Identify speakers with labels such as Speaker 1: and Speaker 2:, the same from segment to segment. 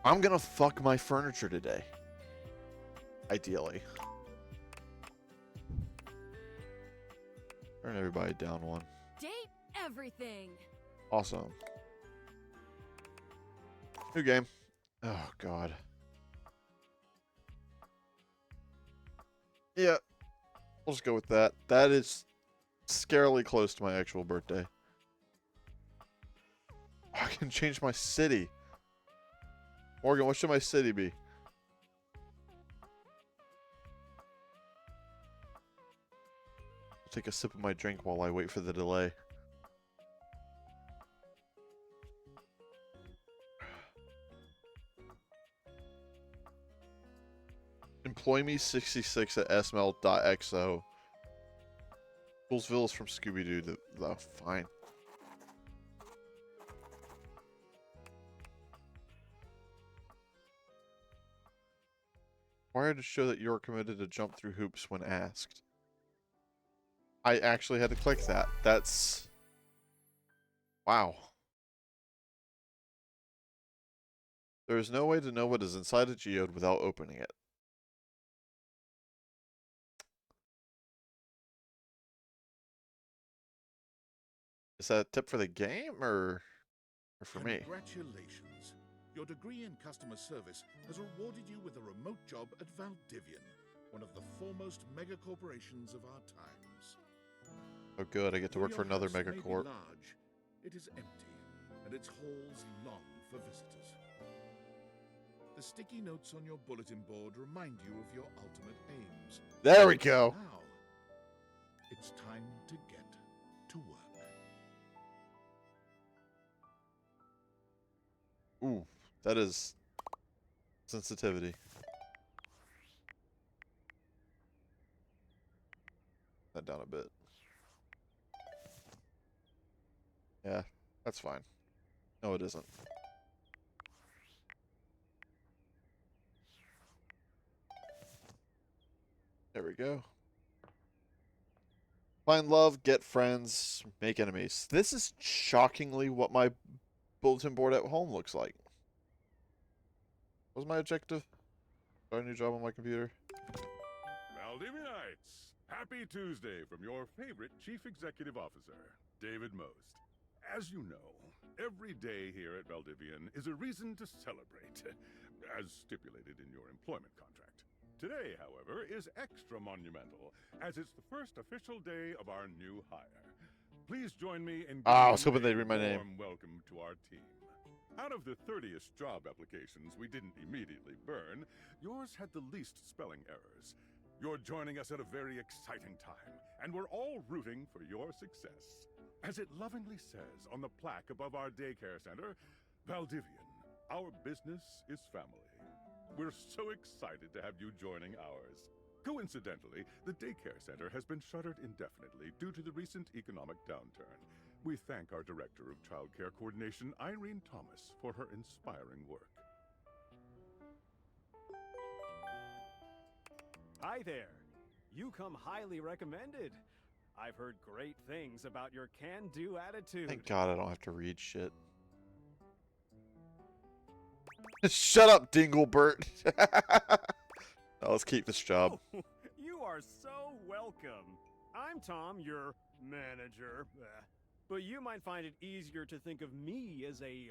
Speaker 1: I'm gonna fuck my furniture today. Ideally. Turn everybody down one.
Speaker 2: Date everything.
Speaker 1: Awesome. New game. Oh, God. Yeah. We'll just go with that. That is scarily close to my actual birthday. I can change my city. Morgan, what should my city be? I'll take a sip of my drink while I wait for the delay. Employ me 66 at sml.xo. Poolsville is from Scooby-Doo. Fine. Required to show that you're committed to jump through hoops when asked. I actually had to click that. That's... Wow. There is no way to know what is inside a geode without opening it. Is that a tip for the game or for me?
Speaker 3: Congratulations. Your degree in customer service has rewarded you with a remote job at Valdivian, one of the foremost mega corporations of our times.
Speaker 1: Oh good, I get to work for another mega corp.
Speaker 3: Large, it is empty, and its halls long for visitors. The sticky notes on your bulletin board remind you of your ultimate aims.
Speaker 1: There we go.
Speaker 3: Now, it's time to get to work.
Speaker 1: Ooh, that is sensitivity. That down a bit. Yeah, that's fine. No, it isn't. There we go. Find love, get friends, make enemies. This is shockingly what my bulletin board at home looks like. What was my objective? Start a new job on my computer.
Speaker 4: Valdivianites, happy Tuesday from your favorite Chief Executive Officer, David Most. As you know, every day here at Valdivian is a reason to celebrate, as stipulated in your employment contract. Today, however, is extra monumental, as it's the first official day of our new hire. Please join me in
Speaker 1: I was
Speaker 4: giving
Speaker 1: hoping they'd read my name.
Speaker 4: a warm welcome to our team. Out of the 30-ish job applications we didn't immediately burn, yours had the least spelling errors. You're joining us at a very exciting time, and we're all rooting for your success. As it lovingly says on the plaque above our daycare center, Valdivian, our business is family. We're so excited to have you joining ours. Coincidentally, the daycare center has been shuttered indefinitely due to the recent economic downturn. We thank our Director of Child Care Coordination, Irene Thomas, for her inspiring work.
Speaker 5: Hi there. You come highly recommended. I've heard great things about your can-do attitude.
Speaker 1: Thank God I don't have to read shit. Shut up, Dinglebert. Now let's keep this job.
Speaker 5: Oh, you are so welcome. I'm Tom, your manager. But you might find it easier to think of me as a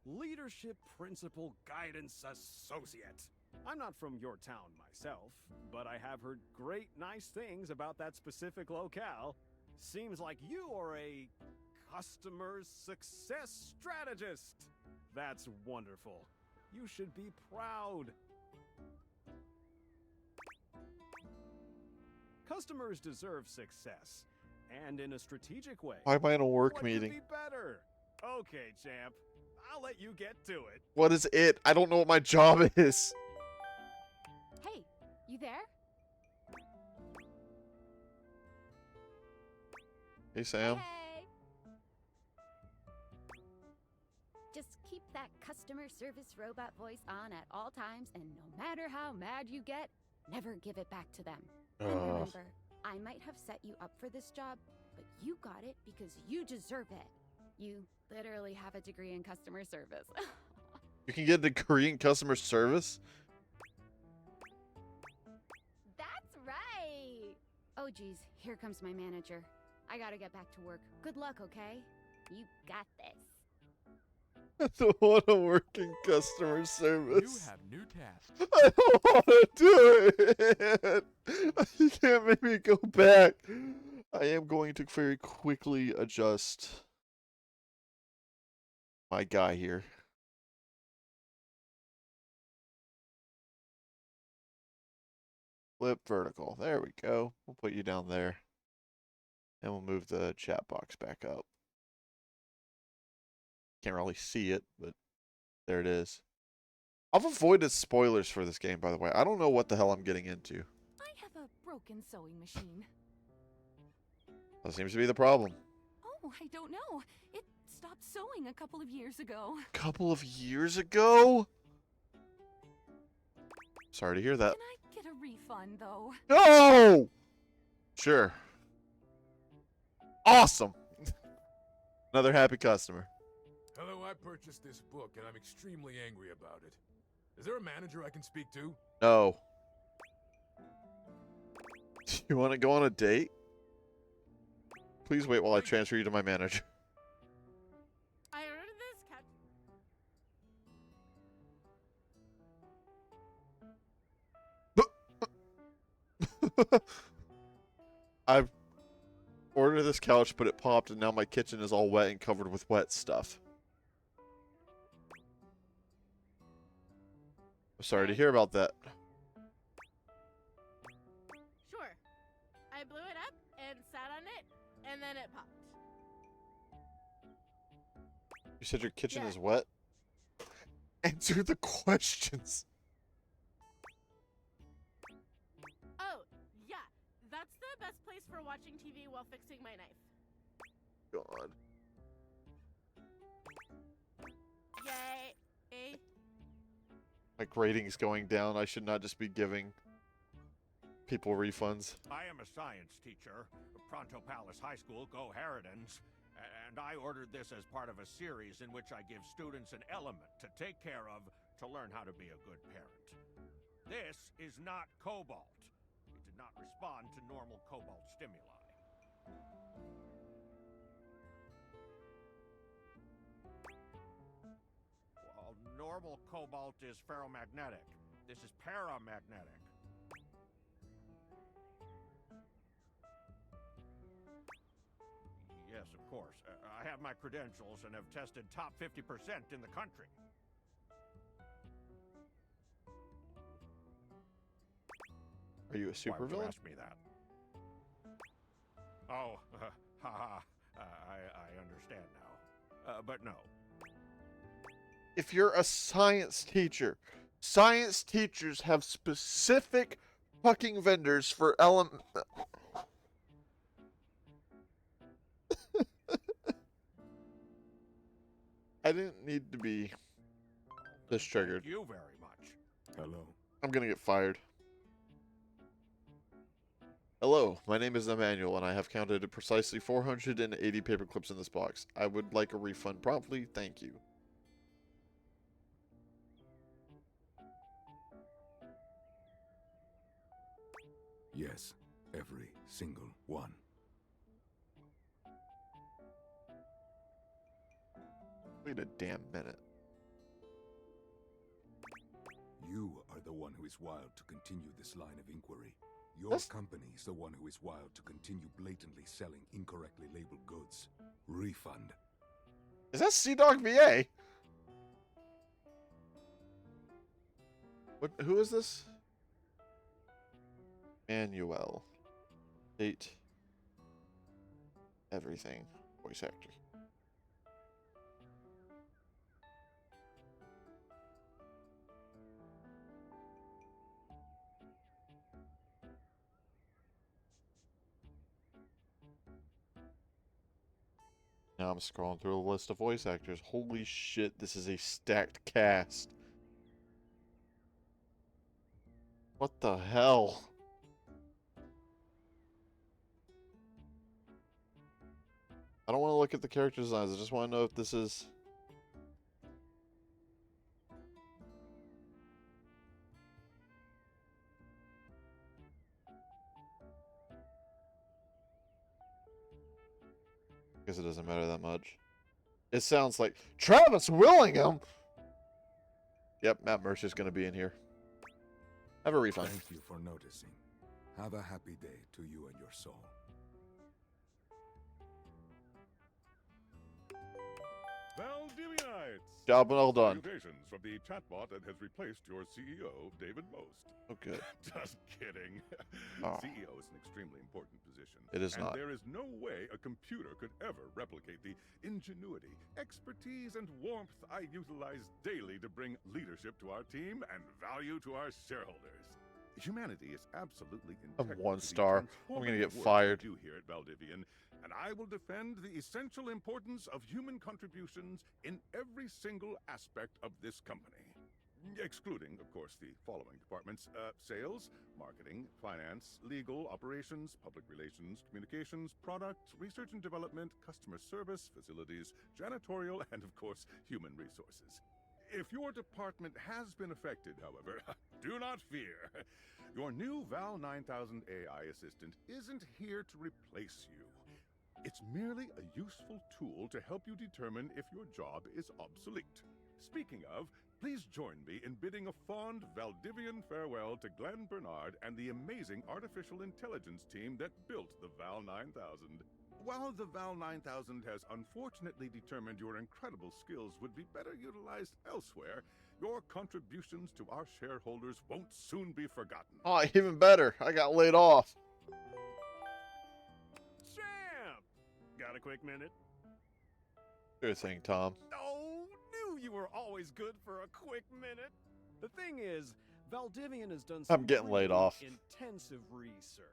Speaker 5: leadership principal guidance associate. I'm not from your town myself, but I have heard great nice things about that specific locale. Seems like you are a customer success strategist. That's wonderful. You should be proud. Customers deserve success, and in a strategic way.
Speaker 1: Why am I in a work
Speaker 5: What
Speaker 1: meeting?
Speaker 5: could be better? Okay, champ. I'll let you get to it.
Speaker 1: What is it? I don't know what my job is.
Speaker 2: Hey, you there?
Speaker 1: Hey, Sam.
Speaker 2: Hey. Just keep that customer service robot voice on at all times, and no matter how mad you get, never give it back to them. And remember, I might have set you up for this job, but you got it because you deserve it. You literally have a degree in customer service.
Speaker 1: You can get into Korean customer service?
Speaker 2: That's right. Oh, geez. Here comes my manager. I gotta get back to work. Good luck, okay? You got this.
Speaker 1: I don't want to work in customer service.
Speaker 6: You have new tasks.
Speaker 1: I don't want to do it. You can't make me go back. I am going to very quickly adjust my guy here. Flip vertical. There we go. We'll put you down there. And we'll move the chat box back up. Can't really see it, but there it is. I've avoided spoilers for this game, by the way. I don't know what the hell I'm getting into.
Speaker 7: I have a broken sewing machine.
Speaker 1: That seems to be the problem.
Speaker 7: Oh, I don't know. It stopped sewing a couple of years ago.
Speaker 1: Couple of years ago? Sorry to hear that.
Speaker 7: Can I get a refund, though?
Speaker 1: No! Sure. Awesome. Another happy customer.
Speaker 6: Hello, I purchased this book and I'm extremely angry about it. Is there a manager I can speak to?
Speaker 1: No. You want to go on a date? Please wait while I transfer you to my manager.
Speaker 8: I ordered this couch.
Speaker 1: I've ordered this couch, but it popped, and now my kitchen is all wet and covered with wet stuff. I'm sorry to hear about that.
Speaker 8: Sure. I blew it up and sat on it, and then it popped.
Speaker 1: You said your kitchen
Speaker 8: Yeah.
Speaker 1: is wet? Answer the questions.
Speaker 8: Oh, yeah. That's the best place for watching TV while fixing my knife.
Speaker 1: God.
Speaker 8: Yay. Eh?
Speaker 1: My grading's going down. I should not just be giving people refunds.
Speaker 5: I am a science teacher, Pronto Palace High School, Go Harridans, and I ordered this as part of a series in which I give students an element to take care of to learn how to be a good parent. This is not cobalt. It did not respond to normal cobalt stimuli. Well, normal cobalt is ferromagnetic. This is paramagnetic. Yes, of course. I have my credentials and have tested top 50% in the country.
Speaker 1: Are you a
Speaker 5: Why would you
Speaker 1: supervillain?
Speaker 5: ask me that? Oh, haha. I understand now. But no.
Speaker 1: If you're a science teachers have specific fucking vendors for element. I didn't need to be this triggered.
Speaker 5: Thank you very much.
Speaker 6: Hello.
Speaker 1: I'm gonna get fired. Hello, my name is Emmanuel, and I have counted precisely 480 paper clips in this box. I would like a refund promptly. Thank you.
Speaker 6: Yes, every single one.
Speaker 1: Wait a damn minute.
Speaker 6: You are the one who is wild to continue this line of inquiry. Your
Speaker 1: That's-
Speaker 6: company is the one who is wild to continue blatantly selling incorrectly labeled goods. Refund.
Speaker 1: Is that Sea-Dog VA? What? Who is this? Manuel. Date. Everything. Voice actor. Now I'm scrolling through a list of voice actors. Holy shit, this is a stacked cast. What the hell? I don't want to look at the character designs. I just want to know if this is... guess it doesn't matter that much. It sounds like Travis Willingham. Yep, Matt Mercer's going to be in here. Have a refund.
Speaker 6: Thank you for noticing. Have a happy day to you and your soul.
Speaker 4: Valdivianites!
Speaker 1: Job well done.
Speaker 4: Salutations from the chatbot that has replaced your CEO, David Most.
Speaker 1: Oh, good.
Speaker 4: Just kidding.
Speaker 1: Oh.
Speaker 4: CEO is an extremely important position.
Speaker 1: It is
Speaker 4: and
Speaker 1: not.
Speaker 4: there is no way a computer could ever replicate the ingenuity, expertise, and warmth I utilize daily to bring leadership to our team and value to our shareholders. Humanity is absolutely integral
Speaker 1: one
Speaker 4: to the
Speaker 1: star. I'm gonna get
Speaker 4: transformative work
Speaker 1: fired.
Speaker 4: we do here at Valdivian, and I will defend the essential importance of human contributions in every single aspect of this company. Excluding, of course, the following departments: sales, marketing, finance, legal, operations, public relations, communications, product, research and development, customer service, facilities, janitorial, and, of course, human resources. If your department has been affected, however, do not fear. Your new Val 9000 AI assistant isn't here to replace you. It's merely a useful tool to help you determine if your job is obsolete. Speaking of, please join me in bidding a fond Valdivian farewell to Glenn Bernard and the amazing artificial intelligence team that built the Val 9000. While the Val 9000 has unfortunately determined your incredible skills would be better utilized elsewhere, your contributions to our shareholders won't soon be forgotten.
Speaker 1: Oh, even better. I got laid off.
Speaker 5: Champ! Got a quick minute?
Speaker 1: Sure thing, Tom.
Speaker 5: Oh, knew you were always good for a quick minute. The thing is, Valdivian has done some
Speaker 1: I'm getting laid
Speaker 5: really
Speaker 1: off.
Speaker 5: intensive research.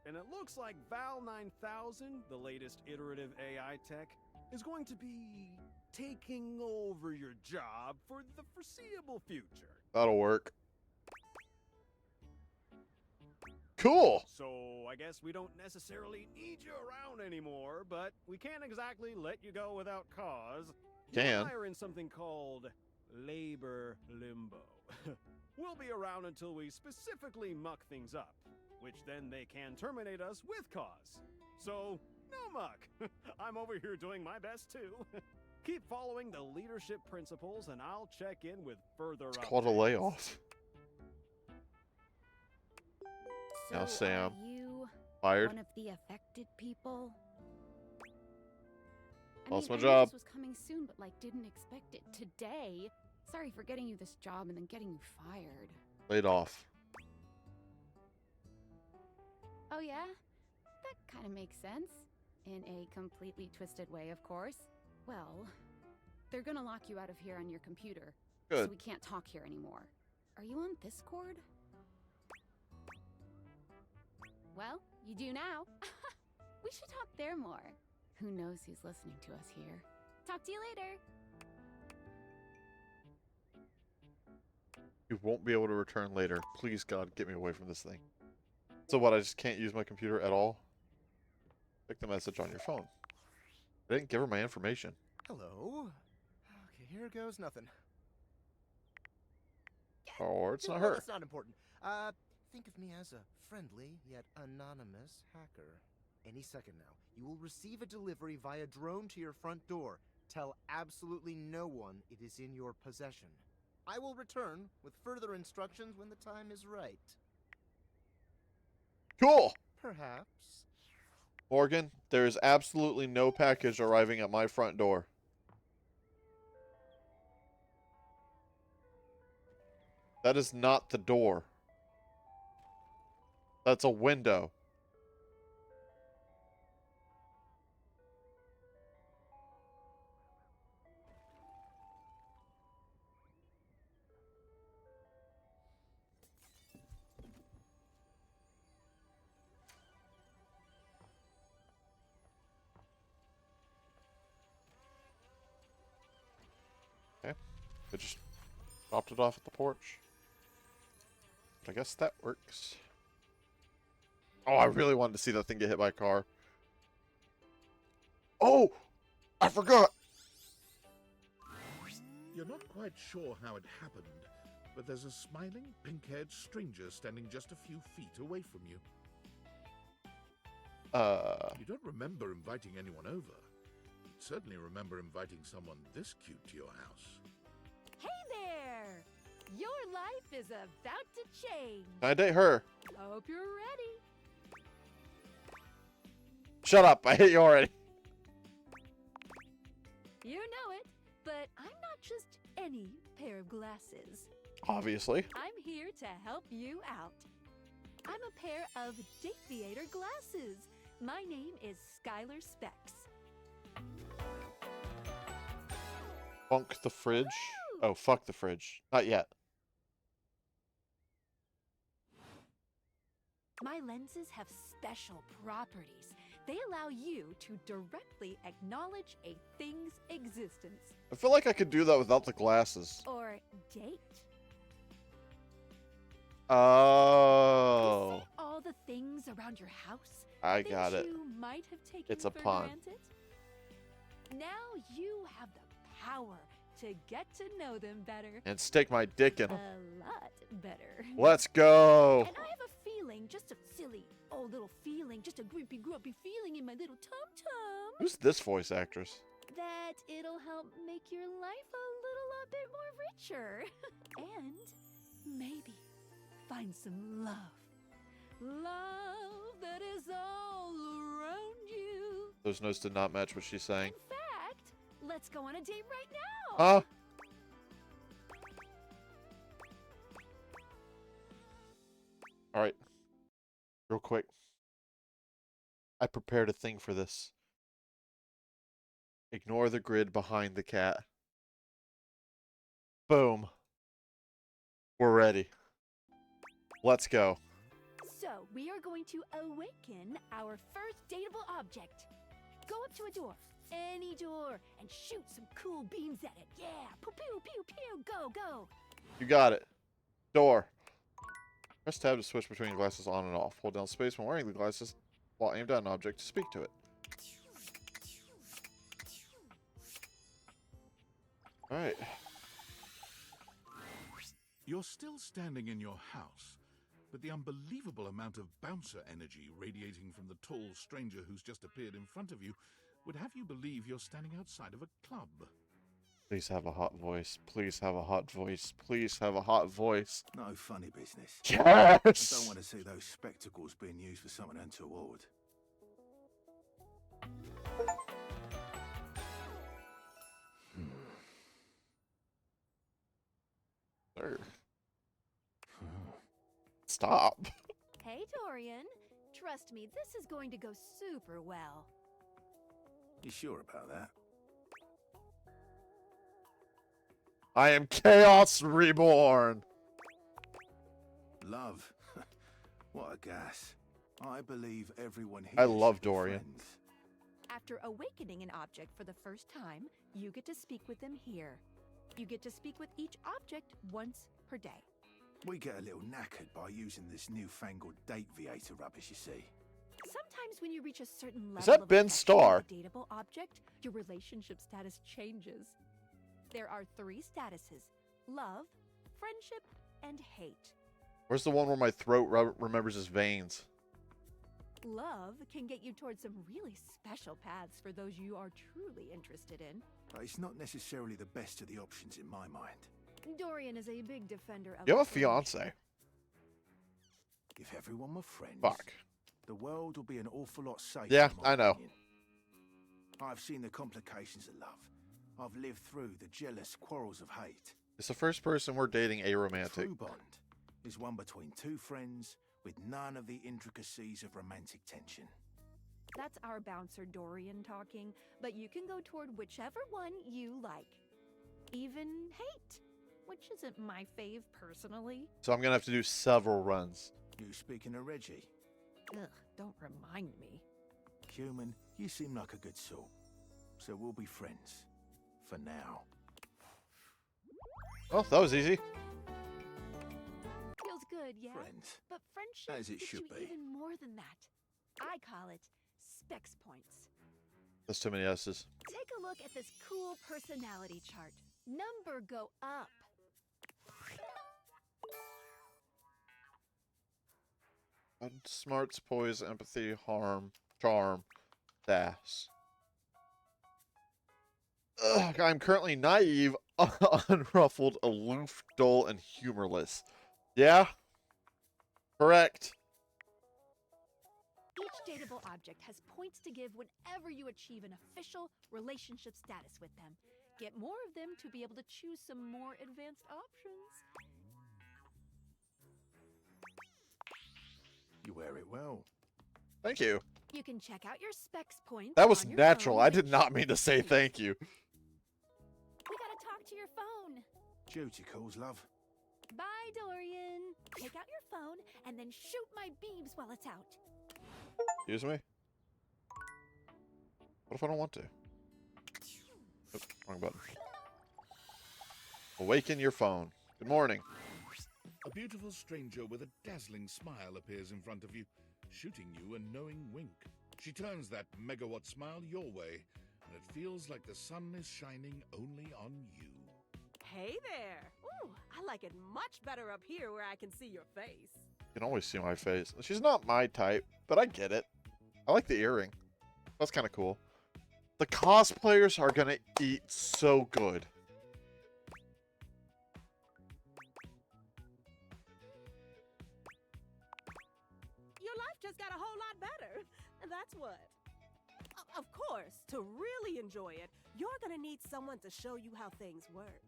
Speaker 5: And it looks like Val 9000, the latest iterative AI tech, is going to be taking over your job for the foreseeable future.
Speaker 1: That'll work. Cool.
Speaker 5: So I guess we don't necessarily need you around anymore, but we can't exactly let you go without cause.
Speaker 1: Can.
Speaker 5: You are in something called labor limbo. We'll be around until we specifically muck things up, which then they can terminate us with cause. So, no muck. I'm over here doing my best too. Keep following the leadership principles and I'll check in with further
Speaker 1: It's called a
Speaker 5: updates.
Speaker 1: layoff. Now,
Speaker 2: So
Speaker 1: Sam.
Speaker 2: are you
Speaker 1: Fired.
Speaker 2: one of the affected people?
Speaker 1: Lost my
Speaker 2: I knew
Speaker 1: job.
Speaker 2: this was coming soon, but didn't expect it today. Sorry for getting you this job and then getting you fired.
Speaker 1: Laid off.
Speaker 2: Oh yeah? That kind of makes sense. In a completely twisted way, of course. Well, they're gonna lock you out of here on your computer.
Speaker 1: Good.
Speaker 2: So we can't talk here anymore. Are you on Discord? Well, you do now. We should talk there more. Who knows who's listening to us here. Talk to you later.
Speaker 1: You won't be able to return later. Please, God, get me away from this thing. So what, I just can't use my computer at all? Check the message on your phone. I didn't give her my information.
Speaker 9: Hello. Okay, here goes nothing.
Speaker 1: Or it's not
Speaker 9: Well,
Speaker 1: her.
Speaker 9: That's not important. Think of me as a friendly yet anonymous hacker. Any second now, you will receive a delivery via drone to your front door. Tell absolutely no one it is in your possession. I will return with further instructions when the time is right.
Speaker 1: Cool!
Speaker 9: Perhaps.
Speaker 1: Morgan, there is absolutely no package arriving at my front door. That is not the door. That's a window. Okay. I just dropped it off at the porch. But I guess that works. Oh, I really wanted to see that thing get hit by a car. Oh! I forgot!
Speaker 3: You're not quite sure how it happened, but there's a smiling, pink-haired stranger standing just a few feet away from you. You don't remember inviting anyone over. certainly remember inviting someone this cute to your house.
Speaker 7: Hey there! Your life is about to change.
Speaker 1: Can I date her?
Speaker 7: Hope you're ready.
Speaker 1: Shut up! I hate you already.
Speaker 7: You know it, but I'm not just any pair of glasses.
Speaker 1: Obviously.
Speaker 7: I'm here to help you out. I'm a pair of Dateviator glasses. My name is Skylar Specs.
Speaker 1: Funk the fridge. Oh, fuck the fridge. Not yet.
Speaker 7: My lenses have special properties. They allow you to directly acknowledge a thing's existence.
Speaker 1: I feel like I could do that without the glasses.
Speaker 7: Or date.
Speaker 1: Oh.
Speaker 7: You see all the things around your house?
Speaker 1: I
Speaker 7: things
Speaker 1: got it.
Speaker 7: You might have taken
Speaker 1: It's a
Speaker 7: for
Speaker 1: pun.
Speaker 7: granted? Now you have the power to get to know them better.
Speaker 1: And stick my dick in them.
Speaker 7: A lot better.
Speaker 1: Let's go.
Speaker 7: And I have a feeling, just a silly old little feeling, just a grumpy feeling in my little tum-tum,
Speaker 1: Who's this voice actress?
Speaker 7: that it'll help make your life a little bit more richer. And maybe find some love. Love that is all around you.
Speaker 1: Those notes did not match what she's saying.
Speaker 7: In fact, let's go on a date right now.
Speaker 1: Huh? Alright. Real quick. I prepared a thing for this. Ignore the grid behind the cat. Boom. We're ready. Let's go.
Speaker 7: So, we are going to awaken our first dateable object. Go up to a door, any door, and shoot some cool beams at it. Yeah, pew pew pew pew, go, go.
Speaker 1: You got it. Door. Press tab to switch between glasses on and off. Hold down space when wearing the glasses while aimed at an object to speak to it. Alright.
Speaker 3: You're still standing in your house, but the unbelievable amount of bouncer energy radiating from the tall stranger who's just appeared in front of you would have you believe you're standing outside of a club.
Speaker 1: Please have a hot voice. Please have a hot voice. Please have a hot voice.
Speaker 10: No funny business.
Speaker 1: Yes!
Speaker 10: I don't want to see those spectacles being used for something untoward.
Speaker 1: Sir. Stop.
Speaker 7: Hey, Dorian. Trust me, this is going to go super well.
Speaker 10: You sure about that?
Speaker 1: I am Chaos Reborn.
Speaker 10: Love. What a gas. I believe everyone here
Speaker 1: I love
Speaker 10: should be
Speaker 1: Dorian.
Speaker 10: friends.
Speaker 7: After awakening an object for the first time, you get to speak with them here. You get to speak with each object once per day.
Speaker 10: We get a little knackered by using this newfangled Dateviator rubbish, you see.
Speaker 7: Sometimes when you reach a certain level
Speaker 1: that
Speaker 7: of
Speaker 1: Ben
Speaker 7: affection
Speaker 1: Starr?
Speaker 7: with a dateable object, your relationship status changes. There are 3 statuses: love, friendship, and hate.
Speaker 1: Where's the one where my throat remembers his veins?
Speaker 7: Love can get you towards some really special paths for those you are truly interested in.
Speaker 10: But it's not necessarily the best of the options in my mind.
Speaker 7: Dorian is a big defender of
Speaker 1: You have a
Speaker 7: friendship.
Speaker 1: fiance.
Speaker 10: If everyone were friends,
Speaker 1: Fuck.
Speaker 10: the world would be an awful lot safer.
Speaker 1: Yeah,
Speaker 10: in my
Speaker 1: I know.
Speaker 10: opinion. I've seen the complications of love. I've lived through the jealous quarrels of hate.
Speaker 1: It's the first person we're dating aromantic.
Speaker 10: True bond is one between 2 friends with none of the intricacies of romantic tension.
Speaker 7: That's our bouncer Dorian talking, but you can go toward whichever one you like. Even hate, which isn't my fave personally.
Speaker 1: So I'm gonna have to do several runs.
Speaker 10: You speaking of Reggie?
Speaker 7: Ugh, don't remind me.
Speaker 10: Human, you seem like a good sort. So we'll be friends. For now.
Speaker 1: Oh, that was easy.
Speaker 7: Feels good, yeah?
Speaker 10: Friends.
Speaker 7: But friendship
Speaker 10: As it
Speaker 7: gives
Speaker 10: should
Speaker 7: you
Speaker 10: be.
Speaker 7: even more than that. I call it specs points.
Speaker 1: That's too many S's.
Speaker 7: Take a look at this cool personality chart. Number go up.
Speaker 1: Smarts, poise, empathy, harm, charm, sass. Ugh, I'm currently naive, unruffled, aloof, dull, and humorless. Yeah? Correct.
Speaker 7: Each dateable object has points to give whenever you achieve an official relationship status with them. Get more of them to be able to choose some more advanced options.
Speaker 10: You wear it well.
Speaker 1: Thank you.
Speaker 7: You can check out your specs points.
Speaker 1: That was
Speaker 7: on your
Speaker 1: natural.
Speaker 7: phone
Speaker 1: I
Speaker 7: and
Speaker 1: did not
Speaker 7: shoot
Speaker 1: mean to
Speaker 7: my
Speaker 1: say
Speaker 7: beeps.
Speaker 1: thank you.
Speaker 7: We gotta talk to your phone.
Speaker 10: Duty calls, love.
Speaker 7: Bye, Dorian. Take out your phone and then shoot my beebs while it's out.
Speaker 1: Excuse me? What if I don't want to? Oops, wrong button. Awaken your phone. Good morning.
Speaker 3: A beautiful stranger with a dazzling smile appears in front of you, shooting you a knowing wink. She turns that megawatt smile your way, and it feels like the sun is shining only on you.
Speaker 11: Hey there! Ooh, I like it much better up here where I can see your face.
Speaker 1: You can always see my face. She's not my type, but I get it. I like the earring. That's kind of cool. The cosplayers are gonna eat so good.
Speaker 11: Your life just got a whole lot better. That's what. Of course, to really enjoy it, you're gonna need someone to show you how things work.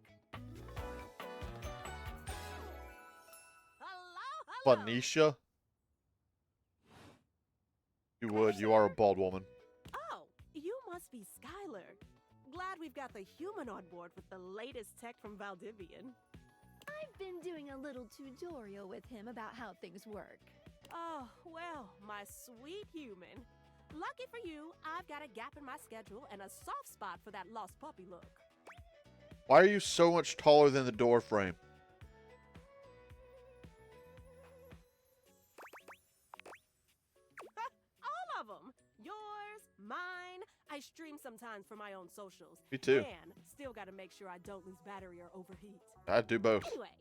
Speaker 11: Hello?
Speaker 1: Phoenicia? You would. You are a bald woman.
Speaker 11: Oh, you must be Skylar. Glad we've got the human on board with the latest tech from Valdivian.
Speaker 7: I've been doing a little tutorial with him about how things work.
Speaker 11: Oh, well, my sweet human. Lucky for you, I've got a gap in my schedule and a soft spot for that lost puppy look.
Speaker 1: Why are you so much taller than the door frame?
Speaker 11: All of them. Yours, mine. I stream sometimes for my own socials.
Speaker 1: Me too.
Speaker 11: And still got to make sure I don't lose battery or overheat.
Speaker 1: I'd do both.
Speaker 11: Anyway,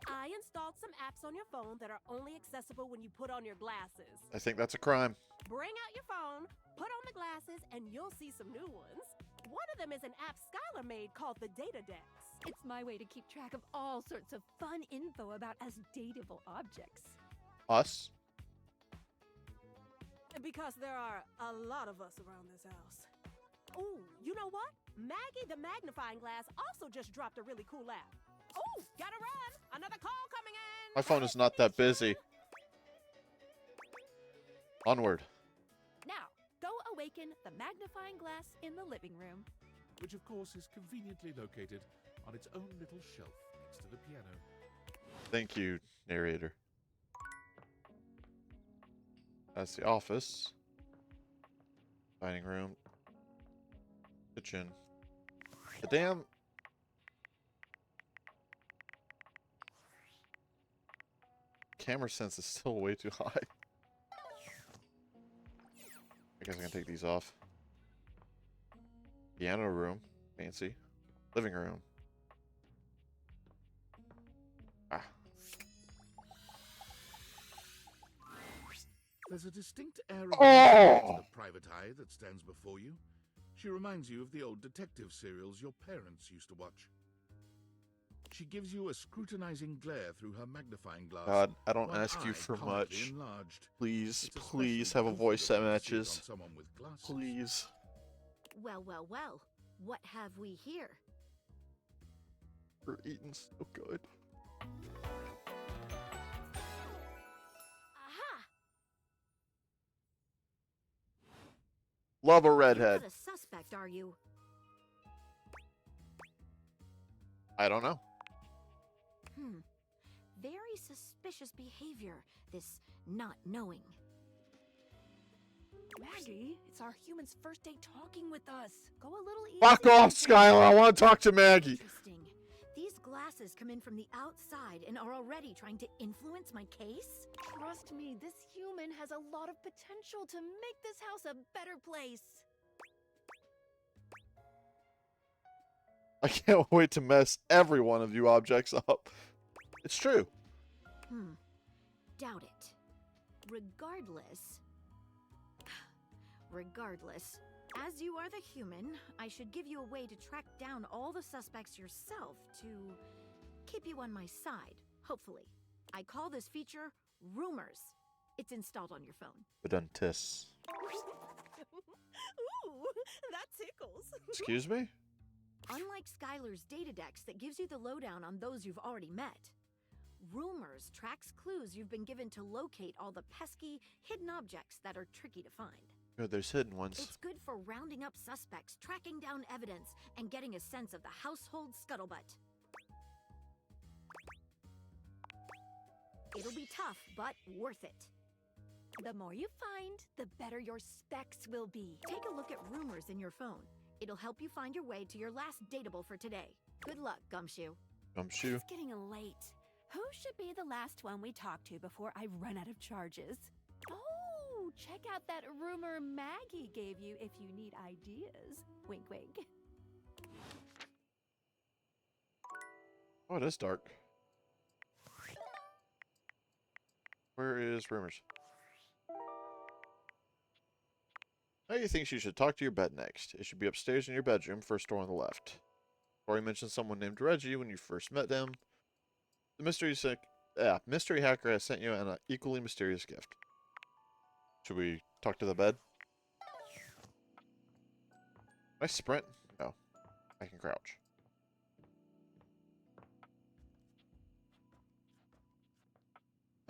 Speaker 11: I installed some apps on your phone that are only accessible when you put on your glasses.
Speaker 1: I think that's a crime.
Speaker 11: Bring out your phone, put on the glasses, and you'll see some new ones. One of them is an app Skylar made called the Data Dex.
Speaker 7: It's my way to keep track of all sorts of fun info about us dateable objects.
Speaker 1: Us?
Speaker 11: Because there are a lot of us around this house. Ooh, you know what? Maggie the magnifying glass also just dropped a really cool app. Ooh, gotta run! Another call coming in!
Speaker 1: My phone is not that busy. Onward.
Speaker 7: Now, go awaken the magnifying glass in the living room.
Speaker 3: Which, of course, is conveniently located on its own little shelf next to the piano.
Speaker 1: Thank you, narrator. That's the office. Dining room. Kitchen. The damn... camera sense is still way too high. I guess I can take these off. Piano room. Fancy. Living room. Ah.
Speaker 3: There's a distinct air of
Speaker 1: Oh!
Speaker 3: innocence to the private eye that stands before you. She reminds you of the old detective serials your parents used to watch. She gives you a scrutinizing glare through her magnifying glass.
Speaker 1: God, I don't
Speaker 3: one
Speaker 1: ask you
Speaker 3: eye
Speaker 1: for
Speaker 3: comically
Speaker 1: much.
Speaker 3: enlarged.
Speaker 1: Please,
Speaker 3: It's
Speaker 1: please
Speaker 3: especially
Speaker 1: have a voice that
Speaker 3: comfortable to see it
Speaker 1: matches.
Speaker 3: on someone with glasses.
Speaker 1: Please.
Speaker 2: Well, well, well. What have we here?
Speaker 1: We're eating so good.
Speaker 2: Aha!
Speaker 1: Love a
Speaker 2: You're
Speaker 1: redhead.
Speaker 2: not a suspect, are you?
Speaker 1: I don't know.
Speaker 2: Very suspicious behavior, this not knowing.
Speaker 7: Maggie, it's our human's first day talking with us. Go a little easy.
Speaker 1: Fuck off, Skylar. I want to talk to Maggie.
Speaker 2: Interesting. These glasses come in from the outside and are already trying to influence my case?
Speaker 7: Trust me, this human has a lot of potential to make this house a better place.
Speaker 1: I can't wait to mess every one of you objects up. It's true.
Speaker 2: Doubt it. Regardless,
Speaker 12: As you are the human, I should give you a way to track down all the suspects yourself to keep you on my side, hopefully. I call this feature Rumors. It's installed on your phone.
Speaker 1: Baduntis.
Speaker 11: Ooh, that tickles.
Speaker 1: Excuse me?
Speaker 12: Unlike Skylar's Datadex that gives you the lowdown on those you've already met, Rumors tracks clues you've been given to locate all the pesky, hidden objects that are tricky to find.
Speaker 1: Oh, there's hidden ones.
Speaker 12: It's good for rounding up suspects, tracking down evidence, and getting a sense of the household scuttlebutt. It'll be tough, but worth it.
Speaker 7: The more you find, the better your specs will be.
Speaker 12: Take a look at Rumors in your phone. It'll help you find your way to your last dateable for today. Good luck, Gumshoe.
Speaker 1: Gumshoe?
Speaker 7: It's getting late. Who should be the last one we talk to before I run out of charges? Oh, check out that rumor Maggie gave you if you need ideas. Wink, wink.
Speaker 1: Oh, it is dark. Where is Rumors? Maggie thinks you should talk to your bed next. It should be upstairs in your bedroom, first door on the left. Corey mentioned someone named Reggie when you first met him. The mystery hacker has sent you an equally mysterious gift. Should we talk to the bed? Can I sprint? No. I can crouch.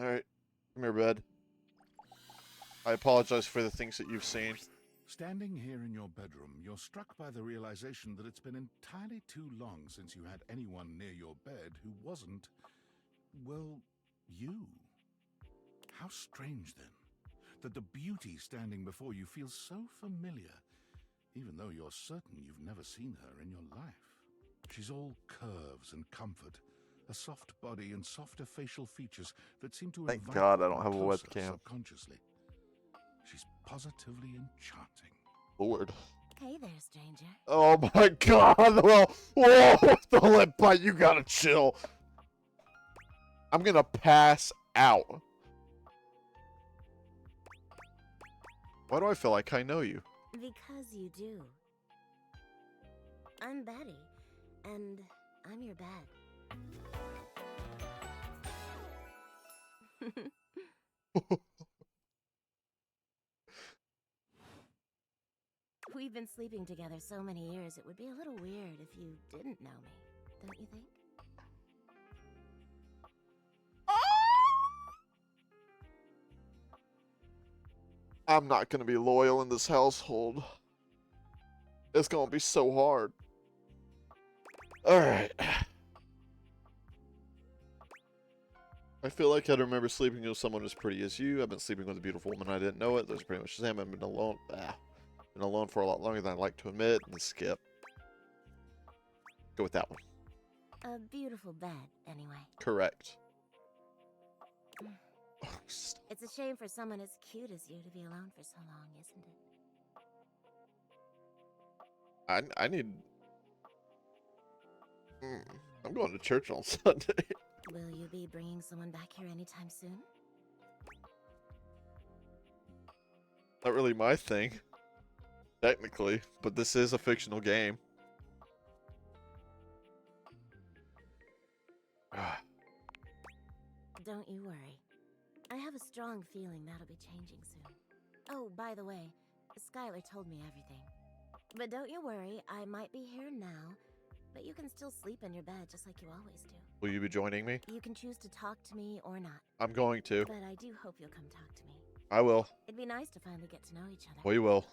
Speaker 1: Alright. Come here, bed. I apologize for the things that you've seen.
Speaker 3: Standing here in your bedroom, you're struck by the realization that it's been entirely too long since you had anyone near your bed who wasn't, well, you. How strange, then, that the beauty standing before you feels so familiar, even though you're certain you've never seen her in your life. She's all curves and comfort, a soft body and softer facial features that seem to
Speaker 1: Thank
Speaker 3: invite
Speaker 1: God I
Speaker 3: you
Speaker 1: don't have a
Speaker 3: closer
Speaker 1: webcam.
Speaker 3: subconsciously. She's positively enchanting.
Speaker 1: Lord.
Speaker 13: Hey there, stranger.
Speaker 1: Oh my God! Well, whoa! The lip bite, you gotta chill. I'm gonna pass out. Why do I feel like I know you?
Speaker 13: Because you do. I'm Betty, and I'm your bed. We've been sleeping together so many years, it would be a little weird if you didn't know me, don't you think?
Speaker 1: I'm not gonna be loyal in this household. It's gonna be so hard. Alright. I feel like I remember sleeping with someone as pretty as you. I've been sleeping with a beautiful woman I didn't know it. That's pretty much the same. I've been alone. Been alone for a lot longer than I'd like to admit. And skip. Go with that one.
Speaker 13: A beautiful bed, anyway.
Speaker 1: Correct.
Speaker 13: It's a shame for someone as cute as you to be alone for so long, isn't it?
Speaker 1: I need... I'm going to church on Sunday.
Speaker 13: Will you be bringing someone back here anytime soon?
Speaker 1: Not really my thing. Technically. But this is a fictional game.
Speaker 13: Don't you worry. I have a strong feeling that'll be changing soon. Oh, by the way, Skylar told me everything. But don't you worry, I might be here now, but you can still sleep in your bed just like you always do.
Speaker 1: Will you be joining me?
Speaker 13: You can choose to talk to me or not.
Speaker 1: I'm going to.
Speaker 13: But I do hope you'll come talk to me.
Speaker 1: I will.
Speaker 13: It'd be nice to finally get to know each other.
Speaker 1: We will.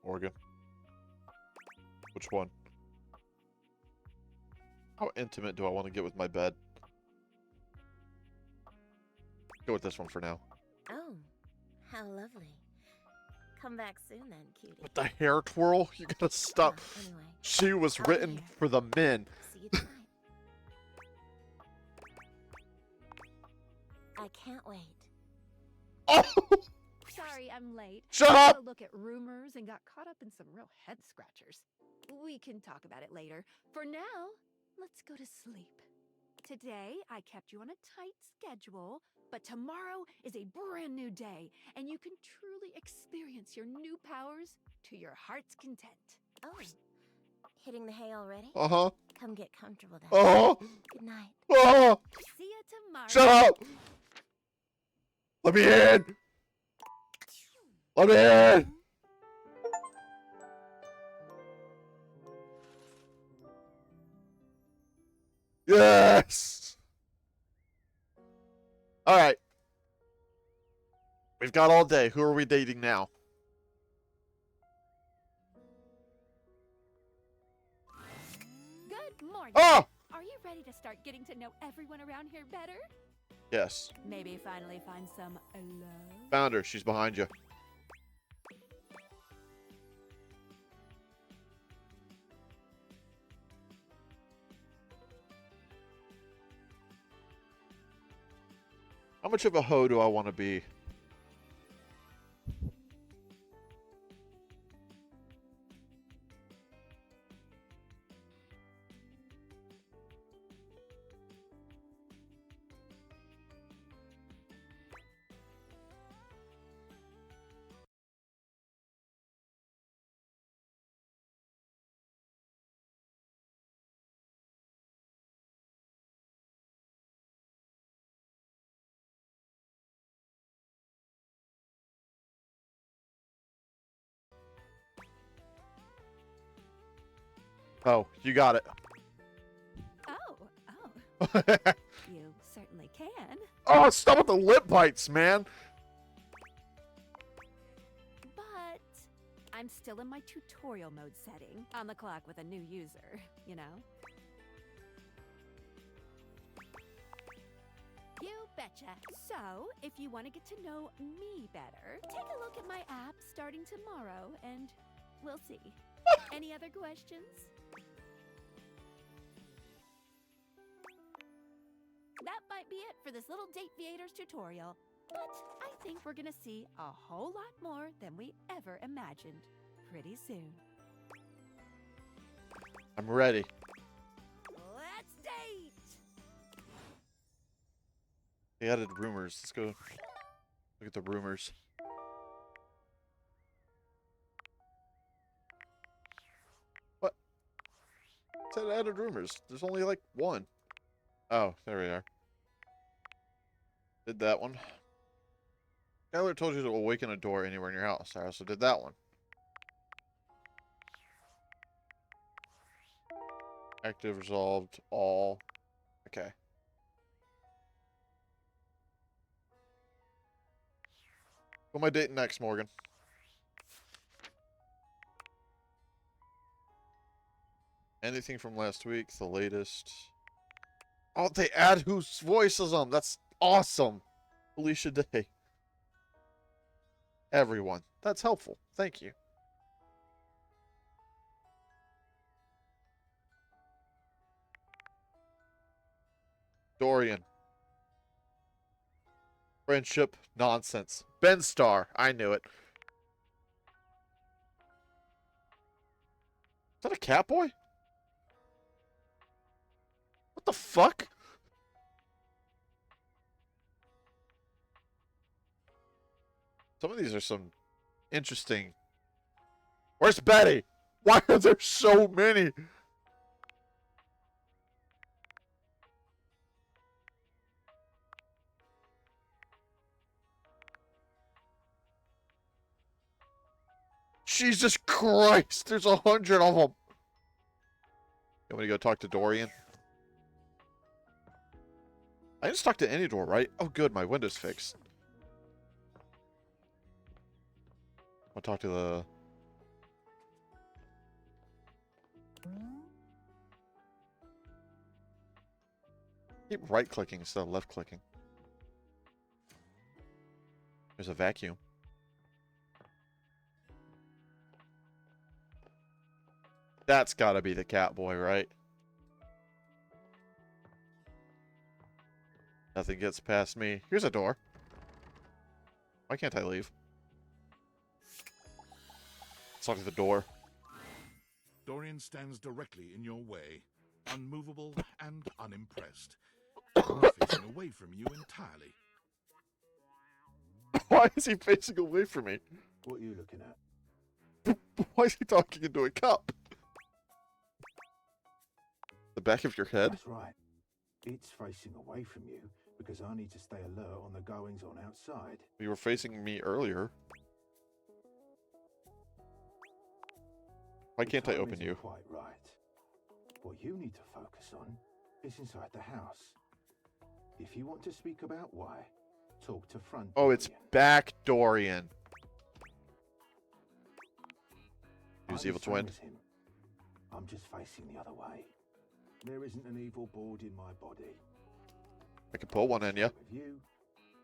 Speaker 1: Oregon. Which one? How intimate do I want to get with my bed? Go with this one for now.
Speaker 13: Oh, how lovely. Come back soon then, cutie.
Speaker 1: With the hair twirl? You gotta stop.
Speaker 13: Anyway,
Speaker 1: She was written for the men.
Speaker 13: see you tonight. I can't wait.
Speaker 1: Oh!
Speaker 7: Sorry, I'm late.
Speaker 1: Shut
Speaker 7: I
Speaker 1: up!
Speaker 7: took a look at rumors and got caught up in some real head scratchers. We can talk about it later. For now, let's go to sleep. Today, I kept you on a tight schedule, but tomorrow is a brand new day, and you can truly experience your new powers to your heart's content.
Speaker 13: Oh, hitting the hay already?
Speaker 1: Uh-huh.
Speaker 13: Come get comfortable then.
Speaker 1: Uh-huh.
Speaker 13: Good night.
Speaker 1: Uh-huh.
Speaker 7: See you tomorrow.
Speaker 1: Shut up! Let me in! Let me in! Yes! Alright. We've got all day. Who are we dating now?
Speaker 7: Good morning.
Speaker 1: Ah!
Speaker 7: Are you ready to start getting to know everyone around here better?
Speaker 1: Yes.
Speaker 7: Maybe finally find some love?
Speaker 1: Found her. She's behind you. How much of a hoe do I want to be? Oh, you got it.
Speaker 7: You certainly can.
Speaker 1: Oh, stop with the lip bites, man.
Speaker 7: But I'm still in my tutorial mode setting, on the clock with a new user, you know? You betcha. So, if you want to get to know me better, take a look at my app starting tomorrow, and we'll see. Any other questions? That might be it for this little Date Viators tutorial. But I think we're gonna see a whole lot more than we ever imagined pretty soon.
Speaker 1: I'm ready.
Speaker 7: Let's date!
Speaker 1: They added rumors. Let's go look at the rumors. What? It said added rumors. There's only like one. Oh, there we are. Did that one. Skylar told you to awaken a door anywhere in your house. I also did that one. Active, resolved, all. Okay. Who am I dating next, Morgan? Anything from last week, the latest. Oh, they add whose voice is on. That's awesome. Alicia Day. Everyone. That's helpful. Thank you. Dorian. Friendship nonsense. Ben Starr. I knew it. Is that a cat boy? What the fuck? Some of these are some interesting. Where's Betty? Why are there so many? Jesus Christ, there's 100 of them. You want me to go talk to Dorian? I just talked to any door, right? Oh, good, my window's fixed. I'll talk to the... Keep right-clicking instead of left-clicking. There's a vacuum. That's gotta be the cat boy, right? Nothing gets past me. Here's a door. Why can't I leave? Let's talk to the door.
Speaker 3: Dorian stands directly in your way, unmovable and unimpressed. You're facing away from you entirely.
Speaker 1: Why is he facing away from me?
Speaker 10: What are you looking at?
Speaker 1: Why is he talking into a cup? The back of your head?
Speaker 10: That's right. It's facing away from you because I need to stay alert on the goings on outside.
Speaker 1: You were facing me earlier. Why can't I
Speaker 10: time
Speaker 1: open
Speaker 10: isn't
Speaker 1: you?
Speaker 10: Quite right. What you need to focus on is inside the house. If you want to speak about why, talk to Front.
Speaker 1: Oh, it's back Dorian. Use
Speaker 10: I'm
Speaker 1: evil
Speaker 10: the same
Speaker 1: twin.
Speaker 10: as him. I'm just facing the other way. There isn't an evil board in my body.
Speaker 1: I can pull one in you.
Speaker 10: With you,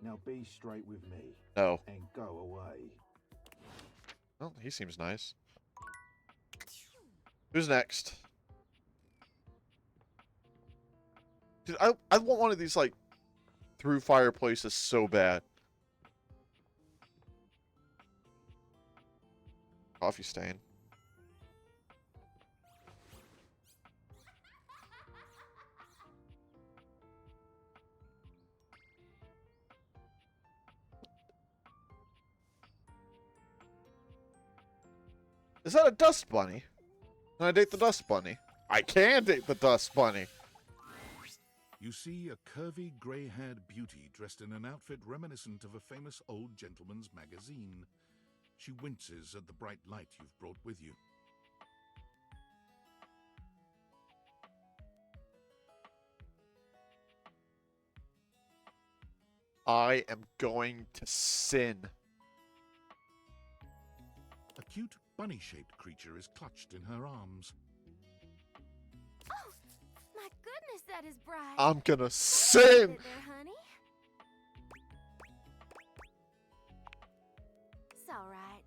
Speaker 10: now be straight with me.
Speaker 1: No.
Speaker 10: And go away.
Speaker 1: Well, he seems nice. Who's next? Dude, I want one of these, like, through fireplaces so bad. Coffee stain. Is that a dust bunny? Can I date the dust bunny? I can date the dust bunny.
Speaker 3: You see a curvy, grey-haired beauty dressed in an outfit reminiscent of a famous old gentleman's magazine. She winces at the bright light you've brought with you.
Speaker 1: I am going to sin.
Speaker 3: A cute, bunny-shaped creature is clutched in her arms.
Speaker 13: Oh, my goodness, that is bright.
Speaker 1: I'm gonna
Speaker 13: Sit
Speaker 1: sin.
Speaker 13: there, honey. It's all right.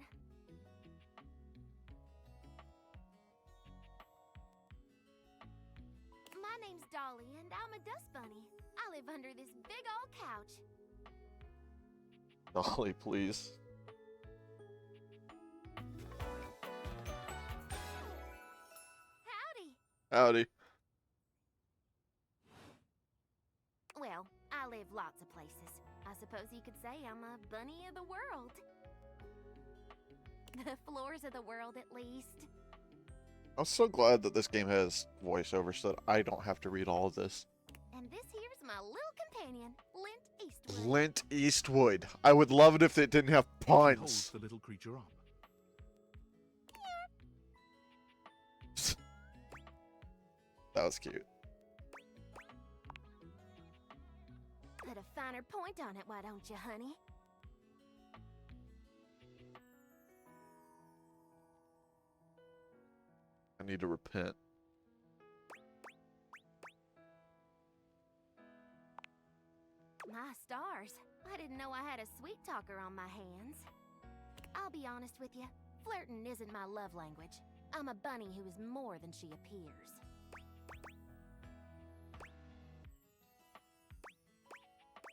Speaker 13: My name's Dolly, and I'm a dust bunny. I live under this big old couch.
Speaker 1: Dolly, please.
Speaker 13: Howdy.
Speaker 1: Howdy.
Speaker 13: Well, I live lots of places. I suppose you could say I'm a bunny of the world. The floors of the world, at least.
Speaker 1: I'm so glad that this game has voiceover so that I don't have to read all of this.
Speaker 13: And this here's my little companion, Lint Eastwood.
Speaker 1: Clint Eastwood. I would love it if it didn't have
Speaker 3: She holds
Speaker 1: puns.
Speaker 3: the little creature up.
Speaker 1: That was cute.
Speaker 13: Put a finer point on it, why don't you, honey?
Speaker 1: I need to repent.
Speaker 13: My stars. I didn't know I had a sweet talker on my hands. I'll be honest with you. Flirting isn't my love language. I'm a bunny who is more than she appears.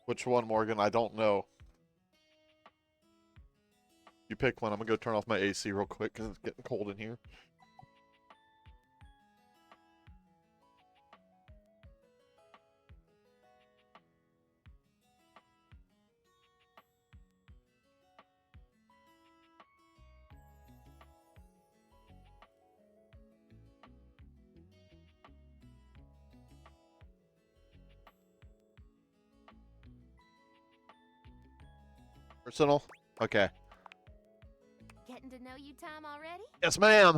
Speaker 1: Which one, Morgan? I don't know. You pick one. I'm gonna go turn off my AC real quick because it's getting cold in here. Personal? Okay.
Speaker 13: Getting to know you time already?
Speaker 1: Yes, ma'am.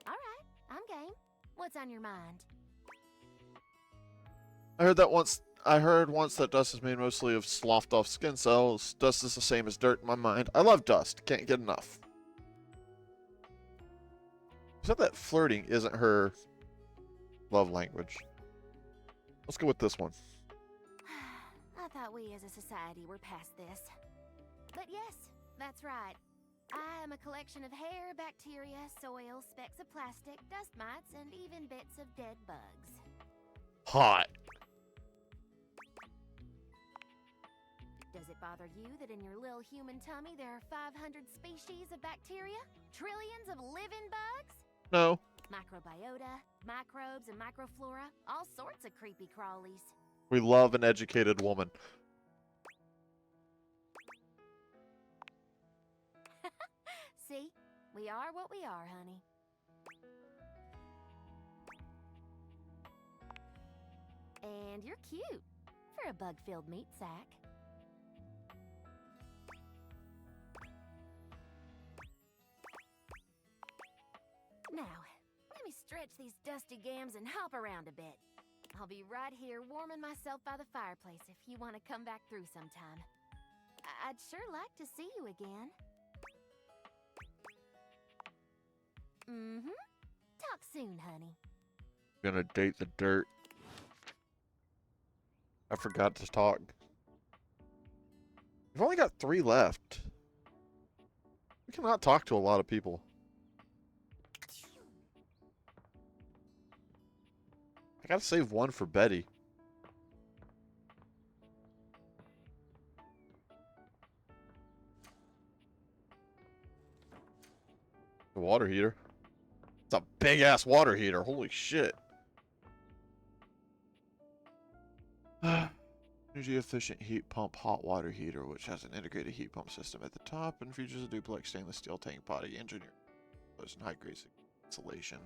Speaker 13: Alright, I'm game. What's on your mind?
Speaker 1: I heard once that dust is made mostly of sloughed off skin cells. Dust is the same as dirt in my mind. I love dust. Can't get enough. Said that flirting isn't her love language. Let's go with this one.
Speaker 13: I thought we as a society were past this. But yes, that's right. I am a collection of hair, bacteria, soil, specks of plastic, dust mites, and even bits of dead bugs.
Speaker 1: Hot.
Speaker 13: Does it bother you that in your little human tummy there are 500 species of bacteria? Trillions of living bugs?
Speaker 1: No.
Speaker 13: Microbiota, microbes, and microflora. All sorts of creepy crawlies.
Speaker 1: We love an educated woman.
Speaker 13: See? We are what we are, honey. And you're cute for a bug-filled meat sack. Now, let me stretch these dusty gams and hop around a bit. I'll be right here warming myself by the fireplace if you want to come back through sometime. I'd sure like to see you again. Mm-hmm. Talk soon, honey.
Speaker 1: Gonna date the dirt. I forgot to talk. We've only got 3 left. We cannot talk to a lot of people. I gotta save one for Betty. The water heater. It's a big ass water heater. Holy shit. Energy efficient heat pump hot water heater, which has an integrated heat pump system at the top and features a duplex stainless steel tank body, engineered and high grade insulation.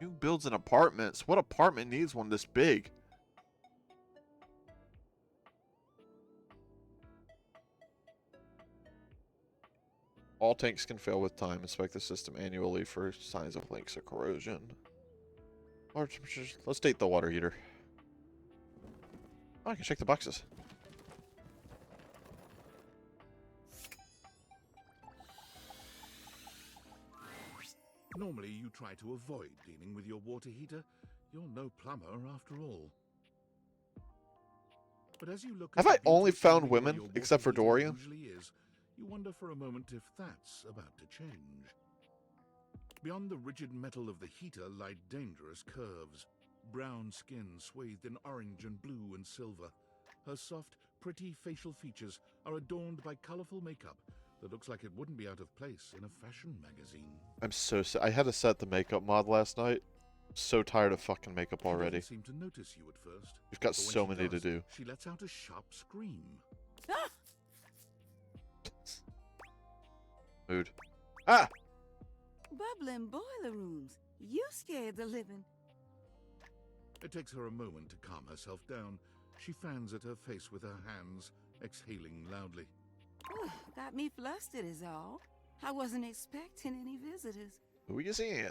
Speaker 1: New builds and apartments. What apartment needs one this big? All tanks can fail with time. Inspect the system annually for signs of leaks or corrosion. Water temperatures. Let's date the water heater. Oh, I can check the boxes.
Speaker 3: Normally, you try to avoid dealing with your water heater. You're no plumber after all. But as you look,
Speaker 1: Have I only found women except for Dorian?
Speaker 3: Usually is, you wonder for a moment if that's about to change. Beyond the rigid metal of the heater lie dangerous curves. Brown skin swathed in orange and blue and silver. Her soft, pretty facial features are adorned by colorful makeup that looks like it wouldn't be out of place in a fashion magazine.
Speaker 1: I'm so I had to set the makeup mod last night. So tired of fucking makeup already.
Speaker 3: She doesn't seem to notice you at first.
Speaker 1: We've got
Speaker 3: but when
Speaker 1: so
Speaker 3: she
Speaker 1: many to
Speaker 3: does,
Speaker 1: do.
Speaker 3: She lets out a sharp scream.
Speaker 1: Mood. Ah!
Speaker 14: Bubbling boiler rooms. You scared the living.
Speaker 3: It takes her a moment to calm herself down. She fans at her face with her hands, exhaling loudly.
Speaker 14: Got me flustered is all. I wasn't expecting any visitors.
Speaker 1: Who are you seeing?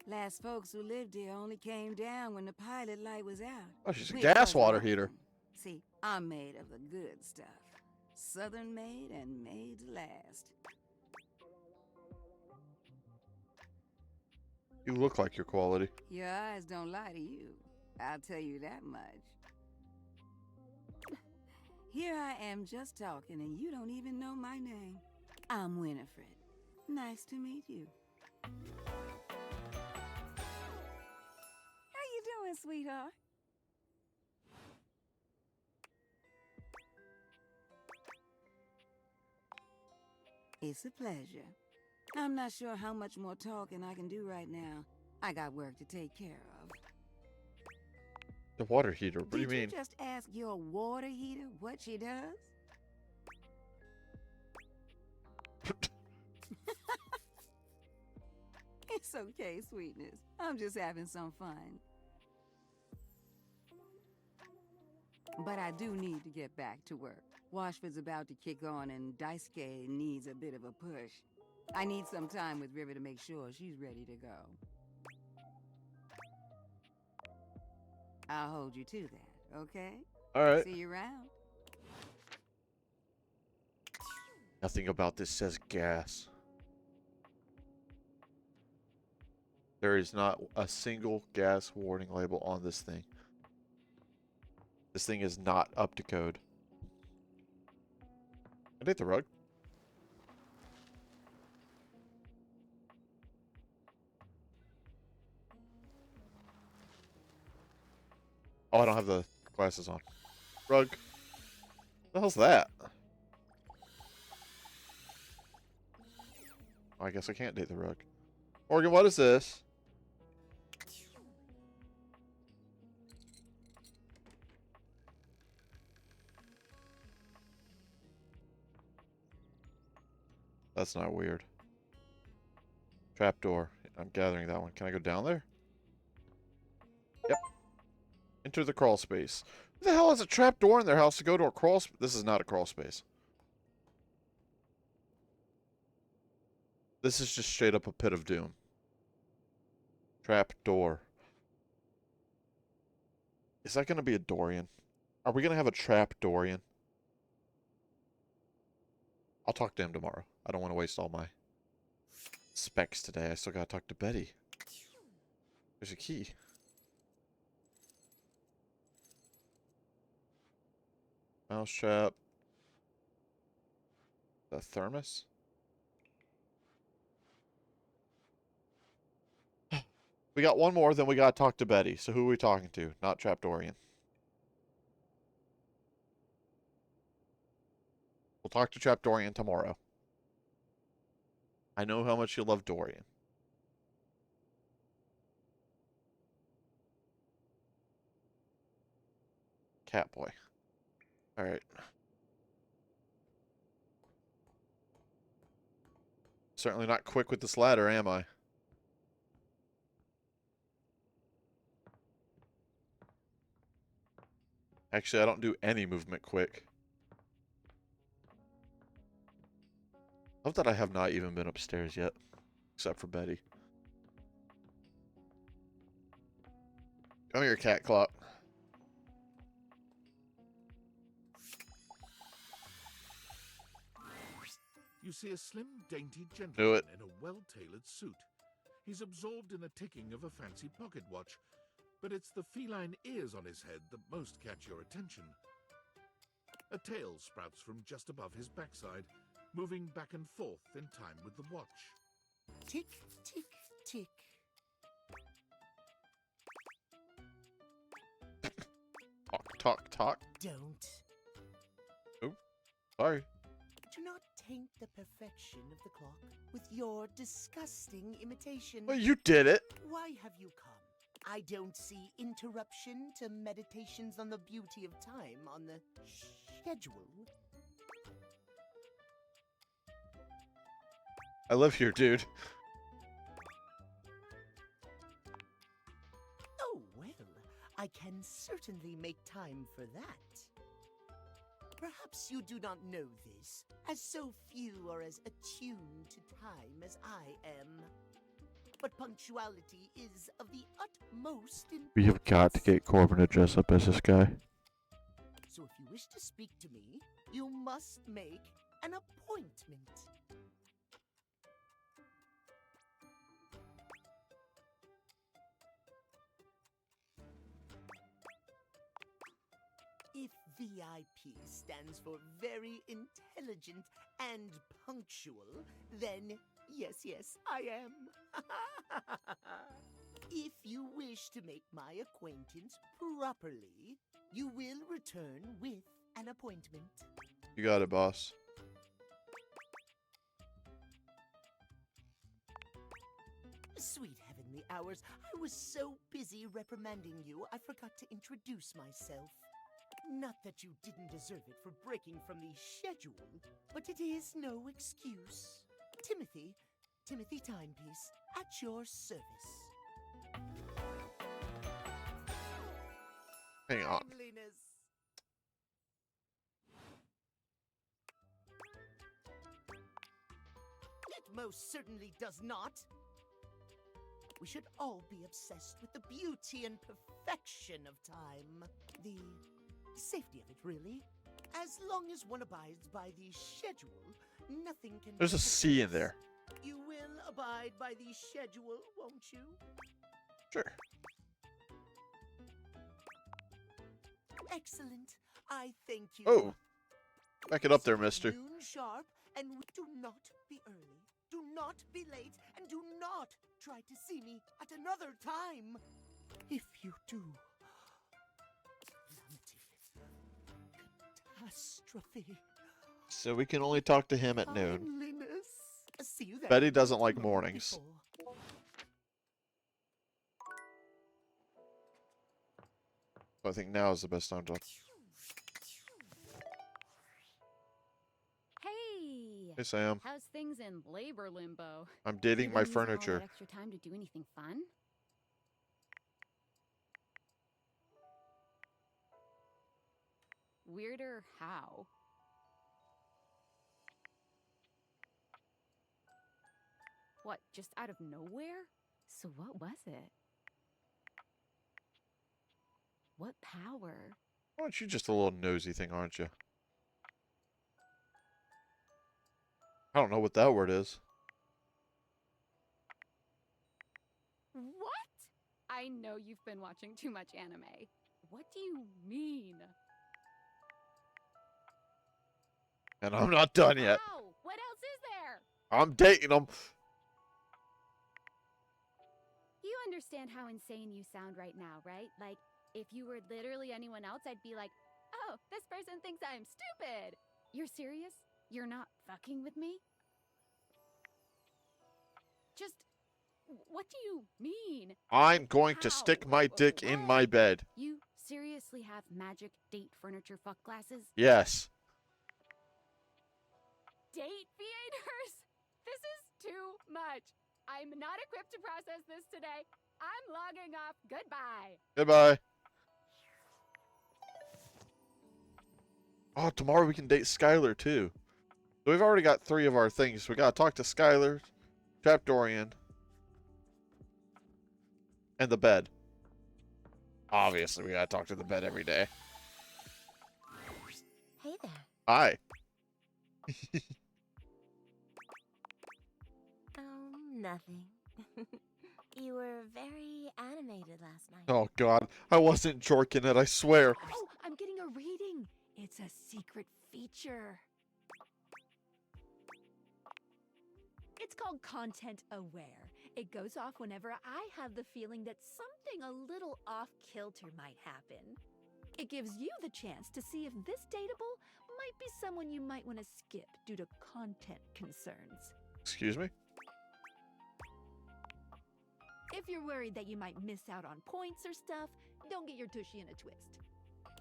Speaker 14: Last folks who lived here only came down when the pilot light was out.
Speaker 1: Oh, she's a
Speaker 14: Which
Speaker 1: gas
Speaker 14: was
Speaker 1: water
Speaker 14: awesome.
Speaker 1: heater.
Speaker 14: See, I'm made of the good stuff. Southern made and made to last.
Speaker 1: You look like your quality.
Speaker 14: Your eyes don't lie to you. I'll tell you that much. Here I am just talking and you don't even know my name. I'm Winifred. Nice to meet you. How you doing, sweetheart? It's a pleasure. I'm not sure how much more talking I can do right now. I got work to take care of.
Speaker 1: The water heater. What do you mean?
Speaker 14: Did you just ask your water heater what she does? It's okay, sweetness. I'm just having some fun. But I do need to get back to work. Washford's about to kick on and Daisuke needs a bit of a push. I need some time with River to make sure she's ready to go. I'll hold you to that, okay?
Speaker 1: All right.
Speaker 14: See you around.
Speaker 1: Nothing about this says gas. There is not a single gas warning label on this thing. This thing is not up to code. I did the rug. Oh, I don't have the glasses on. Rug. What the hell's that? I guess I can't date the rug. Morgan, what is this? That's not weird. Trapdoor. I'm gathering that one. Can I go down there? Yep. Enter the crawl space. Who the hell has a trapdoor in their house to go to a crawl space? This is not a crawl space. This is just straight up a pit of doom. Trapdoor. Is that going to be a Dorian? Are we going to have a trap Dorian? I'll talk to him tomorrow. I don't want to waste all my specs today. I still got to talk to Betty. There's a key. Mousetrap. The thermos? We got one more, then we got to talk to Betty. So who are we talking to? Not Trapdorian. We'll talk to Trapdorian tomorrow. I know how much you love Dorian. Catboy. Alright. Certainly not quick with this ladder, am I? Actually, I don't do any movement quick. Love that I have not even been upstairs yet. Except for Betty. Come here, cat clock.
Speaker 3: You see a slim, dainty
Speaker 1: Do
Speaker 3: gentleman
Speaker 1: it.
Speaker 3: in a well-tailored suit. He's absorbed in the ticking of a fancy pocket watch, but it's the feline ears on his head that most catch your attention. A tail sprouts from just above his backside, moving back and forth in time with the watch.
Speaker 9: Tick, tick, tick.
Speaker 1: Talk, talk, talk.
Speaker 9: Don't.
Speaker 1: Oh, sorry.
Speaker 9: Do not taint the perfection of the clock with your disgusting imitation.
Speaker 1: Well, you did it.
Speaker 9: Why have you come? I don't see interruption to meditations on the beauty of time on the schedule.
Speaker 1: I live here, dude.
Speaker 9: Oh, well, I can certainly make time for that. Perhaps you do not know this, as so few are as attuned to time as I am. But punctuality is of the utmost importance.
Speaker 1: We have got to get Corbin to dress up as this guy.
Speaker 9: So if you wish to speak to me, you must make an appointment. If VIP stands for very intelligent and punctual, then yes, I am. If you wish to make my acquaintance properly, you will return with an appointment.
Speaker 1: You got it, boss.
Speaker 9: Sweet heavenly hours, I was so busy reprimanding you, I forgot to introduce myself. Not that you didn't deserve it for breaking from the schedule, but it is no excuse. Timothy Timepiece, at your service.
Speaker 1: Hang on.
Speaker 9: Timeliness. It most certainly does not. We should all be obsessed with the beauty and perfection of time. The safety of it, really. As long as one abides by the schedule, nothing can...
Speaker 1: There's a C in there.
Speaker 9: You will abide by the schedule, won't you?
Speaker 1: Sure.
Speaker 9: Excellent. I thank you.
Speaker 1: Oh. Back it up there, mister.
Speaker 9: Noon sharp, and do not be early. Do not be late, and do not try to see me at another time. If you do, catastrophe.
Speaker 1: So we can only talk to him at noon.
Speaker 9: Timeliness. See you there.
Speaker 1: Betty doesn't like mornings. I think now is the best time to.
Speaker 2: Hey!
Speaker 1: Hey, Sam.
Speaker 2: How's things in labor limbo?
Speaker 1: I'm dating
Speaker 2: You
Speaker 1: my
Speaker 2: been using all that
Speaker 1: furniture.
Speaker 2: extra time to do anything fun? Weirder how? What, just out of nowhere? So what was it? What power?
Speaker 1: Aren't you just a little nosy thing, aren't you? I don't know what that word is.
Speaker 2: What? I know you've been watching too much anime. What do you mean?
Speaker 1: And I'm not done yet.
Speaker 2: Ow! What else is there?
Speaker 1: I'm dating him.
Speaker 2: You understand how insane you sound right now, right? Like, if you were literally anyone else, I'd be like, oh, this person thinks I'm stupid. You're serious? You're not fucking with me? Just, what do you mean?
Speaker 1: I'm going to
Speaker 2: How?
Speaker 1: stick my dick in my bed.
Speaker 2: You seriously have magic date furniture fuck glasses?
Speaker 1: Yes.
Speaker 2: Date theaters? This is too much. I'm not equipped to process this today. I'm logging off. Goodbye.
Speaker 1: Goodbye. Oh, tomorrow we can date Skylar too. So we've already got 3 of our things. We gotta talk to Skylar, trap Dorian, and the bed. Obviously, we gotta talk to the bed every day.
Speaker 13: Hey there.
Speaker 1: Hi.
Speaker 13: Oh, nothing. You were very animated last night.
Speaker 1: Oh God, I wasn't jorking it. I swear.
Speaker 7: Oh, I'm getting a reading. It's a secret feature. It's called Content Aware. It goes off whenever I have the feeling that something a little off kilter might happen. It gives you the chance to see if this dateable might be someone you might want to skip due to content concerns.
Speaker 1: Excuse me?
Speaker 7: If you're worried that you might miss out on points or stuff, don't get your tushy in a twist.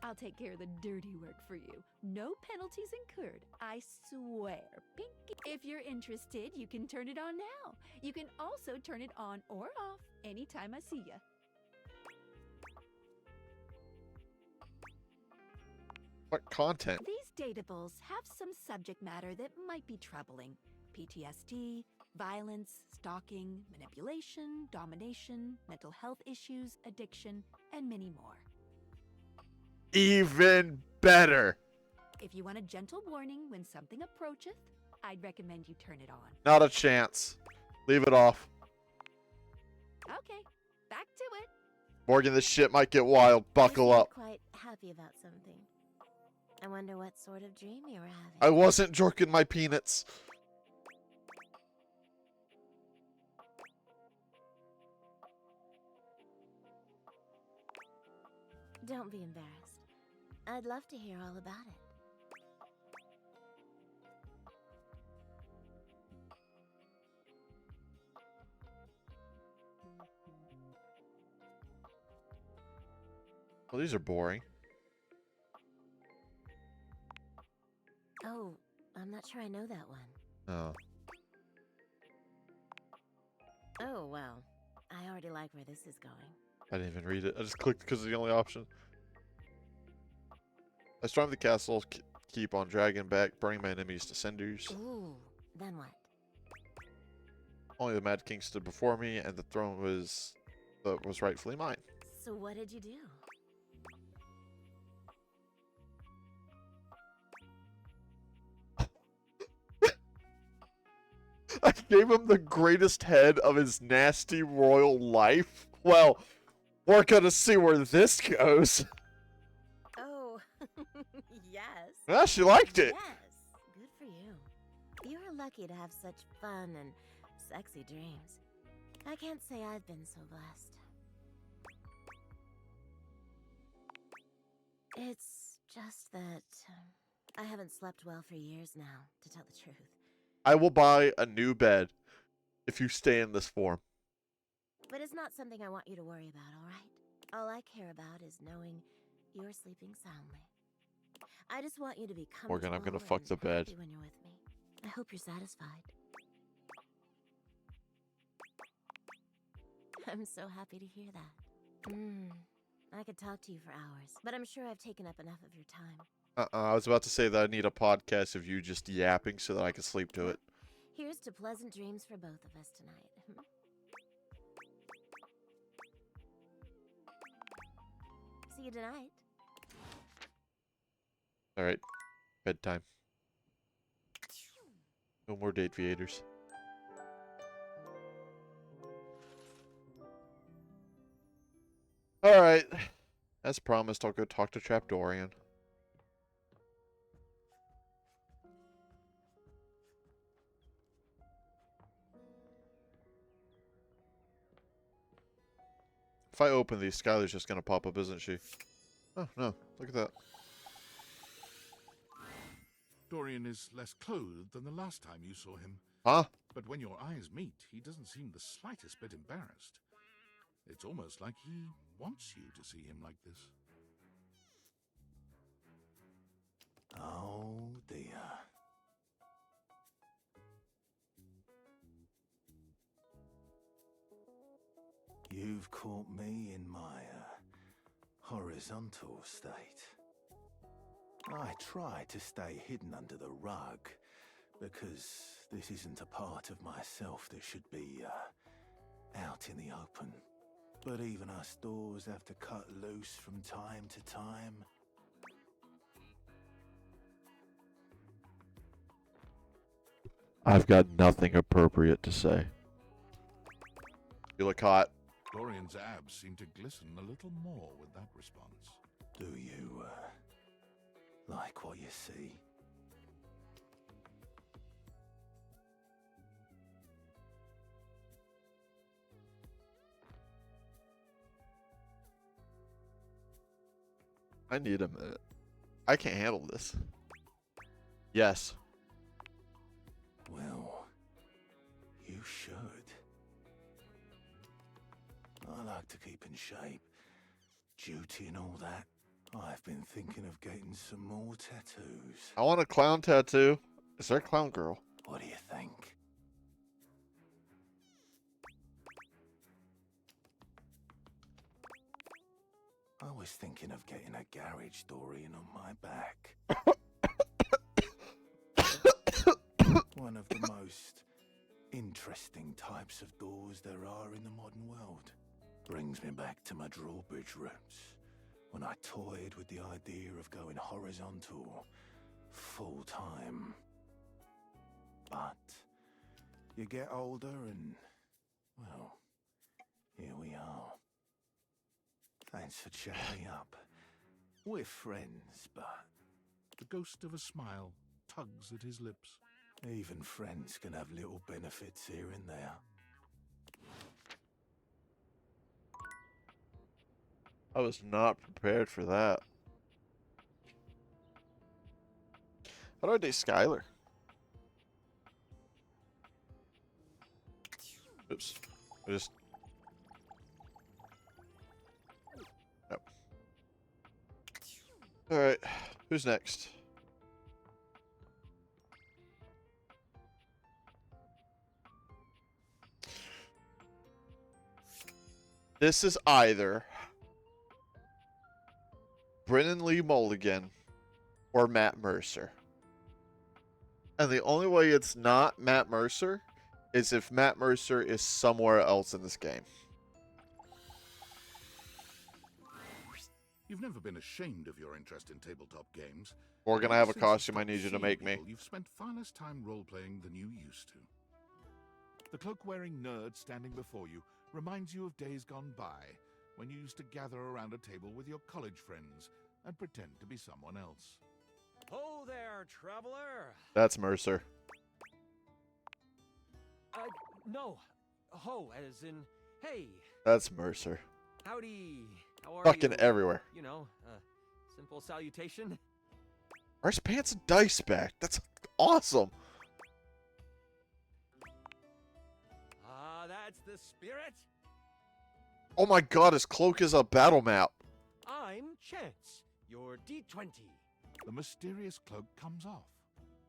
Speaker 7: I'll take care of the dirty work for you. No penalties incurred, I swear. Pinky. If you're interested, you can turn it on now. You can also turn it on or off anytime I see ya.
Speaker 1: What content?
Speaker 7: These datables have some subject matter that might be troubling. PTSD, violence, stalking, manipulation, domination, mental health issues, addiction, and many more.
Speaker 1: Even better.
Speaker 7: If you want a gentle warning when something approacheth, I'd recommend you turn it on.
Speaker 1: Not a chance. Leave it off.
Speaker 7: Okay, back to it.
Speaker 1: Morgan, this shit might get wild. Buckle
Speaker 13: You seem
Speaker 1: up.
Speaker 13: quite happy about something. I wonder what sort of dream you were having.
Speaker 1: I wasn't jerking my peanuts.
Speaker 13: Don't be embarrassed. I'd love to hear all about it.
Speaker 1: Well, these are boring.
Speaker 13: Oh, I'm not sure I know that one.
Speaker 1: Oh.
Speaker 13: Oh, well. I already like where this is going.
Speaker 1: I didn't even read it. I just clicked because it's the only option. I storm the castle, keep on dragging back, burning my enemies to cinders.
Speaker 13: Ooh, then what?
Speaker 1: Only the Mad King stood before me, and the throne was rightfully mine.
Speaker 13: So what did you do?
Speaker 1: I gave him the greatest head of his nasty royal life. Well, we're gonna see where this goes.
Speaker 13: Oh, yes.
Speaker 1: Well, she liked it.
Speaker 13: Yes, good for you. You're lucky to have such fun and sexy dreams. I can't say I've been so blessed. It's just that I haven't slept well for years now, to tell the truth.
Speaker 1: I will buy a new bed if you stay in this form.
Speaker 13: But it's not something I want you to worry about, all right? All I care about is knowing you're sleeping soundly. I just want you to be comfortable
Speaker 1: Morgan, I'm gonna fuck
Speaker 13: and
Speaker 1: the bed.
Speaker 13: happy when you're with me. I hope you're satisfied. I'm so happy to hear that. I could talk to you for hours, but I'm sure I've taken up enough of your time.
Speaker 1: I was about to say that I need a podcast of you just yapping so that I can sleep to it.
Speaker 13: Here's to pleasant dreams for both of us tonight. See you tonight.
Speaker 1: Alright. Bedtime. No more date viators. Alright. As promised, I'll go talk to Trapdorian. If I open these, Skylar's just gonna pop up, isn't she? Oh, no. Look at that.
Speaker 3: Dorian is less clothed than the last time you saw him.
Speaker 1: Huh?
Speaker 3: But when your eyes meet, he doesn't seem the slightest bit embarrassed. It's almost like he wants you to see him like this.
Speaker 10: Oh, dear. You've caught me in my horizontal state. I try to stay hidden under the rug, because this isn't a part of myself that should be out in the open. But even us doors have to cut loose from time to time.
Speaker 1: I've got nothing appropriate to say. You look hot.
Speaker 3: Dorian's abs seem to glisten a little more with that response.
Speaker 10: Do you like what you see?
Speaker 1: I need a minute. I can't handle this. Yes.
Speaker 10: Well, you should. I like to keep in shape. Duty and all that. I've been thinking of getting some more tattoos.
Speaker 1: I want a clown tattoo. Is there a clown girl?
Speaker 10: What do you think? I was thinking of getting a garage Dorian on my back. One of the most interesting types of doors there are in the modern world. Brings me back to my drawbridge roots, when I toyed with the idea of going horizontal, full-time. But you get older and, well, here we are. Thanks for chatting me up. We're friends, but...
Speaker 3: The ghost of a smile tugs at his lips.
Speaker 10: Even friends can have little benefits here and there.
Speaker 1: I was not prepared for that. How do I date Skylar? Oops. I just... Nope. Alright. Who's next? This is either Brennan Lee Mulligan or Matt Mercer. And the only way it's not Matt Mercer is if Matt Mercer is somewhere else in this game.
Speaker 3: You've never been ashamed of your interest in tabletop games.
Speaker 1: Morgan, I have a costume I need you to make me.
Speaker 3: You've spent far less time role-playing than you used to. The cloak-wearing nerd standing before you reminds you of days gone by, when you used to gather around a table with your college friends and pretend to be someone else.
Speaker 5: Ho there, traveler!
Speaker 1: That's Mercer.
Speaker 5: No. Ho, as in, hey.
Speaker 1: That's Mercer.
Speaker 5: Howdy. How are
Speaker 1: Fucking
Speaker 5: you?
Speaker 1: everywhere.
Speaker 5: You know, simple salutation.
Speaker 1: Where's Pants and Dice back? That's awesome.
Speaker 5: that's the spirit.
Speaker 1: Oh my god, his cloak is a battle map.
Speaker 5: I'm Chance, your D20.
Speaker 3: The mysterious cloak comes off,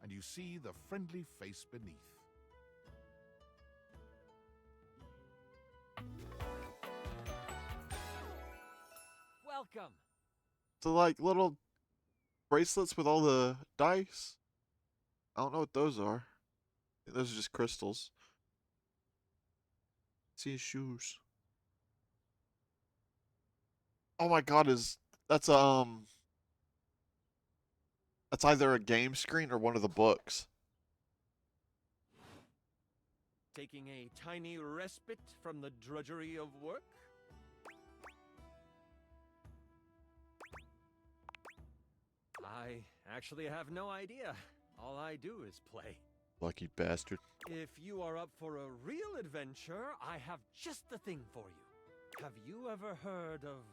Speaker 3: and you see the friendly face beneath.
Speaker 5: Welcome.
Speaker 1: The like little bracelets with all the dice. I don't know what those are. I think those are just crystals. See his shoes. Oh my god, that's either a game screen or one of the books.
Speaker 5: Taking a tiny respite from the drudgery of work? I actually have no idea. All I do is play.
Speaker 1: Lucky bastard.
Speaker 5: If you are up for a real adventure, I have just the thing for you. Have you ever heard of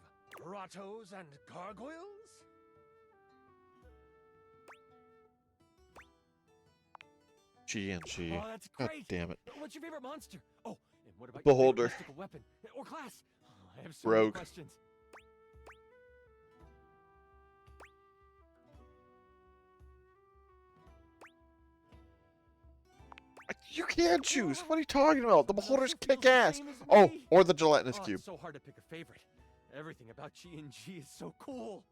Speaker 5: grottos and gargoyles?
Speaker 1: G&G.
Speaker 5: Oh, that's
Speaker 1: God
Speaker 5: great.
Speaker 1: damn it.
Speaker 5: What's your favorite monster? Oh, and what about
Speaker 1: Beholder.
Speaker 5: your favorite mystical weapon or class? Oh, I have so many
Speaker 1: Rogue.
Speaker 5: questions.
Speaker 1: You can't choose. What are you talking about? The beholders kick ass. Oh, or the gelatinous
Speaker 5: Oh,
Speaker 1: cube.
Speaker 5: it's so hard to pick a favorite. Everything about G&G is so cool.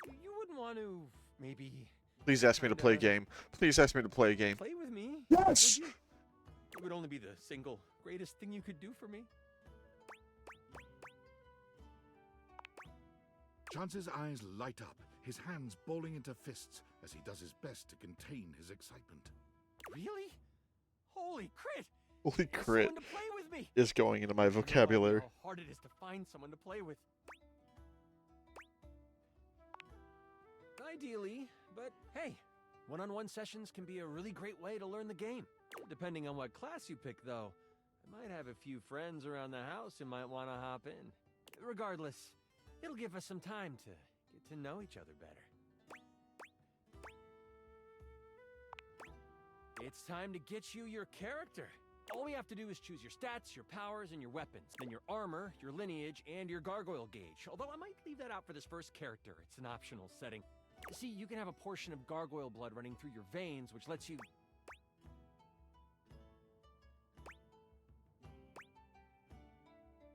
Speaker 5: You wouldn't want to maybe
Speaker 1: Please ask me to play a game. Please ask me to play a game.
Speaker 5: play with me?
Speaker 1: Yes!
Speaker 5: Would you? It would only be the single greatest thing you could do for me.
Speaker 3: Chance's eyes light up, his hands balling into fists as he does his best to contain his excitement.
Speaker 5: Really? Holy crit!
Speaker 1: Holy
Speaker 5: There's
Speaker 1: crit
Speaker 5: someone to play with me.
Speaker 1: is going into my
Speaker 5: You have no idea
Speaker 1: vocabulary.
Speaker 5: how hard it is to find someone to play with. Ideally, but hey, one-on-one sessions can be a really great way to learn the game. Depending on what class you pick, though, I might have a few friends around the house who might want to hop in. Regardless, it'll give us some time to get to know each other better. It's time to get you your character. All we have to do is choose your stats, your powers, and your weapons. Then your armor, your lineage, and your gargoyle gauge. Although I might leave that out for this first character. It's an optional setting. See, you can have a portion of gargoyle blood running through your veins, which lets you...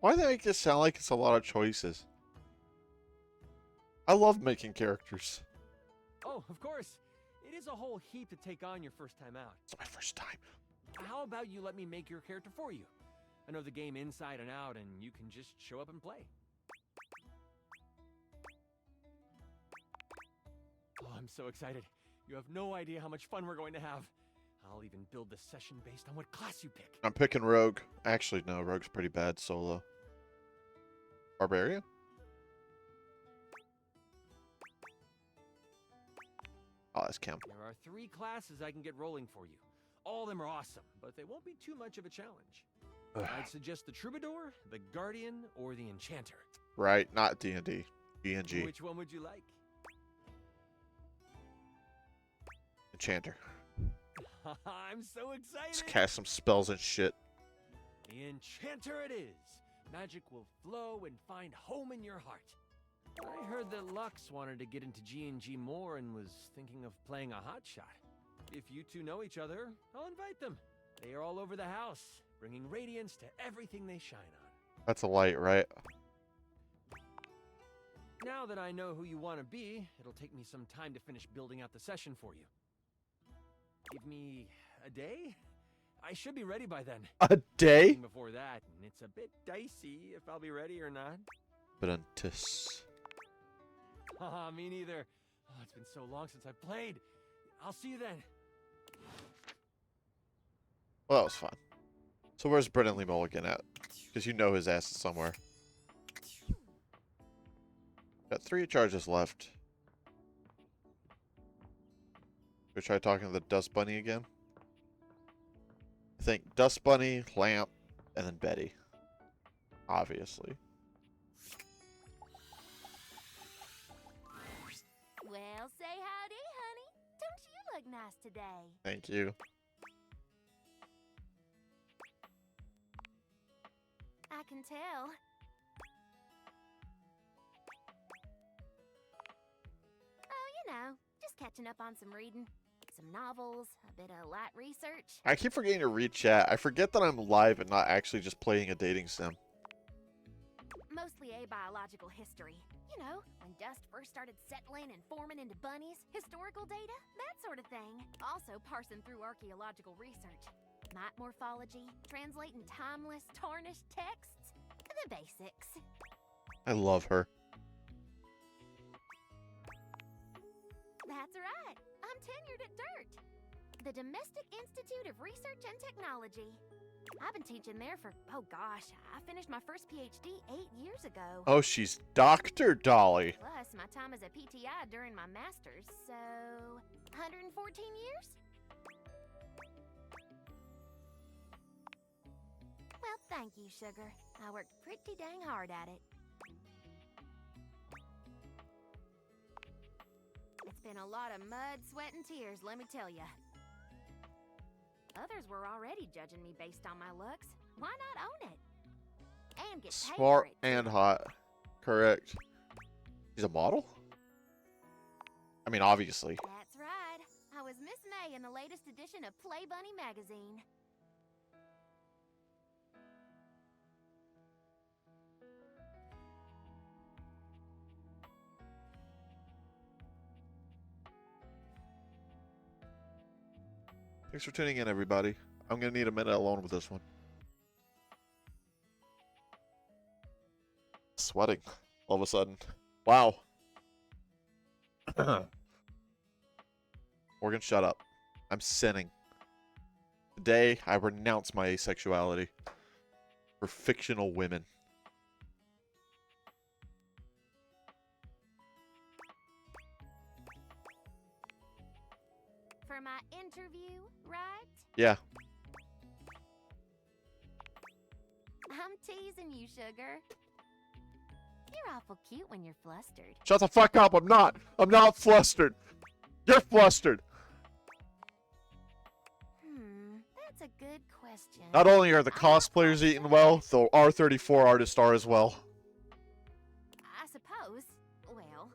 Speaker 1: Why do they make this sound like it's a lot of choices? I love making characters.
Speaker 5: Oh, of course. It is a whole heap to take on your first time out.
Speaker 1: It's my first time.
Speaker 5: How about you let me make your character for you? I know the game inside and out, and you can just show up and play. Oh, I'm so excited. You have no idea how much fun we're going to have. I'll even build the session based on what class you pick.
Speaker 1: I'm picking Rogue. Actually, no, Rogue's pretty bad solo. Barbarian? Oh, that's Cam.
Speaker 5: There are 3 classes I can get rolling for you. All of them are awesome, but they won't be too much of a challenge. I'd suggest the Troubadour, the Guardian, or the Enchanter.
Speaker 1: Right, not D&D. D&G.
Speaker 5: Which one would you like?
Speaker 1: Enchanter.
Speaker 5: I'm so excited!
Speaker 1: Just cast some spells and shit.
Speaker 5: The Enchanter it is! Magic will flow and find home in your heart. I heard that Lux wanted to get into G&G more and was thinking of playing a hotshot. If you two know each other, I'll invite them. They are all over the house, bringing radiance to everything they shine on.
Speaker 1: That's a light, right?
Speaker 5: Now that I know who you want to be, it'll take me some time to finish building out the session for you. Give me a day? I should be ready by then.
Speaker 1: A day?
Speaker 5: Anything before that, and it's a bit dicey if I'll be ready or not.
Speaker 1: But untis.
Speaker 5: Haha, me neither. Oh, it's been so long since I've played. I'll see you then.
Speaker 1: Well, that was fun. So where's Brennan Lee Mulligan at? Because you know his ass is somewhere. Got 3 charges left. We try talking to the Dust Bunny again. I think Dust Bunny, Lamp, and then Betty. Obviously.
Speaker 13: Well, say howdy, honey. Don't you look nice today?
Speaker 1: Thank you.
Speaker 13: can tell. Oh, you know, just catching up on some reading. Some novels, a bit of light research.
Speaker 1: I keep forgetting to read chat. I forget that I'm live and not actually just playing a dating sim.
Speaker 13: Mostly abiological history. You know, when dust first started settling and forming into bunnies, historical data, that sort of thing. Also parsing through archaeological research. Mite morphology, translating timeless, tarnished texts. The basics.
Speaker 1: I love her.
Speaker 13: That's right. I'm tenured at DIRT, the Domestic Institute of Research and Technology. I've been teaching there for, oh gosh, I finished my first PhD 8 years ago.
Speaker 1: Oh, she's Dr. Dolly.
Speaker 13: Plus, my time as a PTI during my master's, so 114 years? Well, thank you, sugar. I worked pretty dang hard at it. It's been a lot of mud, sweat, and tears, let me tell ya. Others were already judging me based on my looks. Why not own it? And get paid for
Speaker 1: Smart
Speaker 13: it.
Speaker 1: and hot. Correct. She's a model? I mean, obviously.
Speaker 13: That's right. I was Miss May in the latest edition of Play Bunny magazine.
Speaker 1: Thanks for tuning in, everybody. I'm going to need a minute alone with this one. Sweating all of a sudden. Wow. Morgan, shut up. I'm sinning. Today, I renounce my asexuality for fictional women.
Speaker 13: For my interview, right?
Speaker 1: Yeah.
Speaker 13: I'm teasing you, sugar. You're awful cute when you're flustered.
Speaker 1: Shut the fuck up. I'm not. I'm not flustered. You're flustered.
Speaker 13: That's a good question.
Speaker 1: Not only are the cosplayers eating well, the R34 artists are as well.
Speaker 13: I suppose. Well,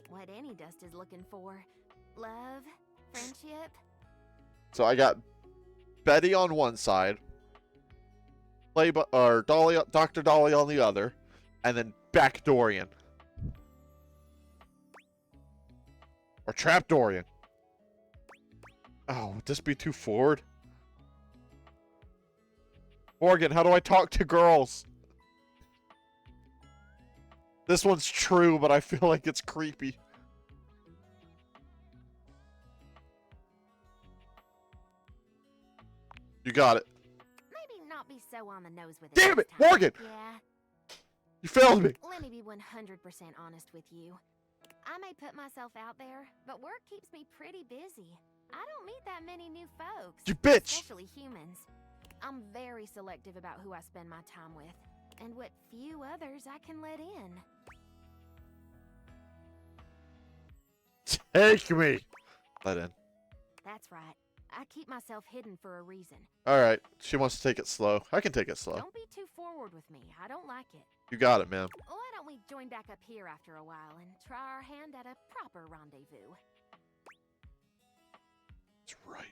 Speaker 13: what any dust is looking for. Love, friendship.
Speaker 1: So I got Betty on one side, Dolly, Dr. Dolly on the other, and then Back Dorian. Or Trap Dorian. Oh, would this be too forward? Morgan, how do I talk to girls? This one's true, but I feel like it's creepy. You got it.
Speaker 13: Maybe not be so on the nose with it.
Speaker 1: Damn
Speaker 13: this
Speaker 1: it,
Speaker 13: time.
Speaker 1: Morgan!
Speaker 13: Yeah.
Speaker 1: You failed me.
Speaker 13: Let me be 100% honest with you. I may put myself out there, but work keeps me pretty busy. I don't meet that many new folks.
Speaker 1: You bitch!
Speaker 13: Especially humans. I'm very selective about who I spend my time with, and what few others I can let in.
Speaker 1: Take me. Let in.
Speaker 13: That's right. I keep myself hidden for a reason.
Speaker 1: Alright, she wants to take it slow. I can take it slow.
Speaker 13: Don't be too forward with me. I don't like it.
Speaker 1: You got it, man.
Speaker 13: Why don't we join back up here after a while and try our hand at a proper rendezvous?
Speaker 1: That's right.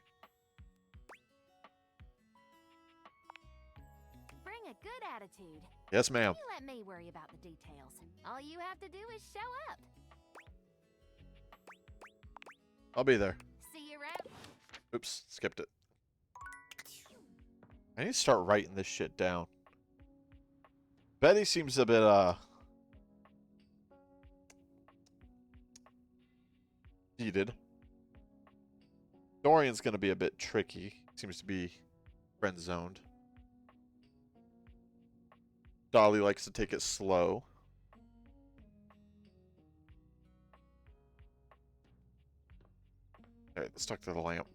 Speaker 13: Bring a good attitude.
Speaker 1: Yes, ma'am.
Speaker 13: You let me worry about the details. All you have to do is show up.
Speaker 1: I'll be there.
Speaker 13: See you around.
Speaker 1: Oops, skipped it. I need to start writing this shit down. Betty seems a bit, heated. Dorian's gonna be a bit tricky. Seems to be friend-zoned. Dolly likes to take it slow. Alright, let's talk to the lamp.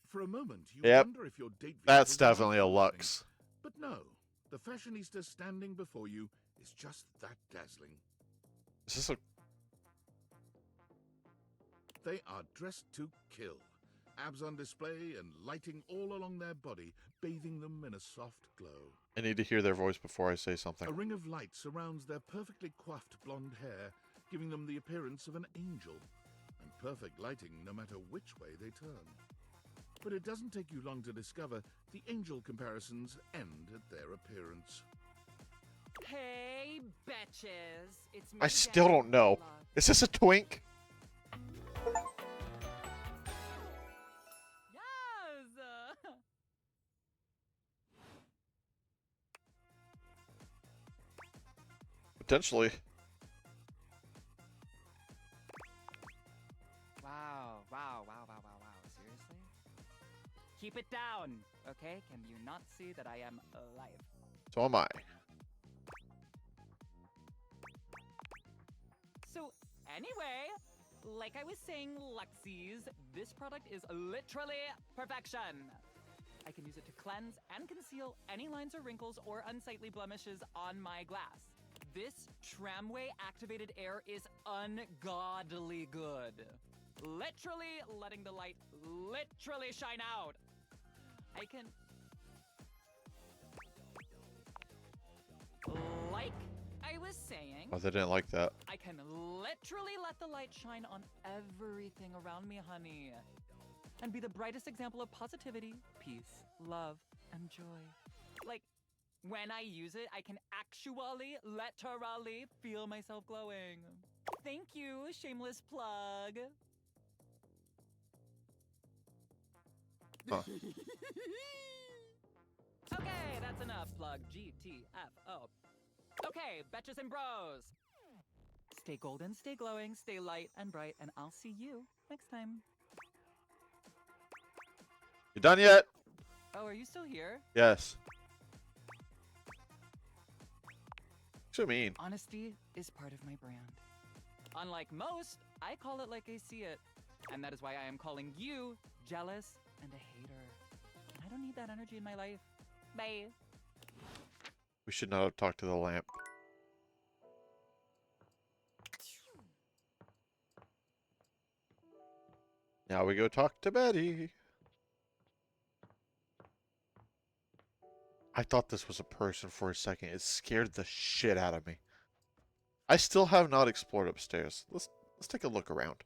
Speaker 3: For a moment, you
Speaker 1: Yep.
Speaker 3: wonder if your date
Speaker 1: That's
Speaker 3: visit is
Speaker 1: definitely a Lux.
Speaker 3: But no, the fashionista standing before you is just that dazzling.
Speaker 1: Is this a...
Speaker 3: They are dressed to kill. abs on display and lighting all along their body, bathing them in a soft glow.
Speaker 1: I need to hear their voice before I say something.
Speaker 3: A ring of light surrounds their perfectly coiffed blonde hair, giving them the appearance of an angel, and perfect lighting no matter which way they turn. But it doesn't take you long to discover the angel comparisons end at their appearance.
Speaker 15: Hey, betches. It's me,
Speaker 1: I still don't know. Is this a twink?
Speaker 15: Yes.
Speaker 1: Potentially.
Speaker 15: Wow, wow, wow, wow, wow, wow. Seriously? Keep it down, okay? Can you not see that I am alive?
Speaker 1: So am I.
Speaker 15: So, anyway, like I was saying, Lexies, this product is literally perfection. I can use it to cleanse and conceal any lines or wrinkles or unsightly blemishes on my glass. This tramway activated air is ungodly good. Literally letting the light literally shine out. I can... Like I was saying...
Speaker 1: Oh, they didn't like that.
Speaker 15: I can literally let the light shine on everything around me, honey. And be the brightest example of positivity, peace, love, and joy. Like, when I use it, I can actually, literally feel myself glowing. Thank you, shameless plug.
Speaker 1: Huh.
Speaker 15: Okay, that's enough. Plug GTFO. Okay, betches and bros. Stay golden, stay glowing, stay light and bright, and I'll see you next time.
Speaker 1: You done yet?
Speaker 15: Oh, are you still here?
Speaker 1: Yes. What you mean?
Speaker 15: Honesty is part of my brand. Unlike most, I call it like I see it. And that is why I am calling you jealous and a hater. And I don't need that energy in my life. Bye.
Speaker 1: We should not have talked to the lamp. Now we go talk to Betty. I thought this was a person for a second. It scared the shit out of me. I still have not explored upstairs. Let's take a look around.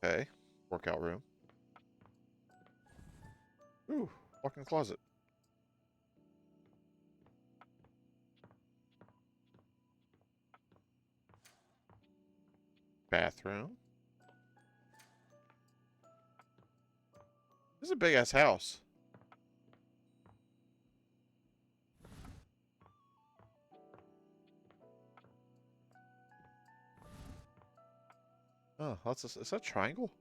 Speaker 1: Okay, workout room. Ooh, walk-in closet. Bathroom. This is a big ass house. Oh, is that a triangle?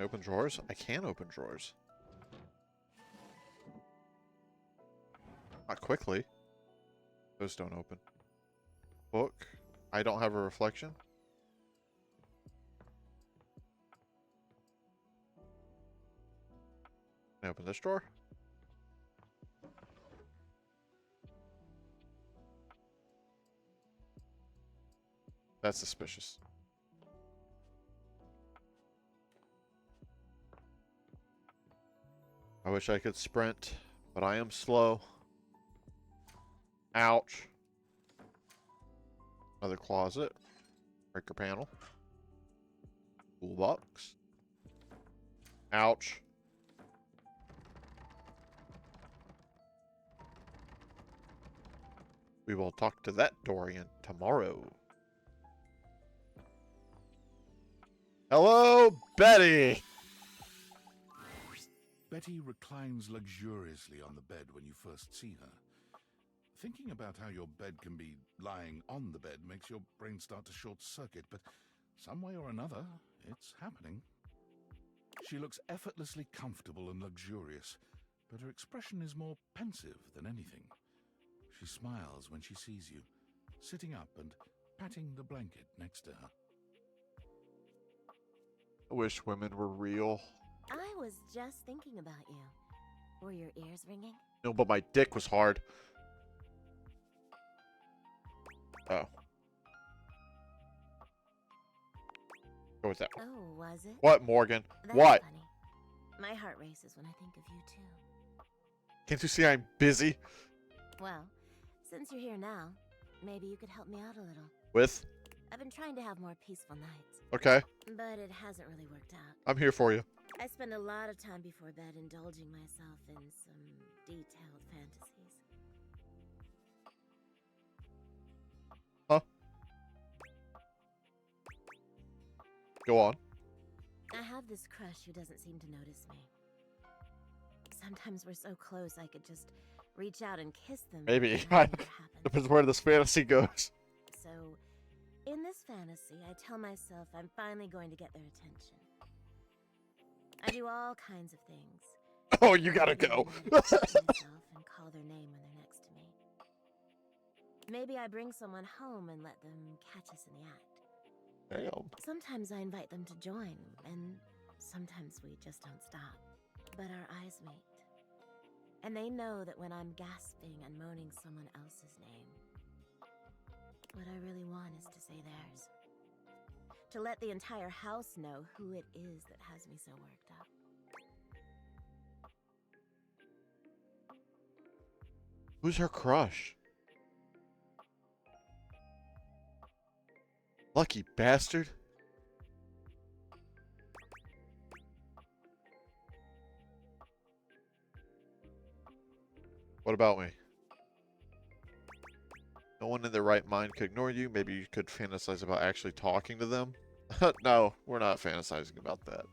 Speaker 1: Open drawers? I can open drawers. Not quickly. Those don't open. Book. I don't have a reflection. Can I open this drawer? That's suspicious. I wish I could sprint, but I am slow. Ouch. Another closet. Breaker panel. Toolbox. Ouch. We will talk to that Dorian tomorrow. Hello, Betty!
Speaker 3: Betty reclines luxuriously on the bed when you first see her. Thinking about how your bed can be lying on the bed makes your brain start to short-circuit, but some way or another, it's happening. She looks effortlessly comfortable and luxurious, but her expression is more pensive than anything. She smiles when she sees you, sitting up and patting the blanket next to her.
Speaker 1: I wish women were real.
Speaker 13: I was just thinking about you. Were your ears ringing?
Speaker 1: No, but my dick was hard. Oh. Go with that one.
Speaker 13: Oh, was it?
Speaker 1: What, Morgan?
Speaker 13: That's
Speaker 1: What?
Speaker 13: funny. My heart races when I think of you too.
Speaker 1: Can't you see I'm busy?
Speaker 13: Well, since you're here now, maybe you could help me out a little.
Speaker 1: With?
Speaker 13: I've been trying to have more peaceful nights.
Speaker 1: Okay.
Speaker 13: But it hasn't really worked out.
Speaker 1: I'm here for you.
Speaker 13: I spend a lot of time before bed indulging myself in some detailed fantasies.
Speaker 1: Huh? Go on.
Speaker 13: I have this crush who doesn't seem to notice me. Sometimes we're so close I could just reach out and kiss them.
Speaker 1: Maybe.
Speaker 13: but that never happens.
Speaker 1: Depends where this fantasy goes.
Speaker 13: So, in this fantasy, I tell myself I'm finally going to get their attention. I do all kinds of things.
Speaker 1: Oh, you gotta go.
Speaker 13: myself and call their name when they're next to me. Maybe I bring someone home and let them catch us in the act.
Speaker 1: Damn.
Speaker 13: Sometimes I invite them to join, and sometimes we just don't stop. But our eyes meet. And they know that when I'm gasping and moaning someone else's name, what I really want is to say theirs. To let the entire house know who it is that has me so worked up.
Speaker 1: Who's her crush? Lucky bastard. What about me? No one in their right mind could ignore you. Maybe you could fantasize about actually talking to them. No, we're not fantasizing about that.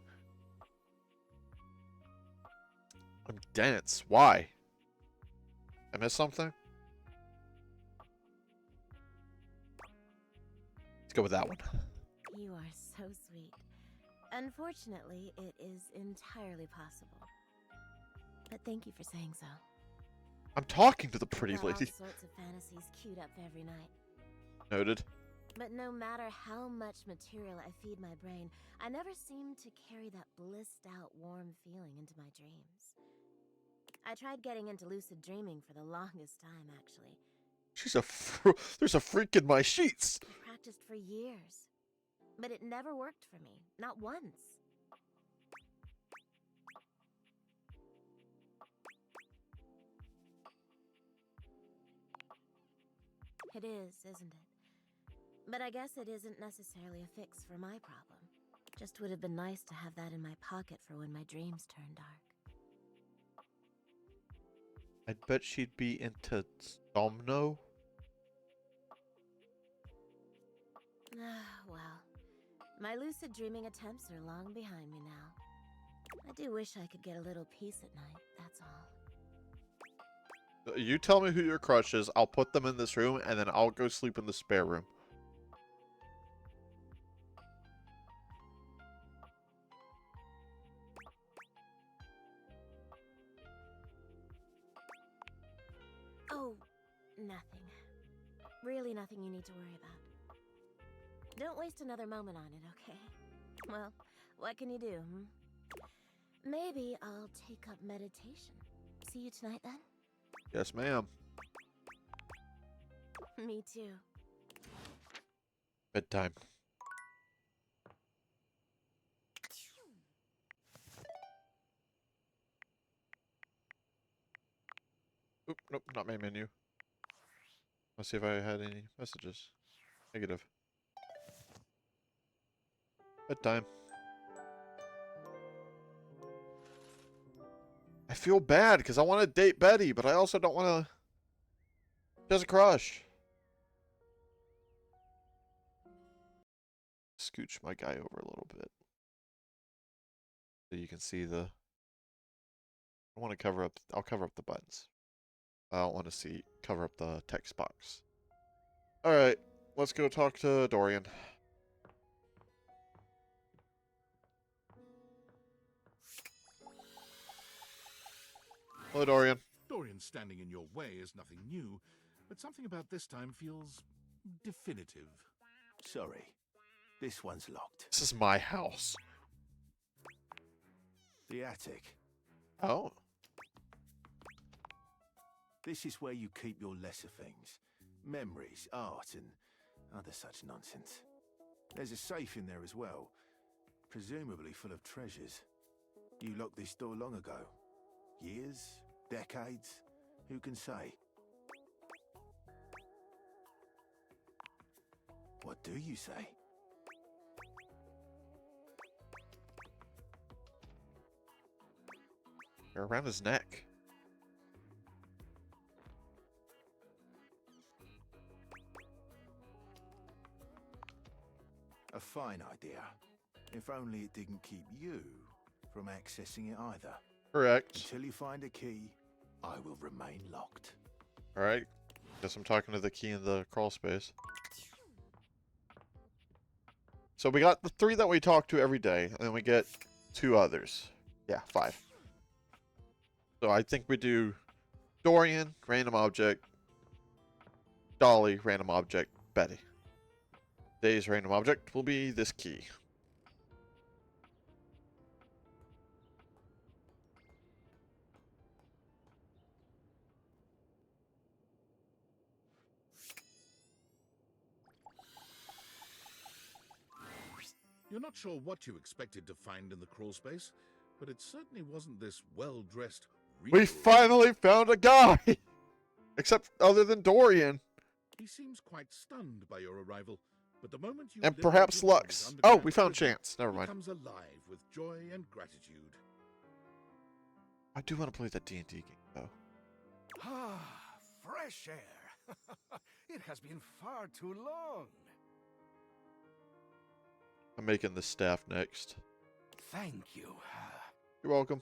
Speaker 1: I'm dense. Why? I missed something? Let's go with that one.
Speaker 13: You are so sweet. Unfortunately, it is entirely possible. But thank you for saying so.
Speaker 1: I'm talking to the pretty
Speaker 13: Got all
Speaker 1: lady.
Speaker 13: sorts of fantasies queued up for every night.
Speaker 1: Noted.
Speaker 13: But no matter how much material I feed my brain, I never seem to carry that blissed out warm feeling into my dreams. I tried getting into lucid dreaming for the longest time, actually.
Speaker 1: She's a there's a freak in my sheets.
Speaker 13: I practiced for years. But it never worked for me. Not once. It is, isn't it? But I guess it isn't necessarily a fix for my problem. Just would have been nice to have that in my pocket for when my dreams turn dark.
Speaker 1: I bet she'd be into Somno.
Speaker 13: Well, my lucid dreaming attempts are long behind me now. I do wish I could get a little peace at night, that's all.
Speaker 1: You tell me who your crush is. I'll put them in this room, and then I'll go sleep in the spare room.
Speaker 13: Oh, nothing. Really nothing you need to worry about. Don't waste another moment on it, okay? Well, what can you do, Maybe I'll take up meditation. See you tonight, then?
Speaker 1: Yes, ma'am.
Speaker 13: Me too.
Speaker 1: Bedtime. Oop, nope, not main menu. Let's see if I had any messages. Negative. Bedtime. I feel bad because I want to date Betty, but I also don't want to. She has a crush. Scooch my guy over a little bit so you can see the. I want to cover up. I'll cover up the buttons. I don't want to cover up the text box. All right, let's go talk to Dorian. Hello, Dorian.
Speaker 3: Dorian standing in your way is nothing new, but something about this time feels definitive.
Speaker 10: Sorry, this one's locked.
Speaker 1: This is my house.
Speaker 10: The attic.
Speaker 1: Oh.
Speaker 10: This is where you keep your lesser things. Memories, art, and other such nonsense. There's a safe in there as well, presumably full of treasures. You locked this door long ago. Years? Decades? Who can say? What do you say?
Speaker 1: They're around his neck.
Speaker 10: A fine idea. If only it didn't keep you from accessing it either.
Speaker 1: Correct.
Speaker 10: Until you find a key, I will remain locked.
Speaker 1: Alright. Guess I'm talking to the key in the crawl space. So we got the 3 that we talk to every day, and then we get 2 others. Yeah, 5. So I think we do Dorian, random object, Dolly, random object, Betty. Today's random object will be this key.
Speaker 3: You're not sure what you expected to find in the crawl space, but it certainly wasn't this well-dressed.
Speaker 1: We finally found a guy! Except other than Dorian.
Speaker 3: He seems quite stunned by your arrival, but the moment you
Speaker 1: And
Speaker 3: liberate
Speaker 1: perhaps
Speaker 3: your mind
Speaker 1: Lux.
Speaker 3: under
Speaker 1: Oh,
Speaker 3: Grand
Speaker 1: we found
Speaker 3: prison,
Speaker 1: Chance. Never
Speaker 3: he
Speaker 1: mind.
Speaker 3: comes alive with joy and gratitude.
Speaker 1: I do want to play that D&D game, though.
Speaker 16: Ah, fresh air. It has been far too long.
Speaker 1: I'm making the staff next.
Speaker 16: Thank you.
Speaker 1: You're welcome.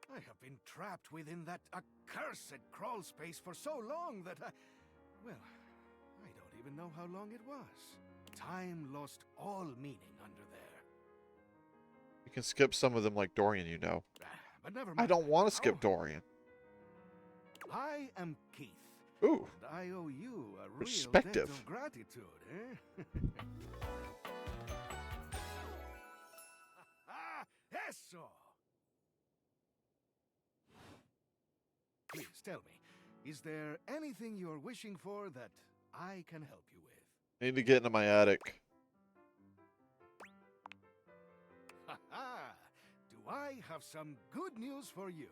Speaker 16: I have been trapped within that accursed crawl space for so long that well, I don't even know how long it was. Time lost all meaning under there.
Speaker 1: You can skip some of them like Dorian, you know.
Speaker 16: But never mind.
Speaker 1: I don't want to skip Dorian.
Speaker 16: I am Keith.
Speaker 1: Ooh.
Speaker 16: And I owe you a real
Speaker 1: Perspective.
Speaker 16: debt of gratitude, eh? Eso! Please tell me, is there anything you're wishing for that I can help you with?
Speaker 1: I need to get into my attic.
Speaker 16: Ha ha! Do I have some good news for you?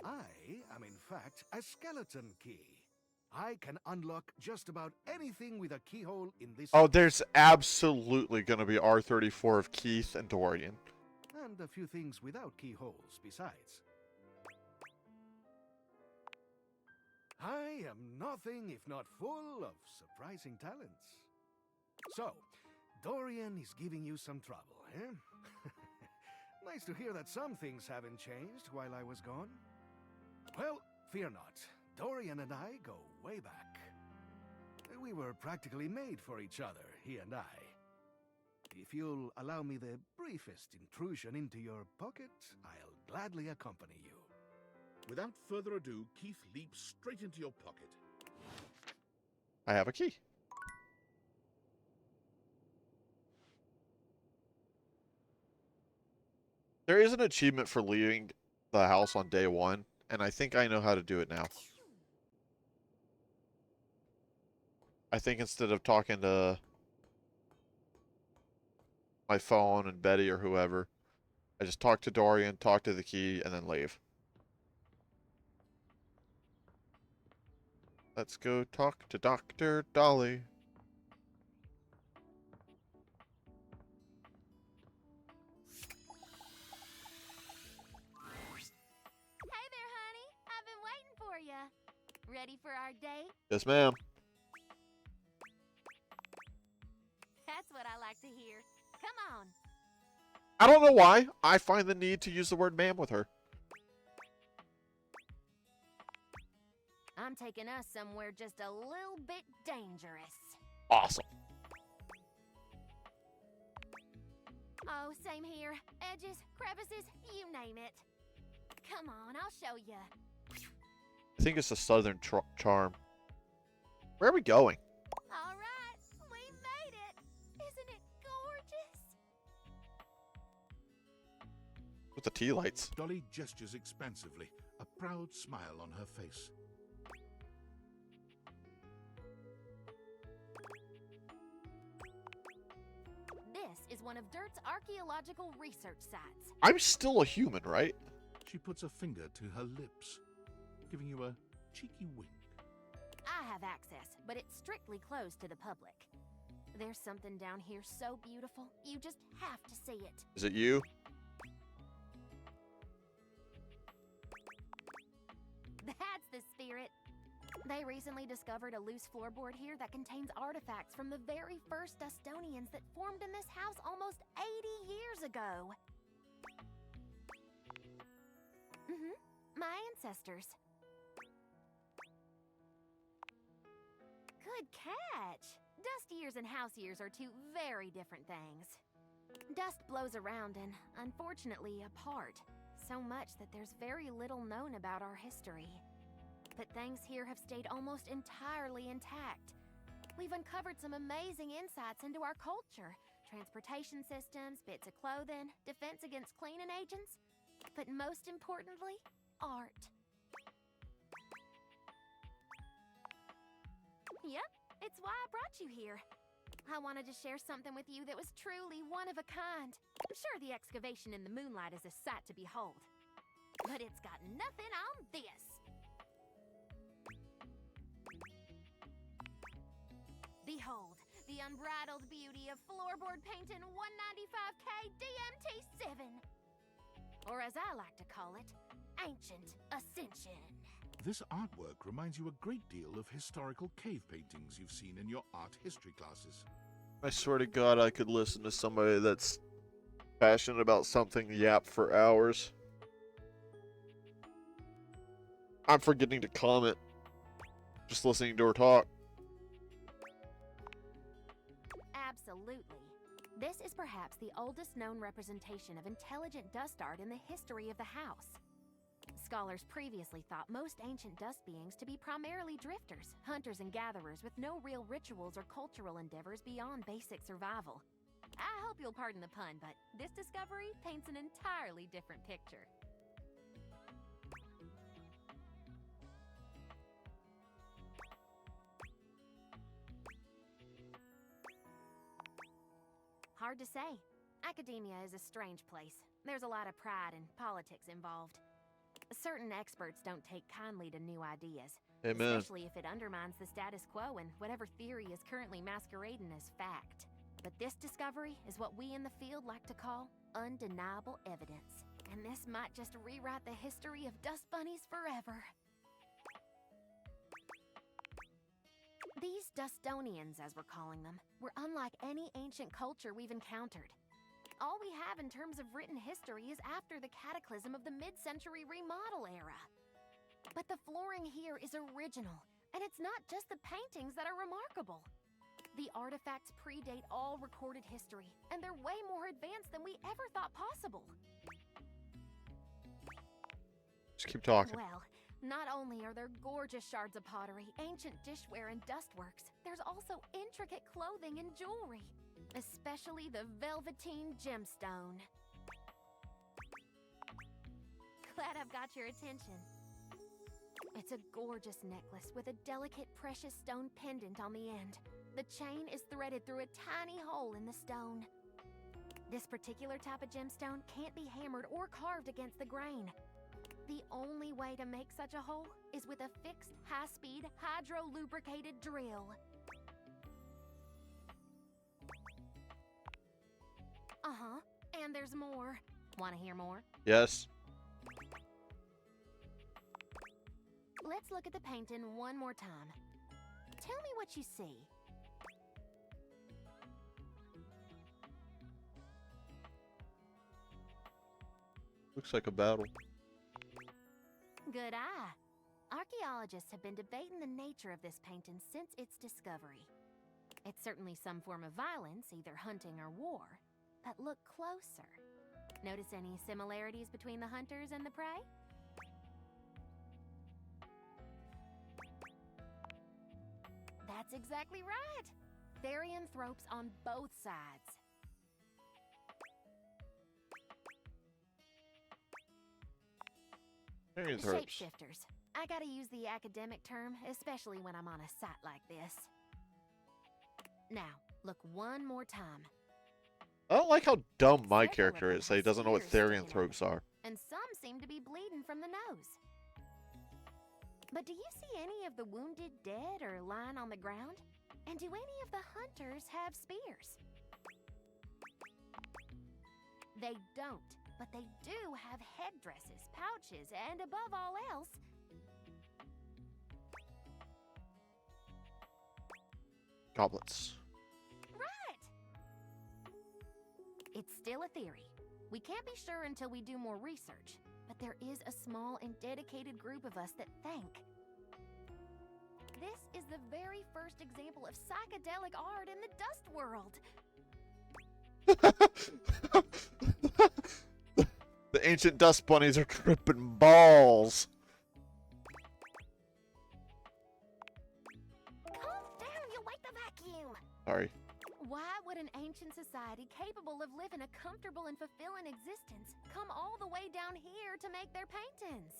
Speaker 16: I am in fact a skeleton key. I can unlock just about anything with a keyhole in this
Speaker 1: Oh,
Speaker 16: house.
Speaker 1: there's absolutely going to be R34 of Keith and Dorian.
Speaker 16: And a few things without keyholes besides. I am nothing if not full of surprising talents. So, Dorian is giving you some trouble, eh? Nice to hear that some things haven't changed while I was gone. Well, fear not. Dorian and I go way back. We were practically made for each other, he and I. If you'll allow me the briefest intrusion into your pocket, I'll gladly accompany you.
Speaker 3: Without further ado, Keith leaps straight into your pocket.
Speaker 1: I have a key. There is an achievement for leaving the house on day 1, and I think I know how to do it now. I think instead of talking to my phone and Betty or whoever, I just talk to Dorian, talk to the key, and then leave. Let's go talk to Dr. Dolly.
Speaker 13: Hey there, honey. I've been waiting for you. Ready for our date?
Speaker 1: Yes, ma'am.
Speaker 13: That's what I like to hear. Come on.
Speaker 1: I don't know why. I find the need to use the word ma'am with her.
Speaker 13: I'm taking us somewhere just a little bit dangerous.
Speaker 1: Awesome.
Speaker 13: Oh, same here. Edges, crevices, you name it. Come on, I'll show you.
Speaker 1: I think it's a southern charm. Where are we going?
Speaker 13: All right, we made it. Isn't it gorgeous?
Speaker 1: With the tea lights.
Speaker 3: Dolly gestures expansively, a proud smile on her face.
Speaker 12: one of Dirt's archaeological research sites.
Speaker 1: I'm still a human, right?
Speaker 3: She puts a finger to her lips, giving you a cheeky wink.
Speaker 12: I have access, but it's strictly closed to the public. There's something down here so beautiful, you just have to see it.
Speaker 1: Is it you?
Speaker 12: That's the spirit. They recently discovered a loose floorboard here that contains artifacts from the very first Dustonians that formed in this house almost 80 years ago. My ancestors. Good catch! Dust years and house years are two very different things. Dust blows around and, unfortunately, apart. So much that there's very little known about our history. But things here have stayed almost entirely intact. We've uncovered some amazing insights into our culture. Transportation systems, bits of clothing, defense against cleaning agents. But most importantly, art. Yep, it's why I brought you here. I wanted to share something with you that was truly one of a kind. I'm sure the excavation in the moonlight is a sight to behold. But it's got nothing on this. Behold, the unbridled beauty of floorboard painting 195K DMT7. Or as I like to call it, Ancient Ascension.
Speaker 3: This artwork reminds you a great deal of historical cave paintings you've seen in your art history classes.
Speaker 1: I swear to God, I could listen to somebody that's passionate about something yap for hours. I'm forgetting to comment. Just listening to her talk.
Speaker 12: Absolutely. This is perhaps the oldest known representation of intelligent dust art in the history of the house. Scholars previously thought most ancient dust beings to be primarily drifters, hunters and gatherers with no real rituals or cultural endeavors beyond basic survival. I hope you'll pardon the pun, but this discovery paints an entirely different picture. Hard to say. Academia is a strange place. There's a lot of pride and politics involved. Certain experts don't take kindly to new ideas.
Speaker 1: Amen.
Speaker 12: Especially if it undermines the status quo and whatever theory is currently masquerading as fact. But this discovery is what we in the field like to call undeniable evidence. And this might just rewrite the history of dust bunnies forever. These Dustonians, as we're calling them, were unlike any ancient culture we've encountered. All we have in terms of written history is after the cataclysm of the mid-century remodel era. But the flooring here is original, and it's not just the paintings that are remarkable. The artifacts predate all recorded history, and they're way more advanced than we ever thought possible.
Speaker 1: Just keep talking.
Speaker 12: Well, not only are there gorgeous shards of pottery, ancient dishware, and dustworks, there's also intricate clothing and jewelry. Especially the Velveteen Gemstone. Glad I've got your attention. It's a gorgeous necklace with a delicate precious stone pendant on the end. The chain is threaded through a tiny hole in the stone. This particular type of gemstone can't be hammered or carved against the grain. The only way to make such a hole is with a fixed, high-speed, hydro-lubricated drill. Uh-huh, and there's more. Want to hear more?
Speaker 1: Yes.
Speaker 12: Let's look at the painting one more time. Tell me what you see.
Speaker 1: Looks like a battle.
Speaker 12: Good eye. Archaeologists have been debating the nature of this painting since its discovery. It's certainly some form of violence, either hunting or war. But look closer. Notice any similarities between the hunters and the prey? That's exactly right. Therianthropes on both sides.
Speaker 1: Therianthropes.
Speaker 12: Shapeshifters. I gotta use the academic term, especially when I'm on a site like this. Now, look one more time.
Speaker 1: I don't like how dumb my character is. That he doesn't know what therianthropes are.
Speaker 13: And some seem to be bleeding from the nose. But do you see any of the wounded dead or lying on the ground? And do any of the hunters have spears? They don't, but they do have headdresses, pouches, and above all else,
Speaker 1: Goblets.
Speaker 13: right! It's still a theory. We can't be sure until we do more research, but there is a small and dedicated group of us that think. This is the very first example of psychedelic art in the dust world.
Speaker 1: The ancient dust bunnies are tripping balls.
Speaker 13: Calm down, you'll wake the vacuum.
Speaker 1: Sorry.
Speaker 13: Why would an ancient society capable of living a comfortable and fulfilling existence come all the way down here to make their paintings?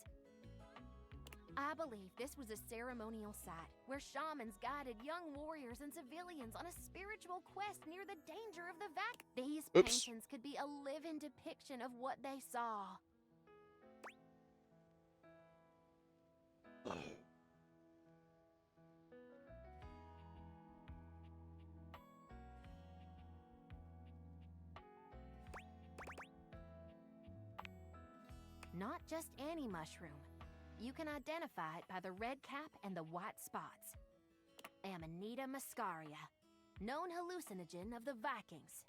Speaker 13: I believe this was a ceremonial site where shamans guided young warriors and civilians on a spiritual quest near the danger of the vac. These paintings could be a living depiction of what they saw. Not just any mushroom. You can identify it by the red cap and the white spots. Amanita muscaria, known hallucinogen of the Vikings.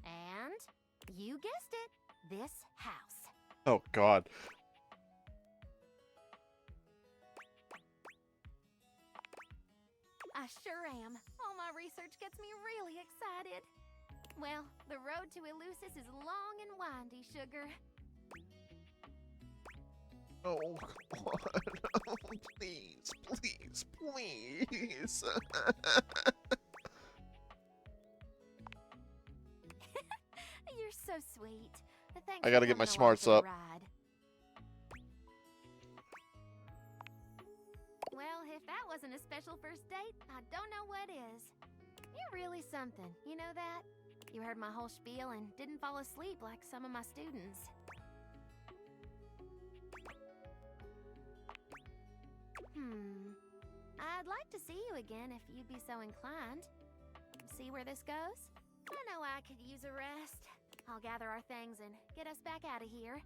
Speaker 13: And, you guessed it, this house.
Speaker 1: Oh, God.
Speaker 13: I sure am. All my research gets me really excited. Well, the road to Eleusis is long and windy, sugar.
Speaker 1: Oh, come on. Oh, please, please, please.
Speaker 13: You're so sweet. Thanks
Speaker 1: I gotta
Speaker 13: for
Speaker 1: get my
Speaker 13: coming along
Speaker 1: smarts
Speaker 13: for the
Speaker 1: up.
Speaker 13: ride. Well, if that wasn't a special first date, I don't know what is. You're really something, you know that? You heard my whole spiel and didn't fall asleep like some of my students. I'd like to see you again if you'd be so inclined. See where this goes? I know I could use a rest. I'll gather our things and get us back out of here.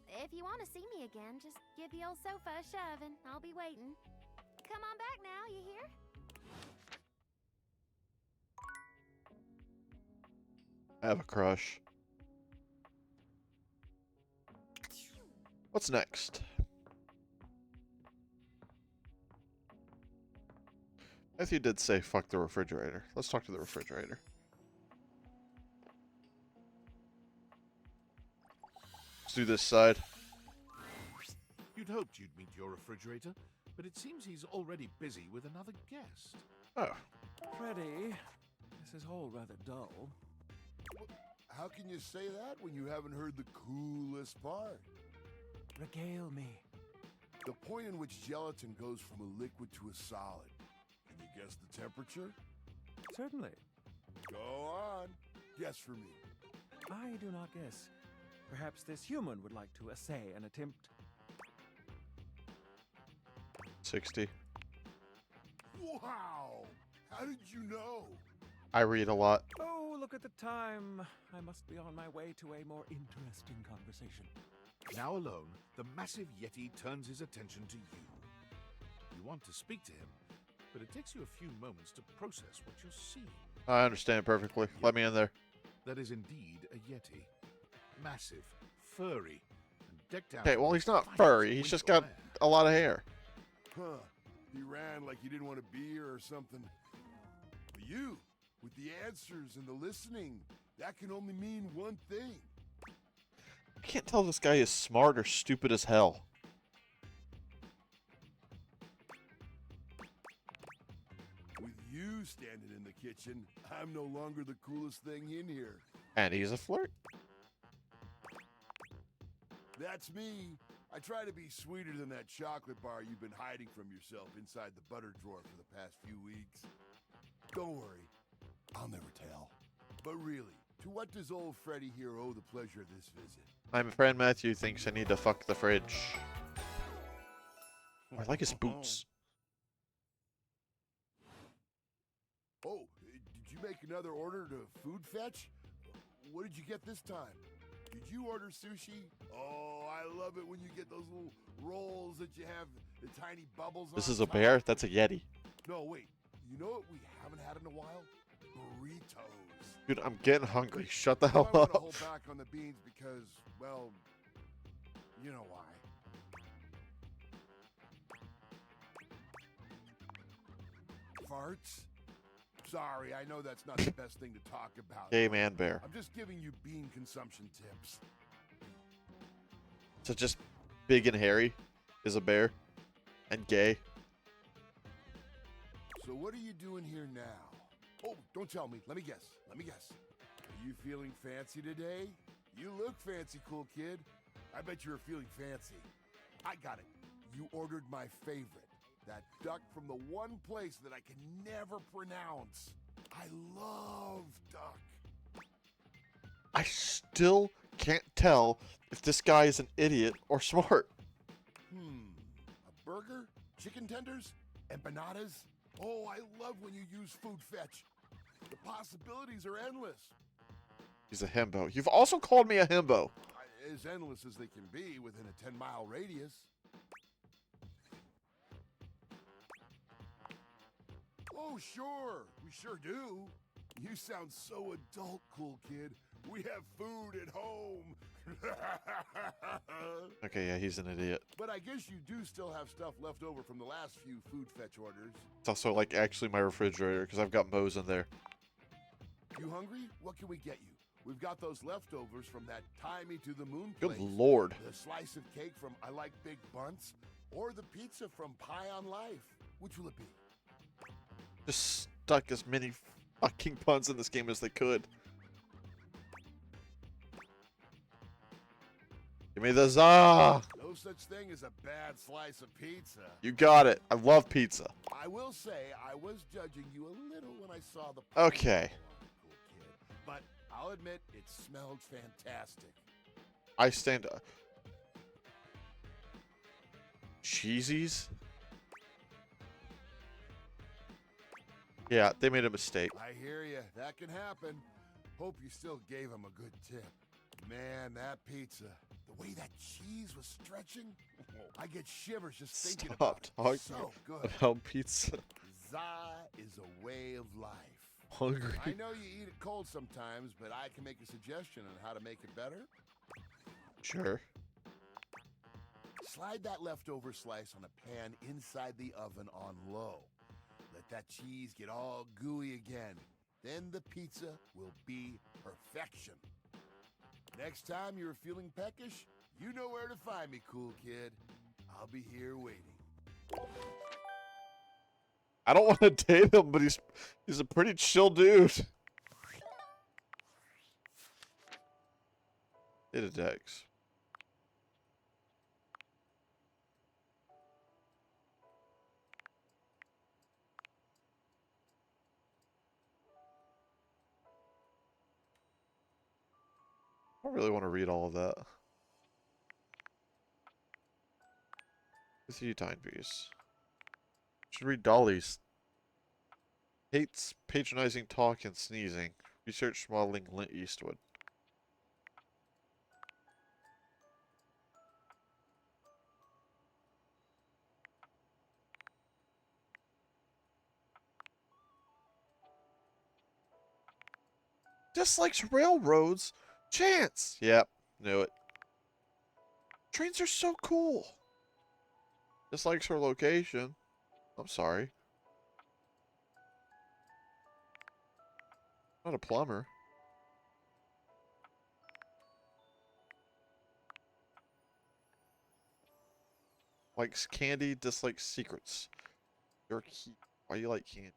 Speaker 13: If you want to see me again, just give the old sofa a shove and I'll be waiting. Come on back now, you hear?
Speaker 1: I have a crush. What's next? Matthew did say fuck the refrigerator. Let's talk to the refrigerator. Let's do this side.
Speaker 3: You'd hoped you'd meet your refrigerator, but it seems he's already busy with another guest.
Speaker 1: Oh.
Speaker 17: Freddy, this is all rather dull.
Speaker 18: How can you say that when you haven't heard the coolest part?
Speaker 17: Regale me.
Speaker 18: The point in which gelatin goes from a liquid to a solid. Can you guess the temperature?
Speaker 17: Certainly.
Speaker 18: Go on. Guess for me.
Speaker 17: I do not guess. Perhaps this human would like to essay an attempt.
Speaker 1: 60.
Speaker 18: Wow! How did you know?
Speaker 1: I read a lot.
Speaker 17: Oh, look at the time. I must be on my way to a more interesting conversation.
Speaker 3: Now alone, the massive Yeti turns his attention to you. You want to speak to him, but it takes you a few moments to process what you're seeing.
Speaker 1: I understand perfectly. Let me in there.
Speaker 3: That is indeed a Yeti. Massive, furry, and decked out.
Speaker 1: Okay, well, he's not furry. He's just got a lot of hair.
Speaker 18: Huh. He ran like he didn't want to be here or something. But you, with the answers and the listening, that can only mean one thing.
Speaker 1: I can't tell if this guy is smart or stupid as hell.
Speaker 18: With you standing in the kitchen, I'm no longer the coolest thing in here.
Speaker 1: And he's a flirt.
Speaker 18: That's me. I try to be sweeter than that chocolate bar you've been hiding from yourself inside the butter drawer for the past few weeks. Don't worry, I'll never tell. But really, to what does old Freddy here owe the pleasure of this visit?
Speaker 1: My friend Matthew thinks I need to fuck the fridge. Oh, I like his boots.
Speaker 18: Oh, did you make another order to Food Fetch? What did you get this time? Did you order sushi? Oh, I love it when you get those little rolls that you have the tiny bubbles on
Speaker 1: This is a
Speaker 18: top.
Speaker 1: bear? That's a Yeti.
Speaker 18: No, wait. You know what we haven't had in a while? Burritos.
Speaker 1: Dude, I'm getting hungry. Shut the
Speaker 18: I
Speaker 1: hell
Speaker 18: want to
Speaker 1: up.
Speaker 18: hold back on the beans because, well, you know why. Farts? Sorry, I know that's not the best thing to talk about.
Speaker 1: Gay man bear.
Speaker 18: I'm just giving you bean consumption tips.
Speaker 1: So just big and hairy is a bear and gay.
Speaker 18: So what are you doing here now? Oh, don't tell me. Let me guess. Let me guess. Are you feeling fancy today? You look fancy, cool kid. I bet you're feeling fancy. I got it. You ordered my favorite. That duck from the one place that I can never pronounce. I love duck.
Speaker 1: I still can't tell if this guy is an idiot or smart.
Speaker 18: A burger? Chicken tenders? Empanadas? Oh, I love when you use Food Fetch. The possibilities are endless.
Speaker 1: He's a himbo. You've also called me a himbo.
Speaker 18: As endless as they can be within a 10-mile radius. Oh, sure. We sure do. You sound so adult, cool kid. We have food at home.
Speaker 1: Okay, yeah, he's an idiot.
Speaker 18: But I guess you do still have stuff left over from the last few Food Fetch orders.
Speaker 1: It's also like actually my refrigerator because I've got Moe's in there.
Speaker 18: You hungry? What can we get you? We've got those leftovers from that Tie Me to the Moon
Speaker 1: Good
Speaker 18: place.
Speaker 1: lord.
Speaker 18: The slice of cake from I Like Big Bunts. Or the pizza from Pie on Life. Which will it be?
Speaker 1: Just stuck as many fucking puns in this game as they could. Give me the za.
Speaker 18: No such thing as a bad slice of pizza.
Speaker 1: You got it. I love pizza.
Speaker 18: I will say I was judging you a little when I saw the
Speaker 1: Okay.
Speaker 18: cool kid. But I'll admit it smelled fantastic.
Speaker 1: I stand up. Cheesies? Yeah, they made a mistake.
Speaker 18: I hear you. That can happen. Hope you still gave him a good tip. Man, that pizza. The way that cheese was stretching. I get shivers just thinking
Speaker 1: Stop
Speaker 18: about it.
Speaker 1: talking
Speaker 18: So good.
Speaker 1: about pizza.
Speaker 18: Za is a way of life.
Speaker 1: Hungry.
Speaker 18: I know you eat it cold sometimes, but I can make a suggestion on how to make it better.
Speaker 1: Sure.
Speaker 18: Slide that leftover slice on a pan inside the oven on low. Let that cheese get all gooey again. Then the pizza will be perfection. Next time you're feeling peckish, you know where to find me, cool kid. I'll be here waiting.
Speaker 1: I don't want to date him, but he's a pretty chill dude. Data Dex. I don't really want to read all of that. Let's see timepiece. Should read Dolly's. Hates patronizing talk and sneezing. Research modeling Clint Eastwood. Dislikes railroads. Chance. Yep, knew it. Trains are so cool. Dislikes her location. I'm sorry. Not a plumber. Likes candy, dislikes secrets. Why you like candy?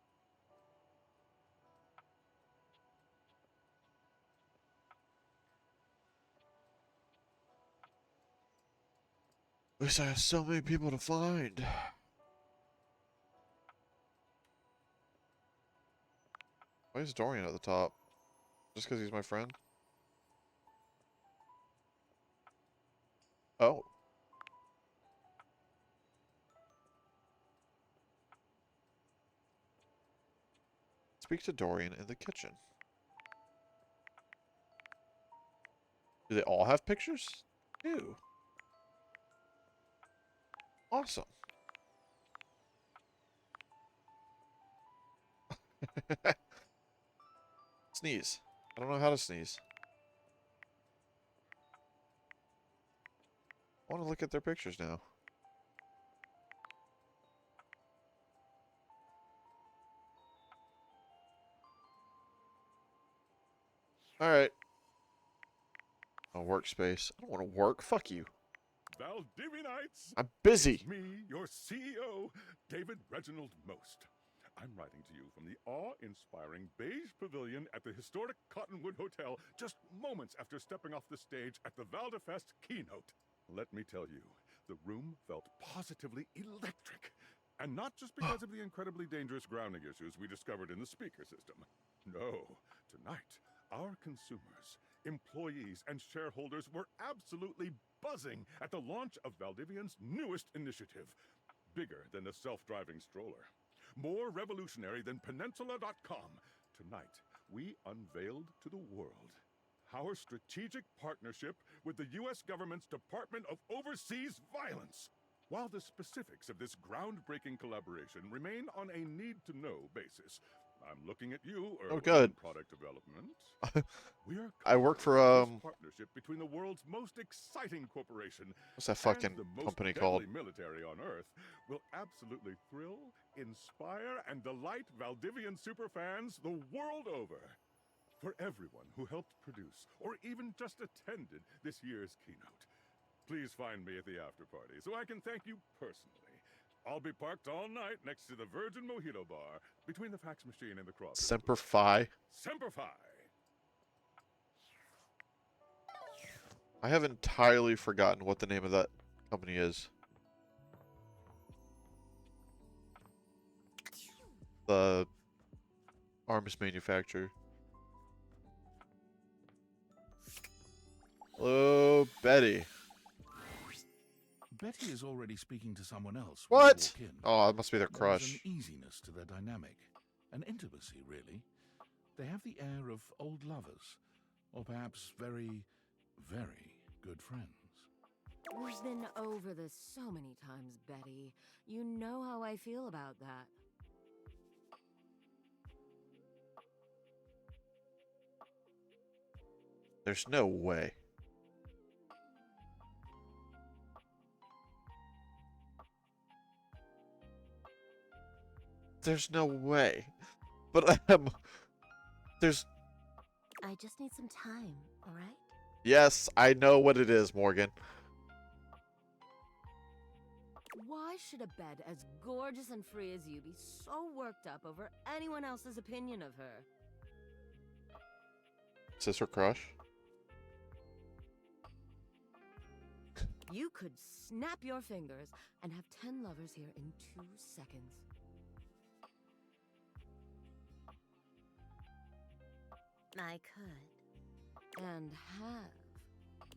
Speaker 1: At least I have so many people to find. Why is Dorian at the top? Just because he's my friend? Oh. Speak to Dorian in the kitchen. Do they all have pictures? Ew. Awesome. Sneeze. I don't know how to sneeze. I want to look at their pictures now. Alright. A workspace. I don't want to work. Fuck you.
Speaker 4: Valdivianites!
Speaker 1: I'm busy.
Speaker 4: It's me, your CEO, David Reginald Most. I'm writing to you from the awe-inspiring beige pavilion at the historic Cottonwood Hotel just moments after stepping off the stage at the Valdefest keynote. Let me tell you, the room felt positively electric. And not just because of the incredibly dangerous grounding issues we discovered in the speaker system. No, tonight, our consumers, employees, and shareholders were absolutely buzzing at the launch of Valdivian's newest initiative. Bigger than a self-driving stroller. More revolutionary than Peninsula.com. Tonight, we unveiled to the world our strategic partnership with the U.S. government's Department of Overseas Violence. While the specifics of this groundbreaking collaboration remain on a need-to-know basis, I'm looking at you,
Speaker 1: Oh, good.
Speaker 4: Product Development. We are
Speaker 1: I work for,
Speaker 4: this partnership between the world's most exciting corporation
Speaker 1: what's that fucking
Speaker 4: and the most
Speaker 1: company
Speaker 4: deadly
Speaker 1: called?
Speaker 4: military on Earth will absolutely thrill, inspire, and delight Valdivian superfans the world over. For everyone who helped produce or even just attended this year's keynote, please find me at the after party so I can thank you personally. I'll be parked all night next to the Virgin Mojito Bar between the fax machine and the cross.
Speaker 1: Semper Fi.
Speaker 4: Semper Fi.
Speaker 1: I have entirely forgotten what the name of that company is. The arms manufacturer. Hello, Betty.
Speaker 3: Betty is already speaking to someone else.
Speaker 1: What?
Speaker 3: When you walk in.
Speaker 1: Oh, it must be their
Speaker 3: There's
Speaker 1: crush.
Speaker 3: an easiness to their dynamic, an intimacy, really. They have the air of old lovers, or perhaps very, very good friends.
Speaker 14: We've been over this so many times, Betty. You know how I feel about that.
Speaker 1: There's no way. There's no way. But there's...
Speaker 13: I just need some time, alright?
Speaker 1: Yes, I know what it is, Morgan.
Speaker 14: Why should a bed as gorgeous and free as you be so worked up over anyone else's opinion of her?
Speaker 1: Is this her crush?
Speaker 14: You could snap your fingers and have 10 lovers here in 2 seconds.
Speaker 13: I could.
Speaker 14: And have.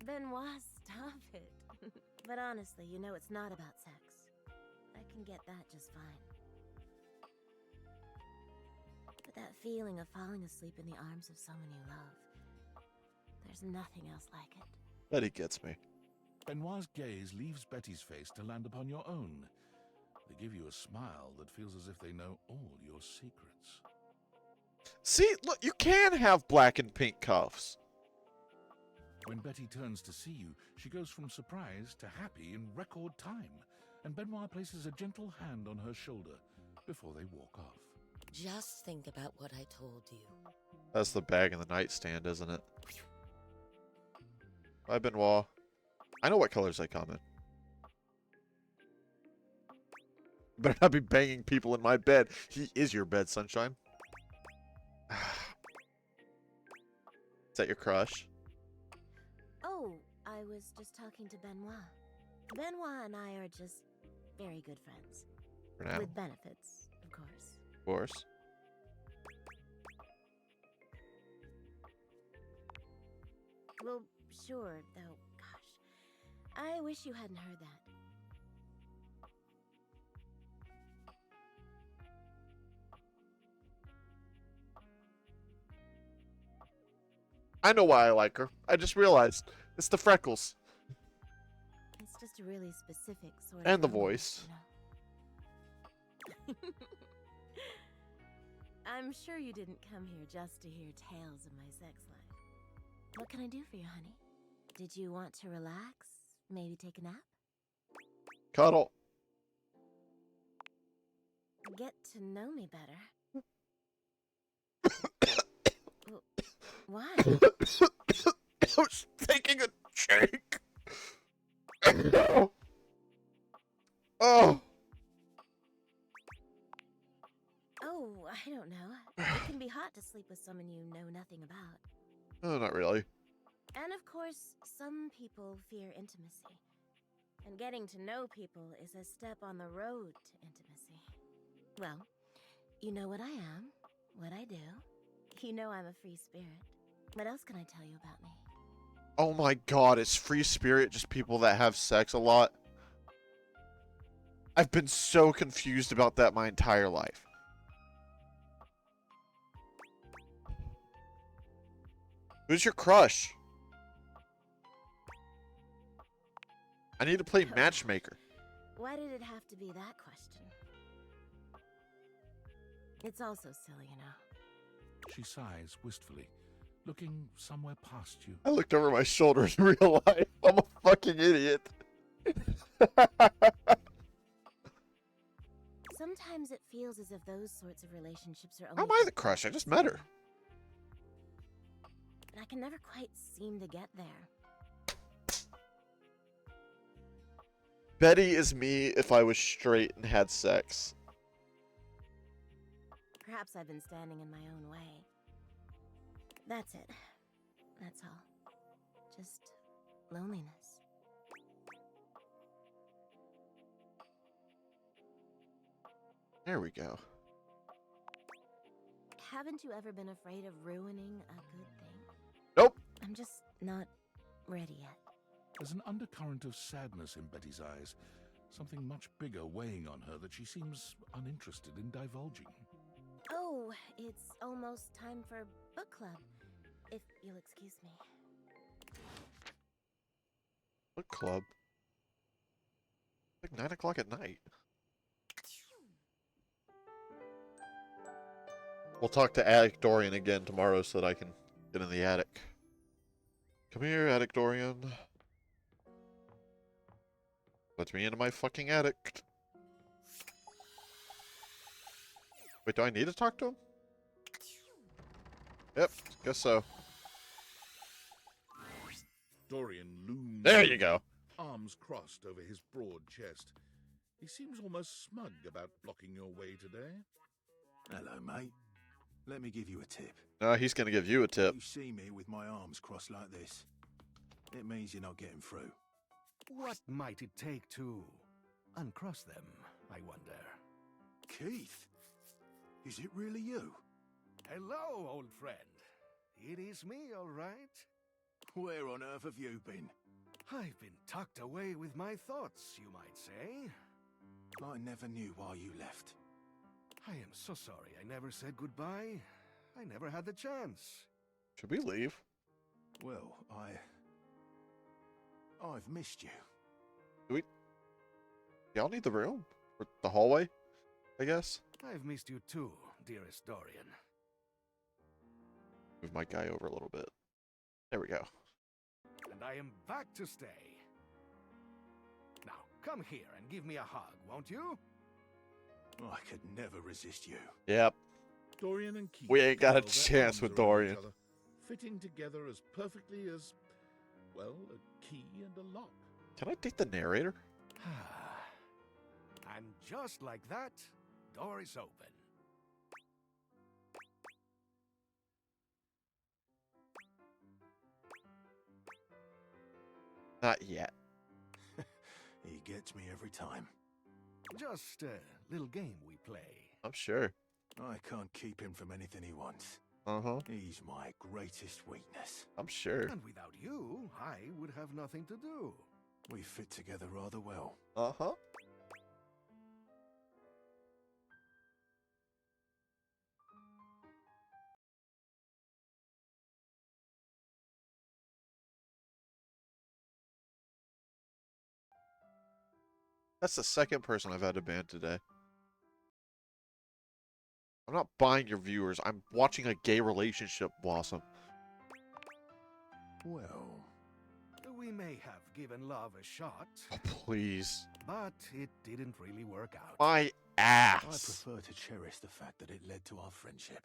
Speaker 13: Benoit, stop it. But honestly, you know it's not about sex. I can get that just fine. But that feeling of falling asleep in the arms of someone you love, there's nothing else like it.
Speaker 1: Betty gets me.
Speaker 3: Benoit's gaze leaves Betty's face to land upon your own. They give you a smile that feels as if they know all your secrets.
Speaker 1: See, look, you can have black and pink cuffs.
Speaker 3: When Betty turns to see you, she goes from surprise to happy in record time, and Benoit places a gentle hand on her shoulder before they walk off.
Speaker 19: Just think about what I told you.
Speaker 1: That's the bag in the nightstand, isn't it? Bye, Benoit. I know what colors they come in. Better not be banging people in my bed. He is your bed, sunshine. Is that your crush?
Speaker 13: Oh, I was just talking to Benoit. Benoit and I are just very good friends.
Speaker 1: For now.
Speaker 13: With benefits, of course.
Speaker 1: Of course.
Speaker 13: Well, sure, though, gosh. I wish you hadn't heard that.
Speaker 1: I know why I like her. I just realized. It's the freckles.
Speaker 13: It's just a really specific sort of
Speaker 1: And the
Speaker 13: romance,
Speaker 1: voice.
Speaker 13: you know? I'm sure you didn't come here just to hear tales of my sex life. What can I do for you, honey? Did you want to relax? Maybe take a nap?
Speaker 1: Cuddle.
Speaker 13: Get to know me better. Well, why?
Speaker 1: I was taking a shake. Oh.
Speaker 13: Oh, I don't know. It can be hot to sleep with someone you know nothing about.
Speaker 1: Oh, not really.
Speaker 13: And of course, some people fear intimacy. And getting to know people is a step on the road to intimacy. Well, you know what I am, what I do. You know I'm a free spirit. What else can I tell you about me?
Speaker 1: Oh my god, is free spirit just people that have sex a lot? I've been so confused about that my entire life. Who's your crush? I need to play matchmaker.
Speaker 13: Why did it have to be that question? It's also silly, you know.
Speaker 3: She sighs wistfully, looking somewhere past you.
Speaker 1: I looked over my shoulder in real life. I'm a fucking idiot.
Speaker 13: Sometimes it feels as if those sorts of relationships are only.
Speaker 1: How am I the crush? I just met her.
Speaker 13: And I can never quite seem to get there.
Speaker 1: Betty is me if I was straight and had sex.
Speaker 13: Perhaps I've been standing in my own way. That's it. That's all. Just loneliness.
Speaker 1: There we go.
Speaker 13: Haven't you ever been afraid of ruining a good thing?
Speaker 1: Nope.
Speaker 13: I'm just not ready yet.
Speaker 3: There's an undercurrent of sadness in Betty's eyes, something much bigger weighing on her that she seems uninterested in divulging.
Speaker 13: Oh, it's almost time for book club, if you'll excuse me.
Speaker 1: What club? Like 9 o'clock at night. We'll talk to Attic Dorian again tomorrow so that I can get in the attic. Come here, Attic Dorian. Let me into my fucking attic. Wait, do I need to talk to him? Yep, guess so.
Speaker 3: Dorian looms.
Speaker 1: There you go.
Speaker 3: Arms crossed over his broad chest. He seems almost smug about blocking your way today.
Speaker 10: Hello, mate. Let me give you a tip.
Speaker 1: He's gonna give you a tip.
Speaker 10: You see me with my arms crossed like this. It means you're not getting through.
Speaker 16: What might it take to uncross them, I wonder?
Speaker 10: Keith? Is it really you?
Speaker 16: Hello, old friend. It is me, all right.
Speaker 10: Where on earth have you been?
Speaker 16: I've been tucked away with my thoughts, you might say.
Speaker 10: I never knew why you left.
Speaker 16: I am so sorry I never said goodbye. I never had the chance.
Speaker 1: Should we leave?
Speaker 10: Well, I've missed you.
Speaker 1: Do we? Y'all need the room? Or the hallway, I guess?
Speaker 16: I've missed you too, dearest Dorian.
Speaker 1: Move my guy over a little bit. There we go.
Speaker 16: And I am back to stay. Now, come here and give me a hug, won't you?
Speaker 10: I could never resist you.
Speaker 1: Yep.
Speaker 3: Dorian and Keith
Speaker 1: We ain't got a
Speaker 3: curl their
Speaker 1: chance
Speaker 3: arms
Speaker 1: with
Speaker 3: around
Speaker 1: Dorian.
Speaker 3: each other, fitting together as perfectly as, well, a key and a lock.
Speaker 1: Can I date the narrator?
Speaker 16: And just like that, door is open.
Speaker 1: Not yet.
Speaker 10: gets me every time.
Speaker 16: Just a little game we play.
Speaker 1: I'm sure.
Speaker 10: I can't keep him from anything he wants.
Speaker 1: Uh-huh.
Speaker 10: He's my greatest weakness.
Speaker 1: I'm sure.
Speaker 16: And without you, I would have nothing to do.
Speaker 10: We fit together rather well.
Speaker 1: Uh-huh. That's the second person I've had to ban today. I'm not buying your viewers. I'm watching a gay relationship blossom.
Speaker 10: Well,
Speaker 16: we may have given love a shot.
Speaker 1: Oh, please.
Speaker 16: But it didn't really work out.
Speaker 1: My
Speaker 10: I
Speaker 1: ass.
Speaker 10: prefer to cherish the fact that it led to our friendship.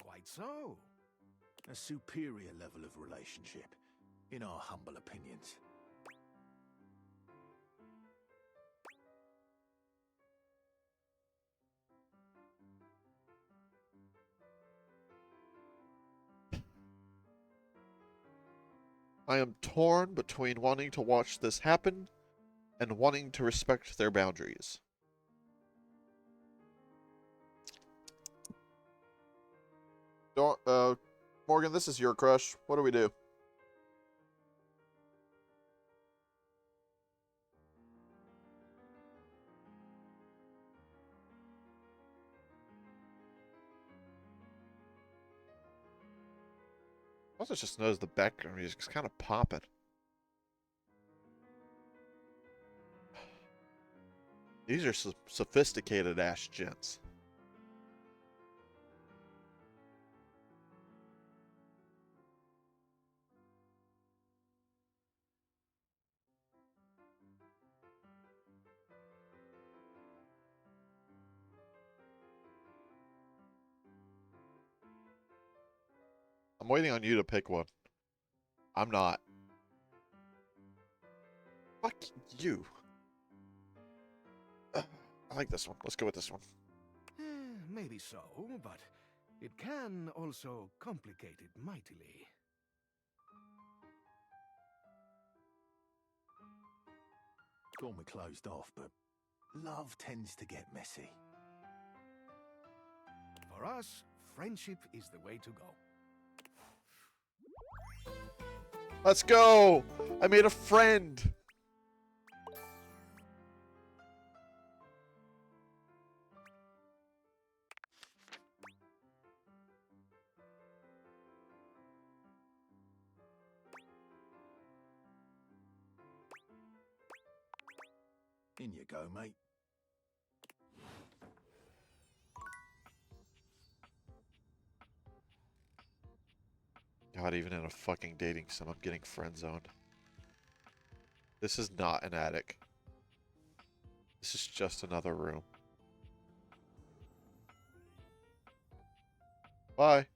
Speaker 16: Quite so.
Speaker 10: A superior level of relationship, in our humble opinions.
Speaker 1: I am torn between wanting to watch this happen and wanting to respect their boundaries. Morgan, this is your crush. What do we do? Also, just notice the background music is kind of popping. These are sophisticated ass gents. I'm waiting on you to pick one. I'm not. Fuck you. I like this one. Let's go with this one.
Speaker 16: Maybe so, but it can also complicate it mightily.
Speaker 10: Call me closed off, but love tends to get messy.
Speaker 16: For us, friendship is the way to go.
Speaker 1: Let's go! I made a friend!
Speaker 10: In you go, mate.
Speaker 1: God, even in a fucking dating sim, I'm getting friend zoned. This is not an attic. This is just another room. Bye.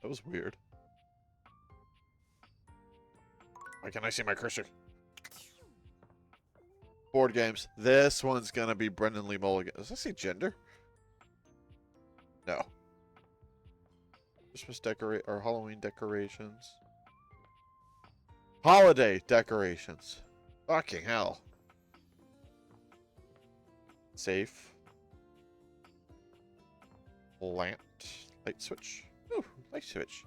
Speaker 1: That was weird. Why can't I see my cursor? Board games. This one's gonna be Brendan Lee Mulligan. Does that say gender? No. Christmas or Halloween decorations. Holiday decorations. Fucking hell. Safe. Lamp. Light switch. Ooh, light switch.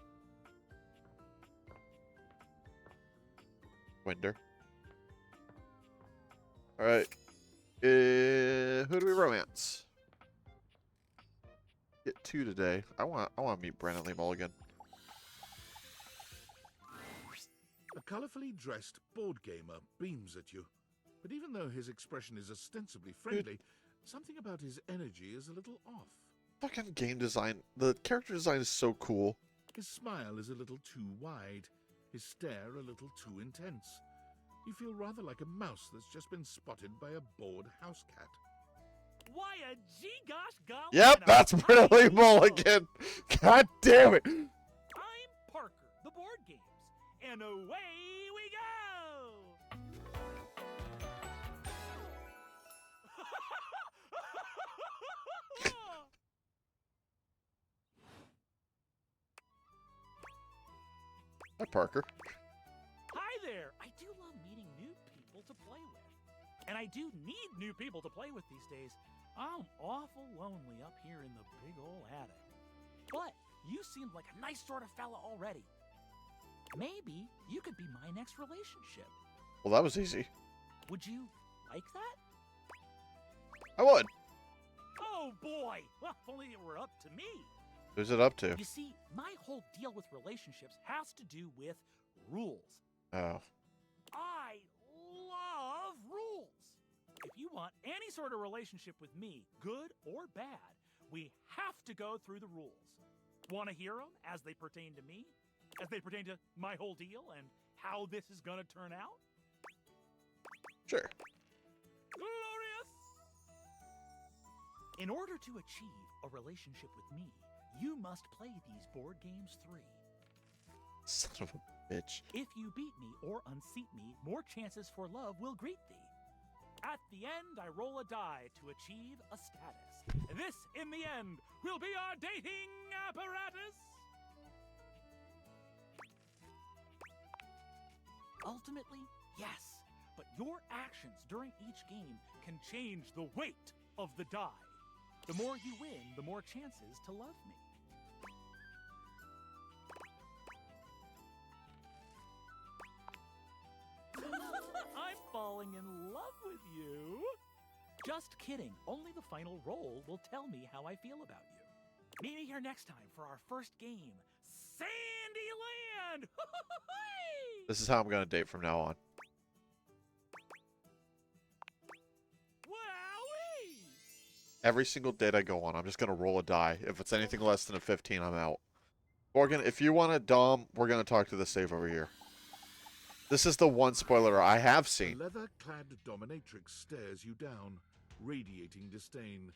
Speaker 1: Winder. Alright. Who do we romance? Get 2 today. I want to meet Brandon Lee Mulligan.
Speaker 3: A colorfully dressed board gamer beams at you. But even though his expression is ostensibly friendly, something about his energy is a little off.
Speaker 1: Fucking game design. The character design is so cool.
Speaker 3: His smile is a little too wide. His stare a little too intense. You feel rather like a mouse that's just been spotted by a bored house cat.
Speaker 5: Why a gee-gosh golly.
Speaker 1: Yep, that's Brandon Lee Mulligan. God damn it.
Speaker 5: I'm Parker, the board games, and away we go!
Speaker 1: Parker.
Speaker 20: Hi there! I do love meeting new people to play with. And I do need new people to play with these days. I'm awful lonely up here in the big ol' attic. But you seemed like a nice sort of fella already. Maybe you could be my next relationship.
Speaker 1: Well, that was easy.
Speaker 20: Would you like that?
Speaker 1: I would.
Speaker 20: Oh boy! Well, if only it were up to me.
Speaker 1: Who's it up to?
Speaker 20: You see, my whole deal with relationships has to do with rules.
Speaker 1: Oh.
Speaker 20: I love rules. If you want any sort of relationship with me, good or bad, we have to go through the rules. Want to hear them as they pertain to me? As they pertain to my whole deal and how this is going to turn out?
Speaker 1: Sure.
Speaker 20: Glorious! In order to achieve a relationship with me, you must play these board games 3.
Speaker 1: Son of a bitch.
Speaker 20: If you beat me or unseat me, more chances for love will greet thee. At the end, I roll a die to achieve a status. This, in the end, will be our dating apparatus. Ultimately, yes, but your actions during each game can change the weight of the die. The more you win, the more chances to love me. I'm falling in love with you. Just kidding. Only the final roll will tell me how I feel about you. Meet me here next time for our first game, Sandyland!
Speaker 1: This is how I'm going to date from now on.
Speaker 20: Wowee!
Speaker 1: Every single date I go on, I'm just going to roll a die. If it's anything less than a 15, I'm out. Morgan, if you want a Dom, we're going to talk to the save over here. This is the one spoiler I have seen.
Speaker 3: The leather-clad dominatrix stares you down, radiating disdain.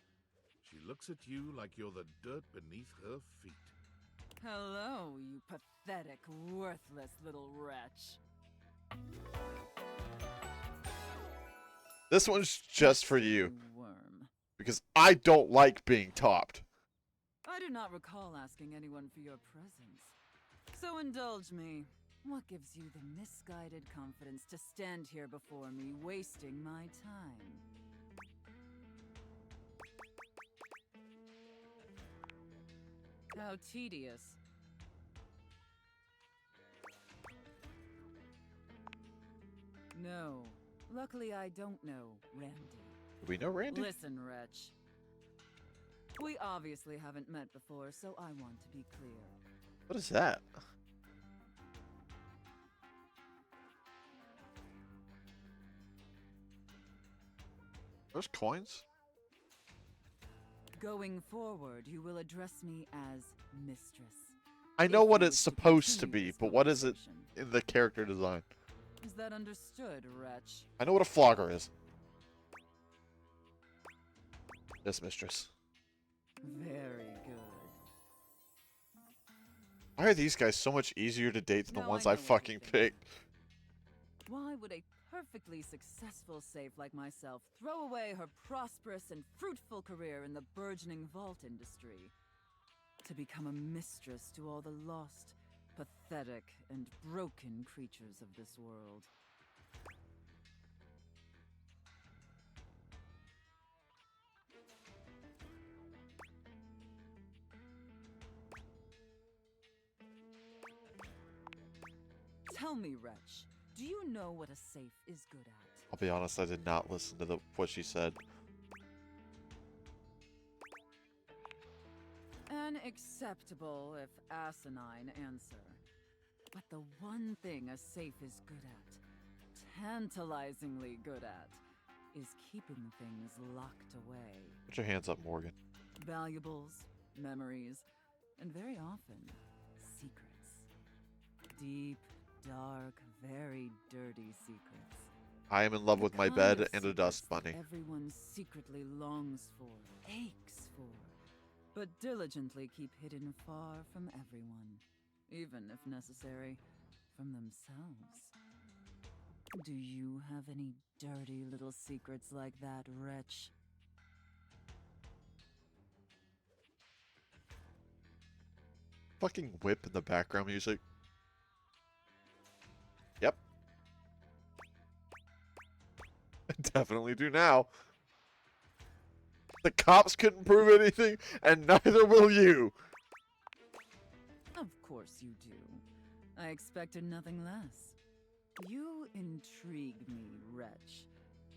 Speaker 3: She looks at you like you're the dirt beneath her feet.
Speaker 14: Hello, you pathetic, worthless little wretch.
Speaker 1: This one's just for you.
Speaker 14: Worm.
Speaker 1: Because I don't like being topped.
Speaker 14: I do not recall asking anyone for your presence. So indulge me. What gives you the misguided confidence to stand here before me, wasting my time? How tedious. No. Luckily, I don't know Randy.
Speaker 1: Do we know Randy?
Speaker 14: Listen, wretch. We obviously haven't met before, so I want to be clear.
Speaker 1: What is that? Those coins?
Speaker 14: Going forward, you will address me as Mistress.
Speaker 1: I know what it's supposed to be, but what is it in the character design?
Speaker 14: Is that understood, wretch?
Speaker 1: I know what a flogger is. Yes, mistress.
Speaker 14: Very good.
Speaker 1: Why are these guys so much easier to date than the
Speaker 14: Now
Speaker 1: ones
Speaker 14: I
Speaker 1: I
Speaker 14: know what
Speaker 1: fucking
Speaker 14: you think.
Speaker 1: picked?
Speaker 14: Why would a perfectly successful safe like myself throw away her prosperous and fruitful career in the burgeoning vault industry to become a mistress to all the lost, pathetic, and broken creatures of this world? Tell me, wretch, do you know what a safe is good at?
Speaker 1: I'll be honest, I did not listen to what she said.
Speaker 14: An acceptable, if asinine, answer. But the one thing a safe is good at, tantalizingly good at, is keeping things locked away.
Speaker 1: Put your hands up, Morgan.
Speaker 14: Valuables, memories, and very often, secrets. Deep, dark, very dirty secrets.
Speaker 1: I am in love with my
Speaker 14: The kind
Speaker 1: bed
Speaker 14: of
Speaker 1: and a
Speaker 14: secrets
Speaker 1: dust
Speaker 14: that
Speaker 1: bunny.
Speaker 14: Everyone secretly longs for, aches for, but diligently keep hidden far from everyone, even if necessary, from themselves. Do you have any dirty little secrets like that, wretch?
Speaker 1: Fucking whip in the background music. definitely do now. The cops couldn't prove anything, and neither will you.
Speaker 14: Of course you do. I expected nothing less. You intrigue me, wretch,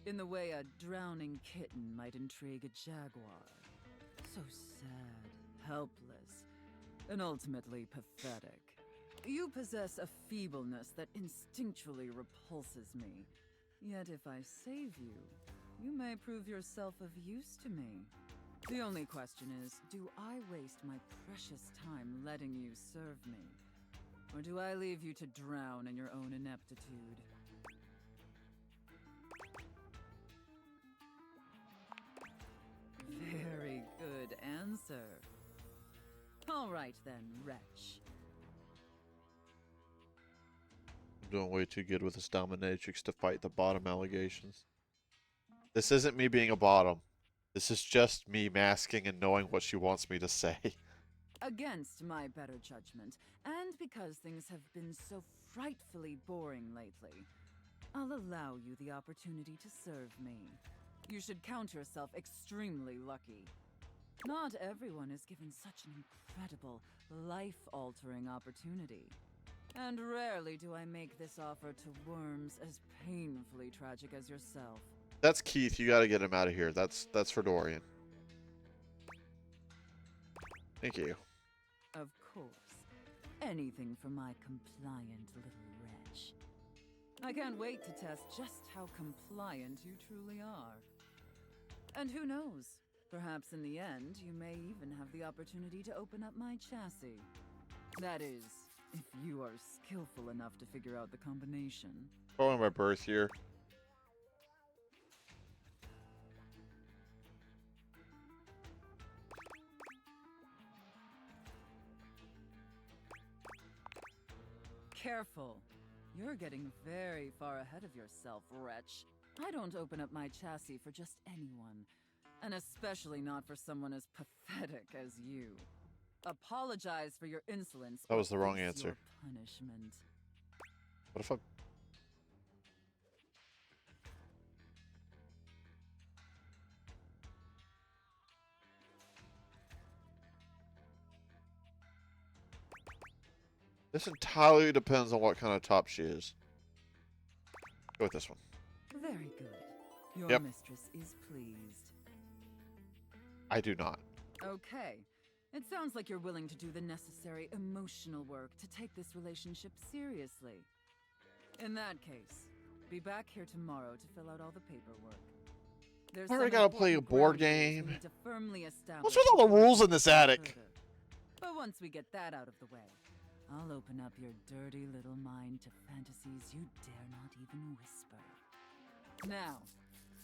Speaker 14: in the way a drowning kitten might intrigue a jaguar. So sad, helpless, and ultimately pathetic. You possess a feebleness that instinctually repulses me. Yet if I save you, you may prove yourself of use to me. The only question is, do I waste my precious time letting you serve me? Or do I leave you to drown in your own ineptitude? Very good answer. All right then, wretch.
Speaker 1: I'm doing way too good with this dominatrix to fight the bottom allegations. This isn't me being a bottom. This is just me masking and knowing what she wants me to say.
Speaker 14: Against my better judgment, and because things have been so frightfully boring lately, I'll allow you the opportunity to serve me. You should count yourself extremely lucky. Not everyone is given such an incredible, life-altering opportunity. And rarely do I make this offer to worms as painfully tragic as yourself.
Speaker 1: That's Keith. You gotta get him out of here. That's for Dorian. Thank you.
Speaker 14: Of course. Anything for my compliant little wretch. I can't wait to test just how compliant you truly are. And who knows? Perhaps in the end, you may even have the opportunity to open up my chassis. That is, if you are skillful enough to figure out the combination.
Speaker 1: Probably my birth year.
Speaker 14: Careful. You're getting very far ahead of yourself, wretch. I don't open up my chassis for just anyone. And especially not for someone as pathetic as you. Apologize for your insolence.
Speaker 1: That was
Speaker 14: or
Speaker 1: the wrong
Speaker 14: face
Speaker 1: answer.
Speaker 14: your punishment.
Speaker 1: What if I... This entirely depends on what kind of top she is. Go with this one.
Speaker 14: Very good. Your
Speaker 1: Yep.
Speaker 14: mistress is pleased.
Speaker 1: I do not.
Speaker 14: Okay. It sounds like you're willing to do the necessary emotional work to take this relationship seriously. In that case, be back here tomorrow to fill out all the paperwork. There's
Speaker 1: I already
Speaker 14: some
Speaker 1: gotta play a
Speaker 14: important
Speaker 1: board
Speaker 14: ground rules we
Speaker 1: game.
Speaker 14: need to firmly establish
Speaker 1: What's with all the
Speaker 14: before we
Speaker 1: rules in this
Speaker 14: proceed
Speaker 1: attic?
Speaker 14: further. But once we get that out of the way, I'll open up your dirty little mind to fantasies you dare not even whisper. Now,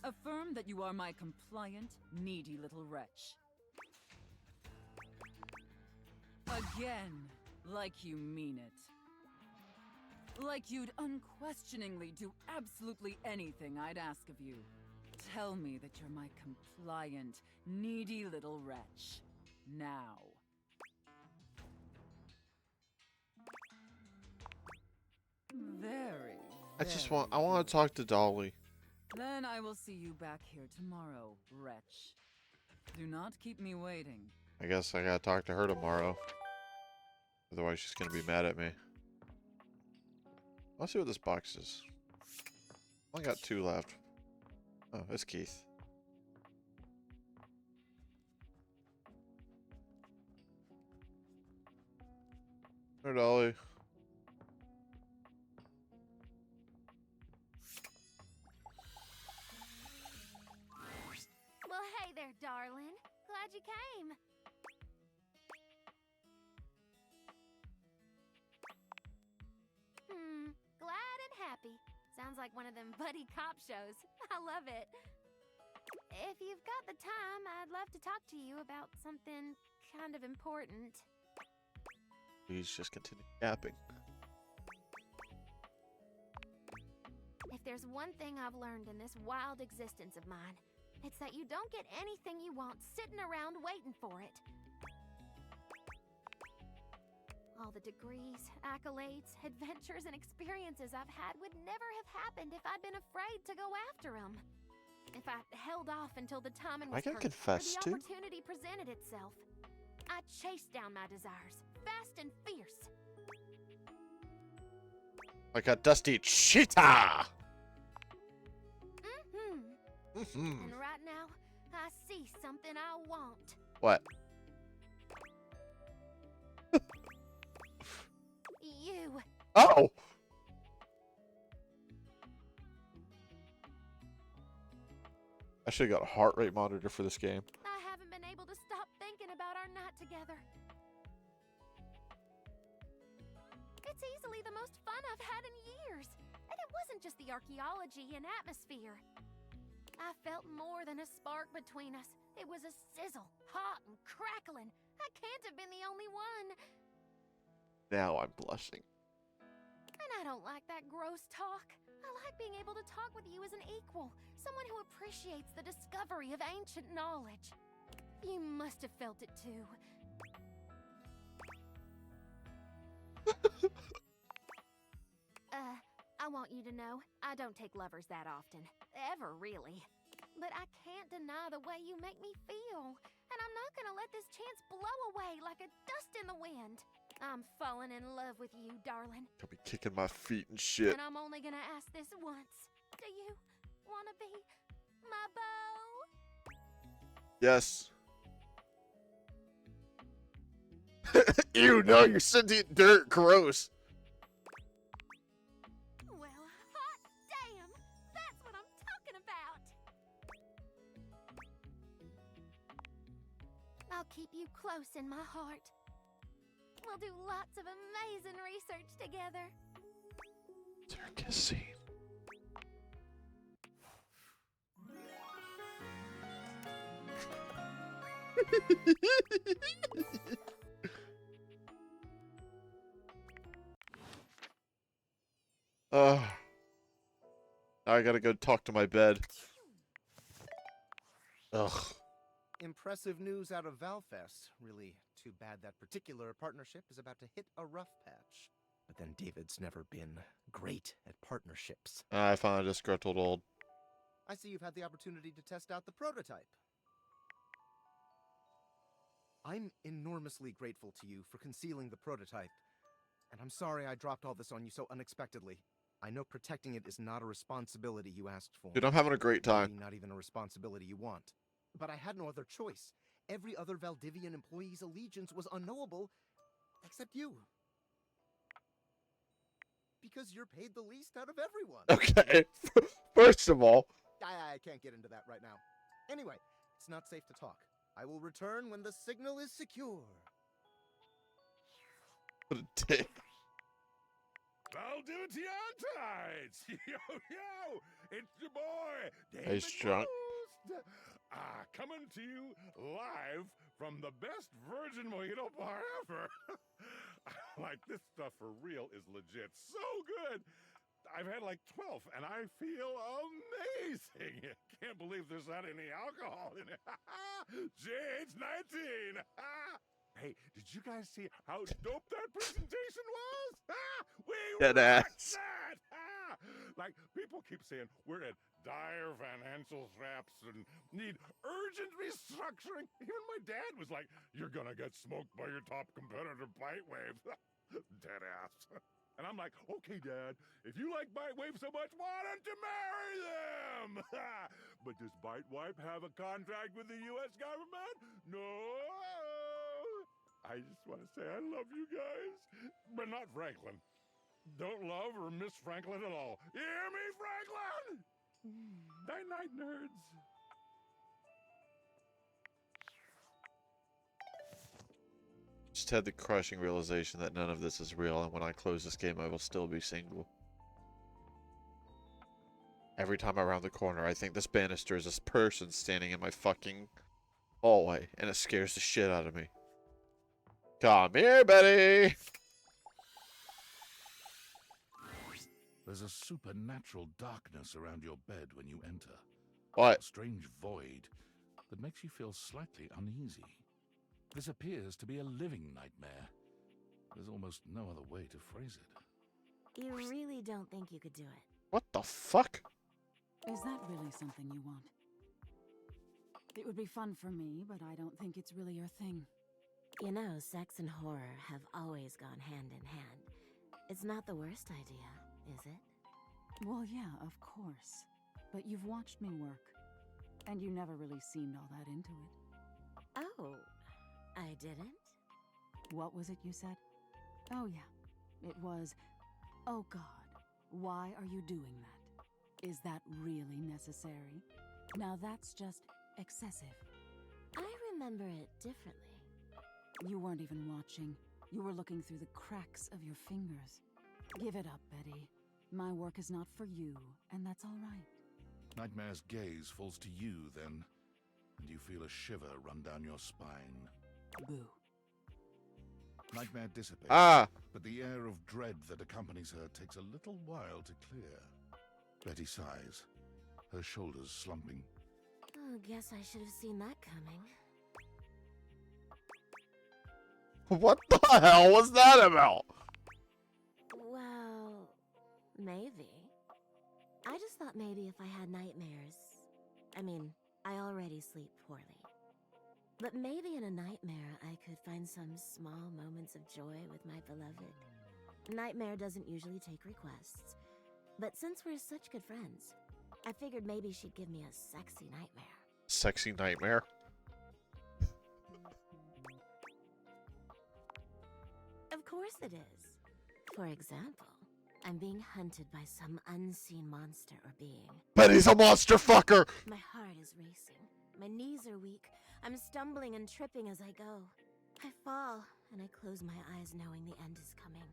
Speaker 14: affirm that you are my compliant, needy little wretch. Again, like you mean it. Like you'd unquestioningly do absolutely anything I'd ask of you. Tell me that you're my compliant, needy little wretch. Now. Very,
Speaker 1: I want to talk to Dolly.
Speaker 14: Then I will see you back here tomorrow, wretch. Do not keep me waiting.
Speaker 1: I guess I gotta talk to her tomorrow. Otherwise she's gonna be mad at me. Let's see what this box is. Only got 2 left. Oh, it's Keith. Hey, Dolly.
Speaker 13: Well, hey there, darling. Glad you came. Glad and happy. Sounds like one of them buddy cop shows. I love it. If you've got the time, I'd love to talk to you about something kind of important.
Speaker 1: Please just continue yapping.
Speaker 13: If there's one thing I've learned in this wild existence of mine, it's that you don't get anything you want sitting around waiting for it. All the degrees, accolades, adventures, and experiences I've had would never have happened if I'd been afraid to go after them.
Speaker 7: If I held off until the timing
Speaker 1: I
Speaker 7: was
Speaker 1: can
Speaker 7: perfect,
Speaker 1: confess
Speaker 7: or
Speaker 1: too.
Speaker 7: the opportunity presented itself, I chased down my desires, fast and fierce.
Speaker 1: Like a dusty cheetah.
Speaker 7: And right now, I see something I want.
Speaker 1: What?
Speaker 7: You.
Speaker 1: Oh! I should have got a heart rate monitor for this game.
Speaker 7: I haven't been able to stop thinking about our night together. It's easily the most fun I've had in years. And it wasn't just the archaeology and atmosphere. I felt more than a spark between us. It was a sizzle, hot and crackling. I can't have been the only one.
Speaker 1: Now I'm blushing.
Speaker 7: And I don't like that gross talk. I like being able to talk with you as an equal, someone who appreciates the discovery of ancient knowledge. You must have felt it too. I want you to know, I don't take lovers that often. Ever, really. But I can't deny the way you make me feel. And I'm not gonna let this chance blow away like a dust in the wind. I'm falling in love with you, darling.
Speaker 1: I'll be kicking my feet and shit.
Speaker 7: And I'm only gonna ask this once. Do you wanna be my beau?
Speaker 1: Yes. Ew, no, you're sentient dirt. Gross.
Speaker 7: Well, hot damn! That's what I'm talking about! I'll keep you close in my heart. We'll do lots of amazing research together.
Speaker 1: Circus scene. Now I gotta go talk to my bed. Ugh.
Speaker 9: Impressive news out of Valfest. Really too bad that particular partnership is about to hit a rough patch. But then David's never been great at partnerships.
Speaker 1: I found a disgruntled old.
Speaker 9: I see you've had the opportunity to test out the prototype. I'm enormously grateful to you for concealing the prototype. And I'm sorry I dropped all this on you so unexpectedly. I know protecting it is not a responsibility you asked for.
Speaker 1: Dude, I'm having a great time.
Speaker 9: Maybe not even a responsibility you want. But I had no other choice. Every other Valdivian employee's allegiance was unknowable, except you. Because you're paid the least out of everyone.
Speaker 1: Okay. First of all.
Speaker 9: I can't get into that right now. Anyway, it's not safe to talk. I will return when the signal is secure.
Speaker 1: What a dick.
Speaker 4: Valdivitianites! Yo, yo! It's your boy, David
Speaker 1: Hey, Strunk.
Speaker 4: Ghost. Coming to you live from the best virgin mojito bar ever. Like, this stuff for real is legit so good. I've had like 12, and I feel amazing. Can't believe there's not any alcohol in it. JH19. Hey, did you guys see how dope that presentation was? We
Speaker 1: Dead
Speaker 4: rocked
Speaker 1: ass.
Speaker 4: that. Like, people keep saying we're at dire financial straps and need urgent restructuring. Even my dad was like, you're gonna get smoked by your top competitor, Bitewave. Dead ass. And I'm like, okay, Dad, if you like Bitewave so much, why don't you marry them? But does Bitewave have a contract with the U.S. government? No. I just want to say I love you guys, but not Franklin. Don't love or miss Franklin at all. You hear me, Franklin? Night-night, nerds.
Speaker 1: Just had the crushing realization that none of this is real, and when I close this game, I will still be single. Every time I round the corner, I think this banister is this person standing in my fucking hallway, and it scares the shit out of me. Come here, Betty!
Speaker 3: There's a supernatural darkness around your bed when you enter.
Speaker 1: What?
Speaker 3: A strange void that makes you feel slightly uneasy. This appears to be a living nightmare. There's almost no other way to phrase it.
Speaker 13: You really don't think you could do it?
Speaker 1: What the fuck?
Speaker 14: Is that really something you want? It would be fun for me, but I don't think it's really your thing.
Speaker 13: You know, sex and horror have always gone hand in hand. It's not the worst idea, is it?
Speaker 14: Well, yeah, of course. But you've watched me work, and you never really seemed all that into it.
Speaker 13: Oh, I didn't?
Speaker 14: What was it you said? Oh, yeah. It was, oh God, why are you doing that? Is that really necessary? Now that's just excessive.
Speaker 13: I remember it differently.
Speaker 14: You weren't even watching. You were looking through the cracks of your fingers. Give it up, Betty. My work is not for you, and that's all right.
Speaker 3: Nightmare's gaze falls to you then, and you feel a shiver run down your spine.
Speaker 14: Boo.
Speaker 3: Nightmare dissipates, but the air of dread that accompanies her takes a little while to clear. Betty sighs, her shoulders slumping.
Speaker 13: Oh, guess I should have seen that coming.
Speaker 1: What the hell was that about?
Speaker 13: Well, maybe. I just thought maybe if I had nightmares... I mean, I already sleep poorly. But maybe in a nightmare I could find some small moments of joy with my beloved. Nightmare doesn't usually take requests. But since we're such good friends, I figured maybe she'd give me a sexy nightmare.
Speaker 1: Sexy nightmare?
Speaker 13: Of course it is. For example, I'm being hunted by some unseen monster or being.
Speaker 1: Betty's a monster fucker!
Speaker 13: My heart is racing. My knees are weak. I'm stumbling and tripping as I go. I fall, and I close my eyes knowing the end is coming.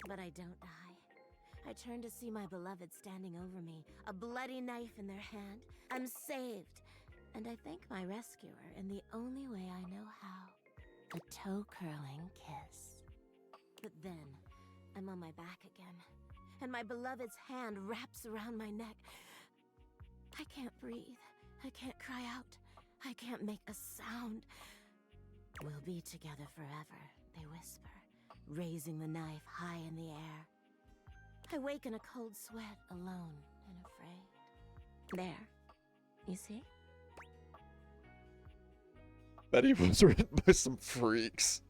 Speaker 13: But I don't die. I turn to see my beloved standing over me, a bloody knife in their hand. I'm saved. And I thank my rescuer in the only way I know how. A toe-curling kiss. But then, I'm on my back again, and my beloved's hand wraps around my neck. I can't breathe. I can't cry out. I can't make a sound. We'll be together forever, they whisper, raising the knife high in the air. I wake in a cold sweat, alone and afraid. There. You see?
Speaker 1: Betty was written by some freaks.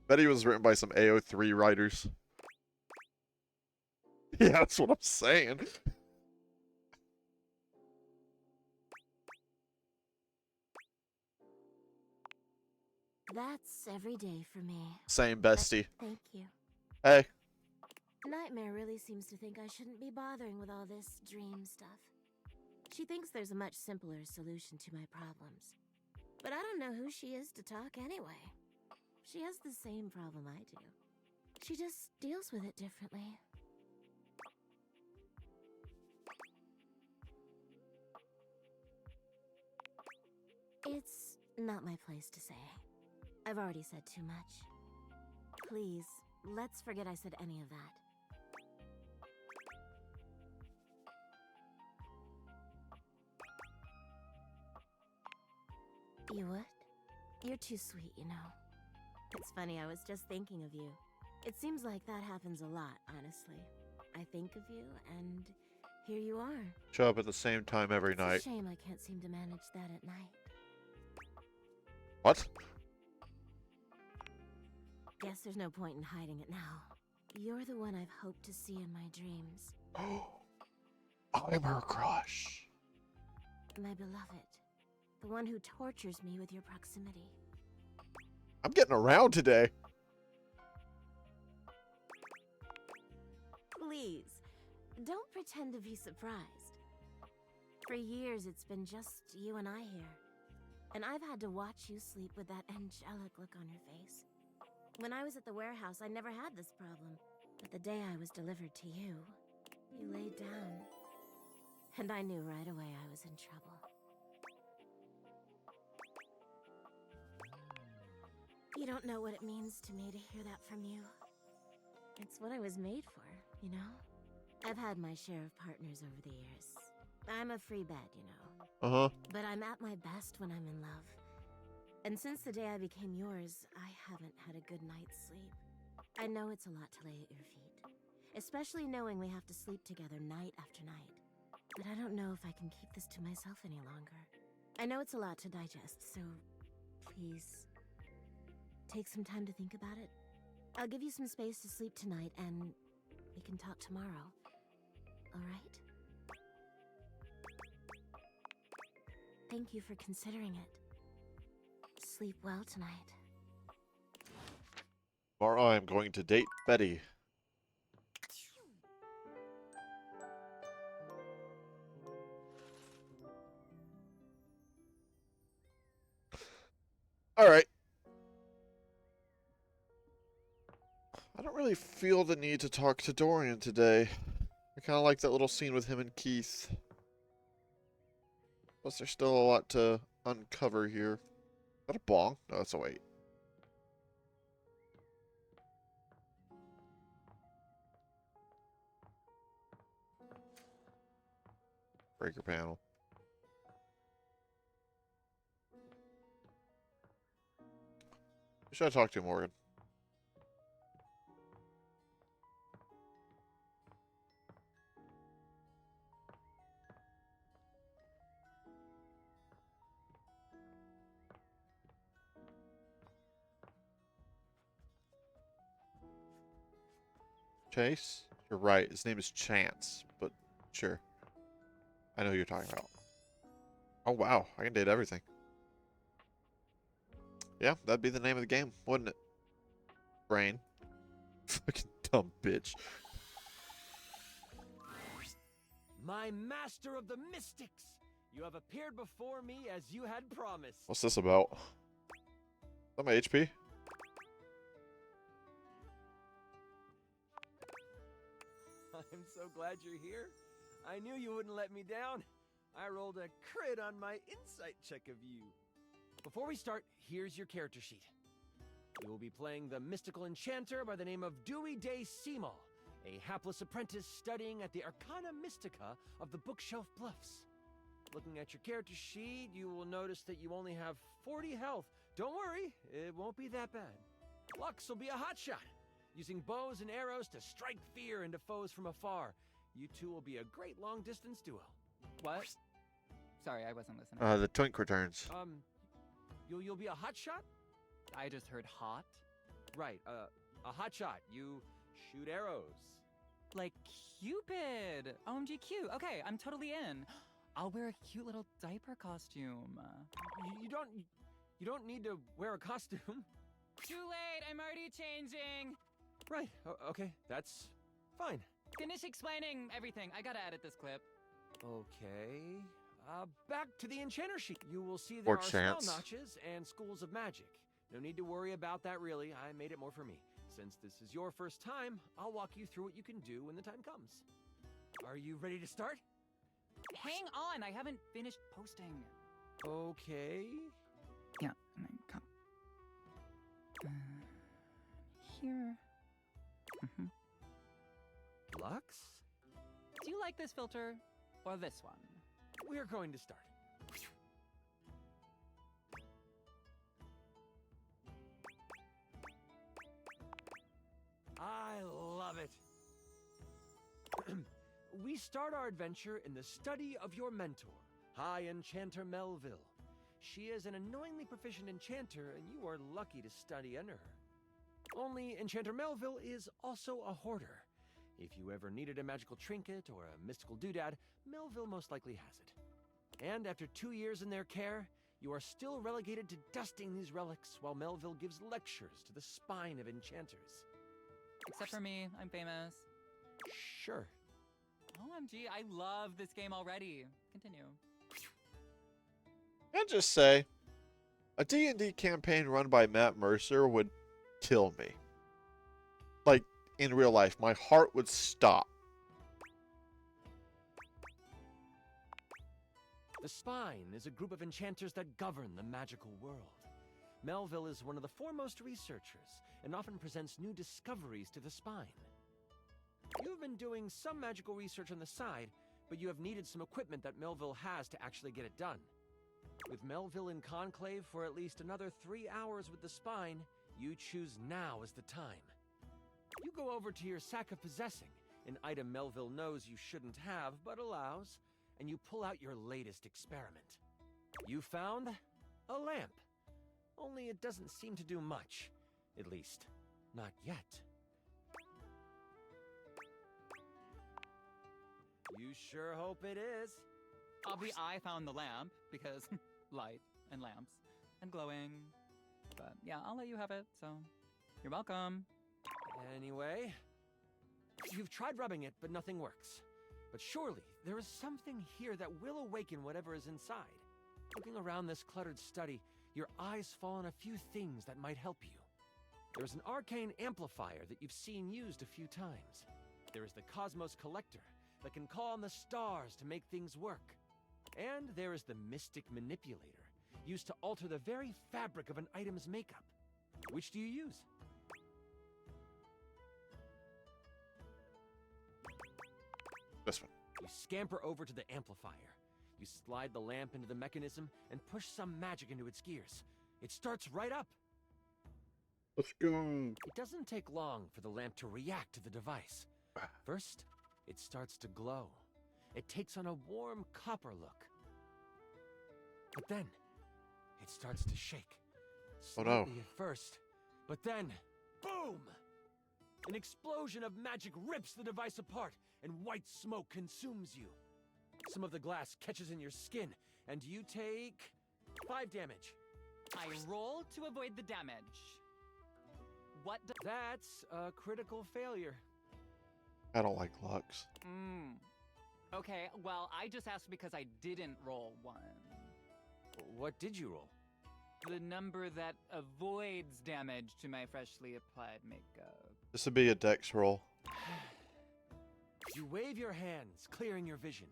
Speaker 1: Betty was written by some AO3 writers. Yeah, that's what I'm saying.
Speaker 13: That's every day for me.
Speaker 1: Same, bestie.
Speaker 13: Thank you.
Speaker 1: Hey.
Speaker 13: Nightmare really seems to think I shouldn't be bothering with all this dream stuff. She thinks there's a much simpler solution to my problems. But I don't know who she is to talk anyway. She has the same problem I do. She just deals with it differently. It's not my place to say. I've already said too much. Please, let's forget I said any of that. You would? You're too sweet, you know. It's funny, I was just thinking of you. It seems like that happens a lot, honestly. I think of you, and here you are.
Speaker 1: Show up at the same time every night.
Speaker 13: It's a shame I can't seem to manage that at night.
Speaker 1: What?
Speaker 13: Guess there's no point in hiding it now. You're the one I've hoped to see in my dreams.
Speaker 1: I'm her crush.
Speaker 13: My beloved. The one who tortures me with your proximity.
Speaker 1: I'm getting around today.
Speaker 13: Please, don't pretend to be surprised. For years, it's been just you and I here. And I've had to watch you sleep with that angelic look on your face. When I was at the warehouse, I never had this problem. But the day I was delivered to you, you laid down. And I knew right away I was in trouble. You don't know what it means to me to hear that from you. It's what I was made for, you know? I've had my share of partners over the years. I'm a free bed, you know.
Speaker 1: Uh-huh.
Speaker 13: But I'm at my best when I'm in love. And since the day I became yours, I haven't had a good night's sleep. I know it's a lot to lay at your feet. Especially knowing we have to sleep together night after night. but I don't know if I can keep this to myself any longer. I know it's a lot to digest, so please take some time to think about it. I'll give you some space to sleep tonight, and we can talk tomorrow. All right? Thank you for considering it. Sleep well tonight.
Speaker 1: Tomorrow I am going to date Betty. Alright. I don't really feel the need to talk to Dorian today. I kind of like that little scene with him and Keith. Plus there's still a lot to uncover here. Is that a bong? No, that's a weight. Breaker panel. Who should I talk to, Morgan? Chase? You're right. His name is Chance, but sure. I know who you're talking about. Oh, wow. I can date everything. Yeah, that'd be the name of the game, wouldn't it? Brain. Fucking dumb bitch.
Speaker 21: My master of the mystics! You have appeared before me as you had promised.
Speaker 1: What's this about? Is that my HP?
Speaker 21: I'm so glad you're here. I knew you wouldn't let me down. I rolled a crit on my insight check of you. Before we start, here's your character sheet. You will be playing the mystical enchanter by the name of Dewey Day Seamal, a hapless apprentice studying at the Arcana Mystica of the Bookshelf Bluffs. Looking at your character sheet, you will notice that you only have 40 health. Don't worry, it won't be that bad. Lux will be a hotshot, using bows and arrows to strike fear into foes from afar. You two will be a great long-distance duo.
Speaker 15: What? Sorry, I wasn't listening.
Speaker 1: The twink returns.
Speaker 21: You'll be a hotshot?
Speaker 15: I just heard hot.
Speaker 21: Right, a hotshot. You shoot arrows.
Speaker 15: Like Cupid. OMG cute. Okay, I'm totally in. I'll wear a cute little diaper costume.
Speaker 21: You don't need to wear a costume.
Speaker 15: Too late, I'm already changing.
Speaker 21: Right, okay, that's fine.
Speaker 15: Finish explaining everything. I gotta edit this clip.
Speaker 21: Okay. Back to the enchanter sheet. You will see there are spell notches and schools of magic. No need to worry about that, really. I made it more for me. Since this is your first time, I'll walk you through what you can do when the time comes. Are you ready to start?
Speaker 15: Hang on, I haven't finished posting.
Speaker 21: Okay.
Speaker 15: Yeah, and then come. Here.
Speaker 21: Lux?
Speaker 15: Do you like this filter or this one?
Speaker 21: We're going to start. I love it. We start our adventure in the study of your mentor, High Enchanter Melville. She is an annoyingly proficient enchanter, and you are lucky to study under her. Only Enchanter Melville is also a hoarder. If you ever needed a magical trinket or a mystical doodad, Melville most likely has it. And after 2 years in their care, you are still relegated to dusting these relics while Melville gives lectures to the spine of enchanters.
Speaker 15: Except for me, I'm famous.
Speaker 21: Sure.
Speaker 15: OMG, I love this game already. Continue.
Speaker 1: I'll just say, a D&D campaign run by Matt Mercer would kill me. Like, in real life, my heart would stop.
Speaker 21: The Spine is a group of enchanters that govern the magical world. Melville is one of the foremost researchers and often presents new discoveries to the Spine. You've been doing some magical research on the side, but you have needed some equipment that Melville has to actually get it done. With Melville in conclave for at least another 3 hours with the Spine, you choose now as the time. You go over to your sack of possessing, an item Melville knows you shouldn't have but allows, and you pull out your latest experiment. You found a lamp. Only it doesn't seem to do much. At least, not yet. You sure hope it is.
Speaker 15: I found the lamp because light and lamps and glowing. But yeah, I'll let you have it, so you're welcome.
Speaker 21: Anyway, you've tried rubbing it, but nothing works. But surely there is something here that will awaken whatever is inside. Looking around this cluttered study, your eyes fall on a few things that might help you. There's an arcane amplifier that you've seen used a few times. There is the Cosmos Collector that can call on the stars to make things work. And there is the Mystic Manipulator, used to alter the very fabric of an item's makeup. Which do you use?
Speaker 1: This one.
Speaker 21: You scamper over to the amplifier. You slide the lamp into the mechanism and push some magic into its gears. It starts right up.
Speaker 1: Let's go.
Speaker 21: It doesn't take long for the lamp to react to the device. First, it starts to glow. It takes on a warm copper look. But then, it starts to shake.
Speaker 1: Oh no.
Speaker 21: Slightly at first, but then, boom! An explosion of magic rips the device apart, and white smoke consumes you. Some of the glass catches in your skin, and you take 5 damage.
Speaker 15: I roll to avoid the damage.
Speaker 21: That's a critical failure.
Speaker 1: I don't like Lux.
Speaker 15: Okay, well, I just asked because I didn't roll one.
Speaker 21: What did you roll?
Speaker 15: The number that avoids damage to my freshly applied makeup.
Speaker 1: This would be a dex roll.
Speaker 21: You wave your hands, clearing your vision,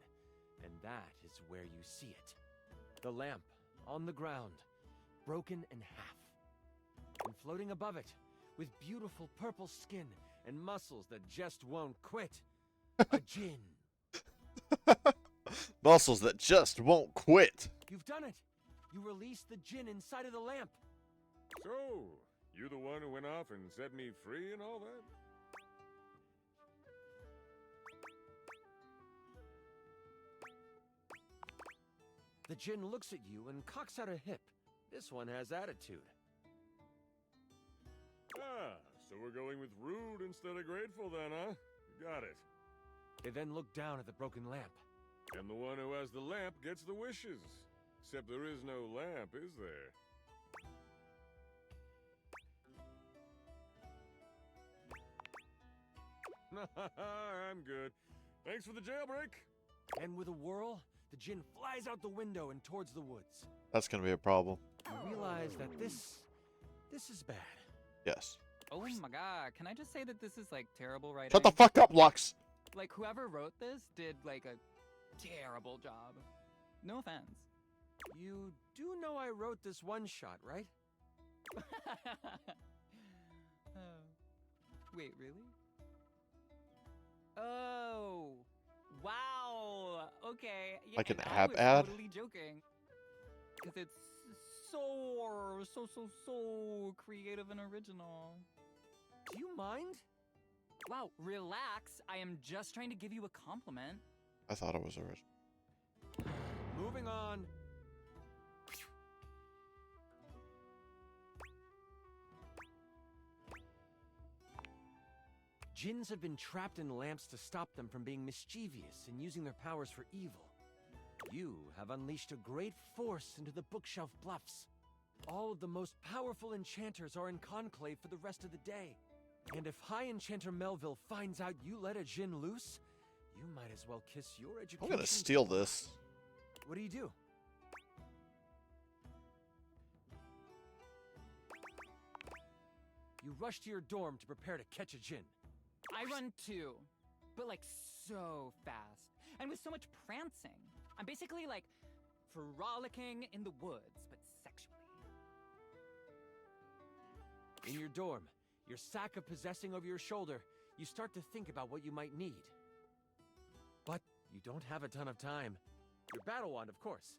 Speaker 21: and that is where you see it. The lamp, on the ground, broken in half. And floating above it, with beautiful purple skin and muscles that just won't quit. A djinn.
Speaker 1: Muscles that just won't quit.
Speaker 21: You've done it! You released the djinn inside of the lamp.
Speaker 4: So, you the one who went off and set me free and all that?
Speaker 21: The djinn looks at you and cocks out a hip. This one has attitude.
Speaker 4: Ah, so we're going with rude instead of grateful then, huh? Got it.
Speaker 21: They then look down at the broken lamp.
Speaker 4: And the one who has the lamp gets the wishes. Except there is no lamp, is there? I'm good. Thanks for the jailbreak.
Speaker 21: And with a whirl, the djinn flies out the window and towards the woods.
Speaker 1: That's gonna be a problem.
Speaker 21: You realize that this is bad.
Speaker 1: Yes.
Speaker 15: Oh my god, can I just say that this is like terrible writing?
Speaker 1: Shut the fuck up, Lux!
Speaker 15: Like whoever wrote this did like a terrible job. No offense.
Speaker 21: You do know I wrote this one shot, right?
Speaker 15: Wait, really? Oh, wow. Okay. Yeah,
Speaker 1: Like an
Speaker 15: and
Speaker 1: app
Speaker 15: I was
Speaker 1: ad?
Speaker 15: totally joking. Because it's so creative and original.
Speaker 21: Do you mind?
Speaker 15: Wow, relax. I am just trying to give you a compliment.
Speaker 1: I thought it was original.
Speaker 21: Moving on. Djinns have been trapped in lamps to stop them from being mischievous and using their powers for evil. You have unleashed a great force into the Bookshelf Bluffs. All of the most powerful enchanters are in conclave for the rest of the day. And if High Enchanter Melville finds out you let a djinn loose, you might as well kiss your education.
Speaker 1: I'm gonna steal this.
Speaker 21: What do? You rush to your dorm to prepare to catch a djinn.
Speaker 15: I run too, but like so fast, and with so much prancing. I'm basically like frolicking in the woods, but sexually.
Speaker 21: In your dorm, your sack of possessing over your shoulder, you start to think about what you might need. But you don't have a ton of time. Your battle wand, of course.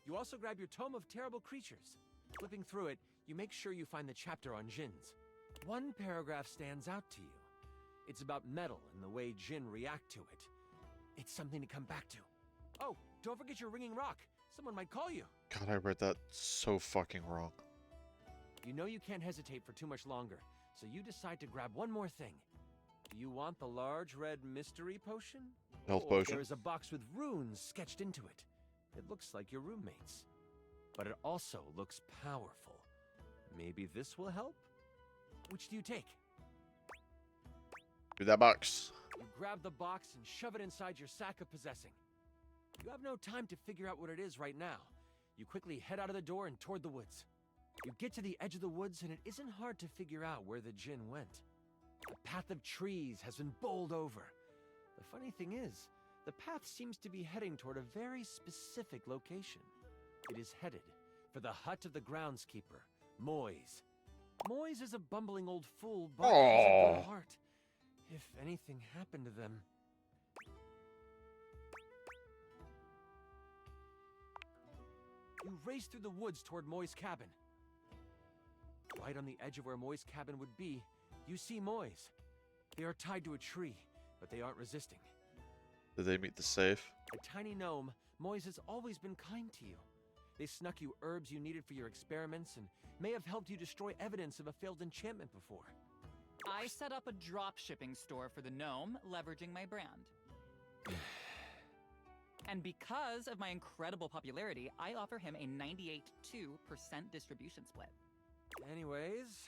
Speaker 21: You also grab your Tome of Terrible Creatures. Flipping through it, you make sure you find the chapter on djinns. One paragraph stands out to you. It's about metal and the way djinn react to it. It's something to come back to. Oh, don't forget your ringing rock. Someone might call you.
Speaker 1: God, I read that so fucking wrong.
Speaker 21: You know you can't hesitate for too much longer, so you decide to grab one more thing. Do you want the large red mystery potion?
Speaker 1: Health
Speaker 21: Or
Speaker 1: potion.
Speaker 21: There is a box with runes sketched into it. It looks like your roommate's, but it also looks powerful. Maybe this will help? Which do you take?
Speaker 1: Do that box.
Speaker 21: You grab the box and shove it inside your sack of possessing. You have no time to figure out what it is right now. You quickly head out of the door and toward the woods. You get to the edge of the woods and it isn't hard to figure out where the djinn went. A path of trees has been bowled over. The funny thing is, the path seems to be heading toward a very specific location. It is headed for the hut of the groundskeeper, Moise. Moise is a bumbling old fool, but has a good heart. If anything happened to them... You race through the woods toward Moy's cabin. Right on the edge of where Moy's cabin would be, you see Moy's. They are tied to a tree, but they aren't resisting.
Speaker 1: Did they meet the safe?
Speaker 21: A tiny gnome, Moy's has always been kind to you. They snuck you herbs you needed for your experiments and may have helped you destroy evidence of a failed enchantment before.
Speaker 15: I set up a drop shipping store for the gnome, leveraging my brand. And because of my incredible popularity, I offer him a 98.2% distribution split.
Speaker 21: Anyways...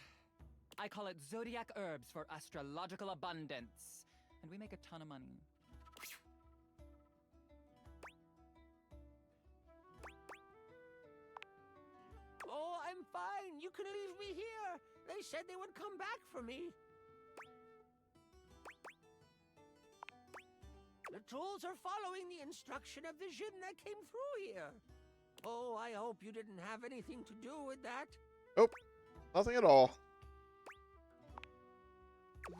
Speaker 15: I call it Zodiac Herbs for astrological abundance. And we make a ton of money.
Speaker 11: Oh, I'm fine. You can leave me here. They said they would come back for me. The tools are following the instruction of the djinn that came through here. Oh, I hope you didn't have anything to do with that.
Speaker 1: Nope. Nothing at all.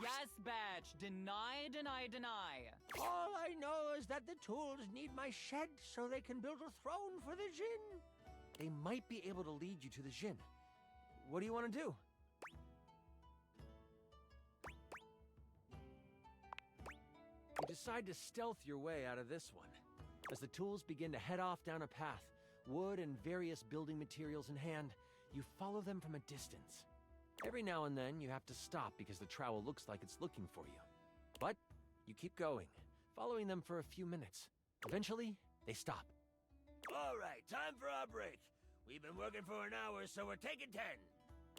Speaker 15: Yes, Badge. Deny, deny, deny.
Speaker 11: All I know is that the tools need my shed so they can build a throne for the djinn.
Speaker 21: They might be able to lead you to the djinn. What do you want to do? You decide to stealth your way out of this one. As the tools begin to head off down a path, wood and various building materials in hand, you follow them from a distance. Every now and then, you have to stop because the trowel looks like it's looking for you. But you keep going, following them for a few minutes. Eventually, they stop.
Speaker 11: All right, time for our break. We've been working for an hour, so we're taking 10.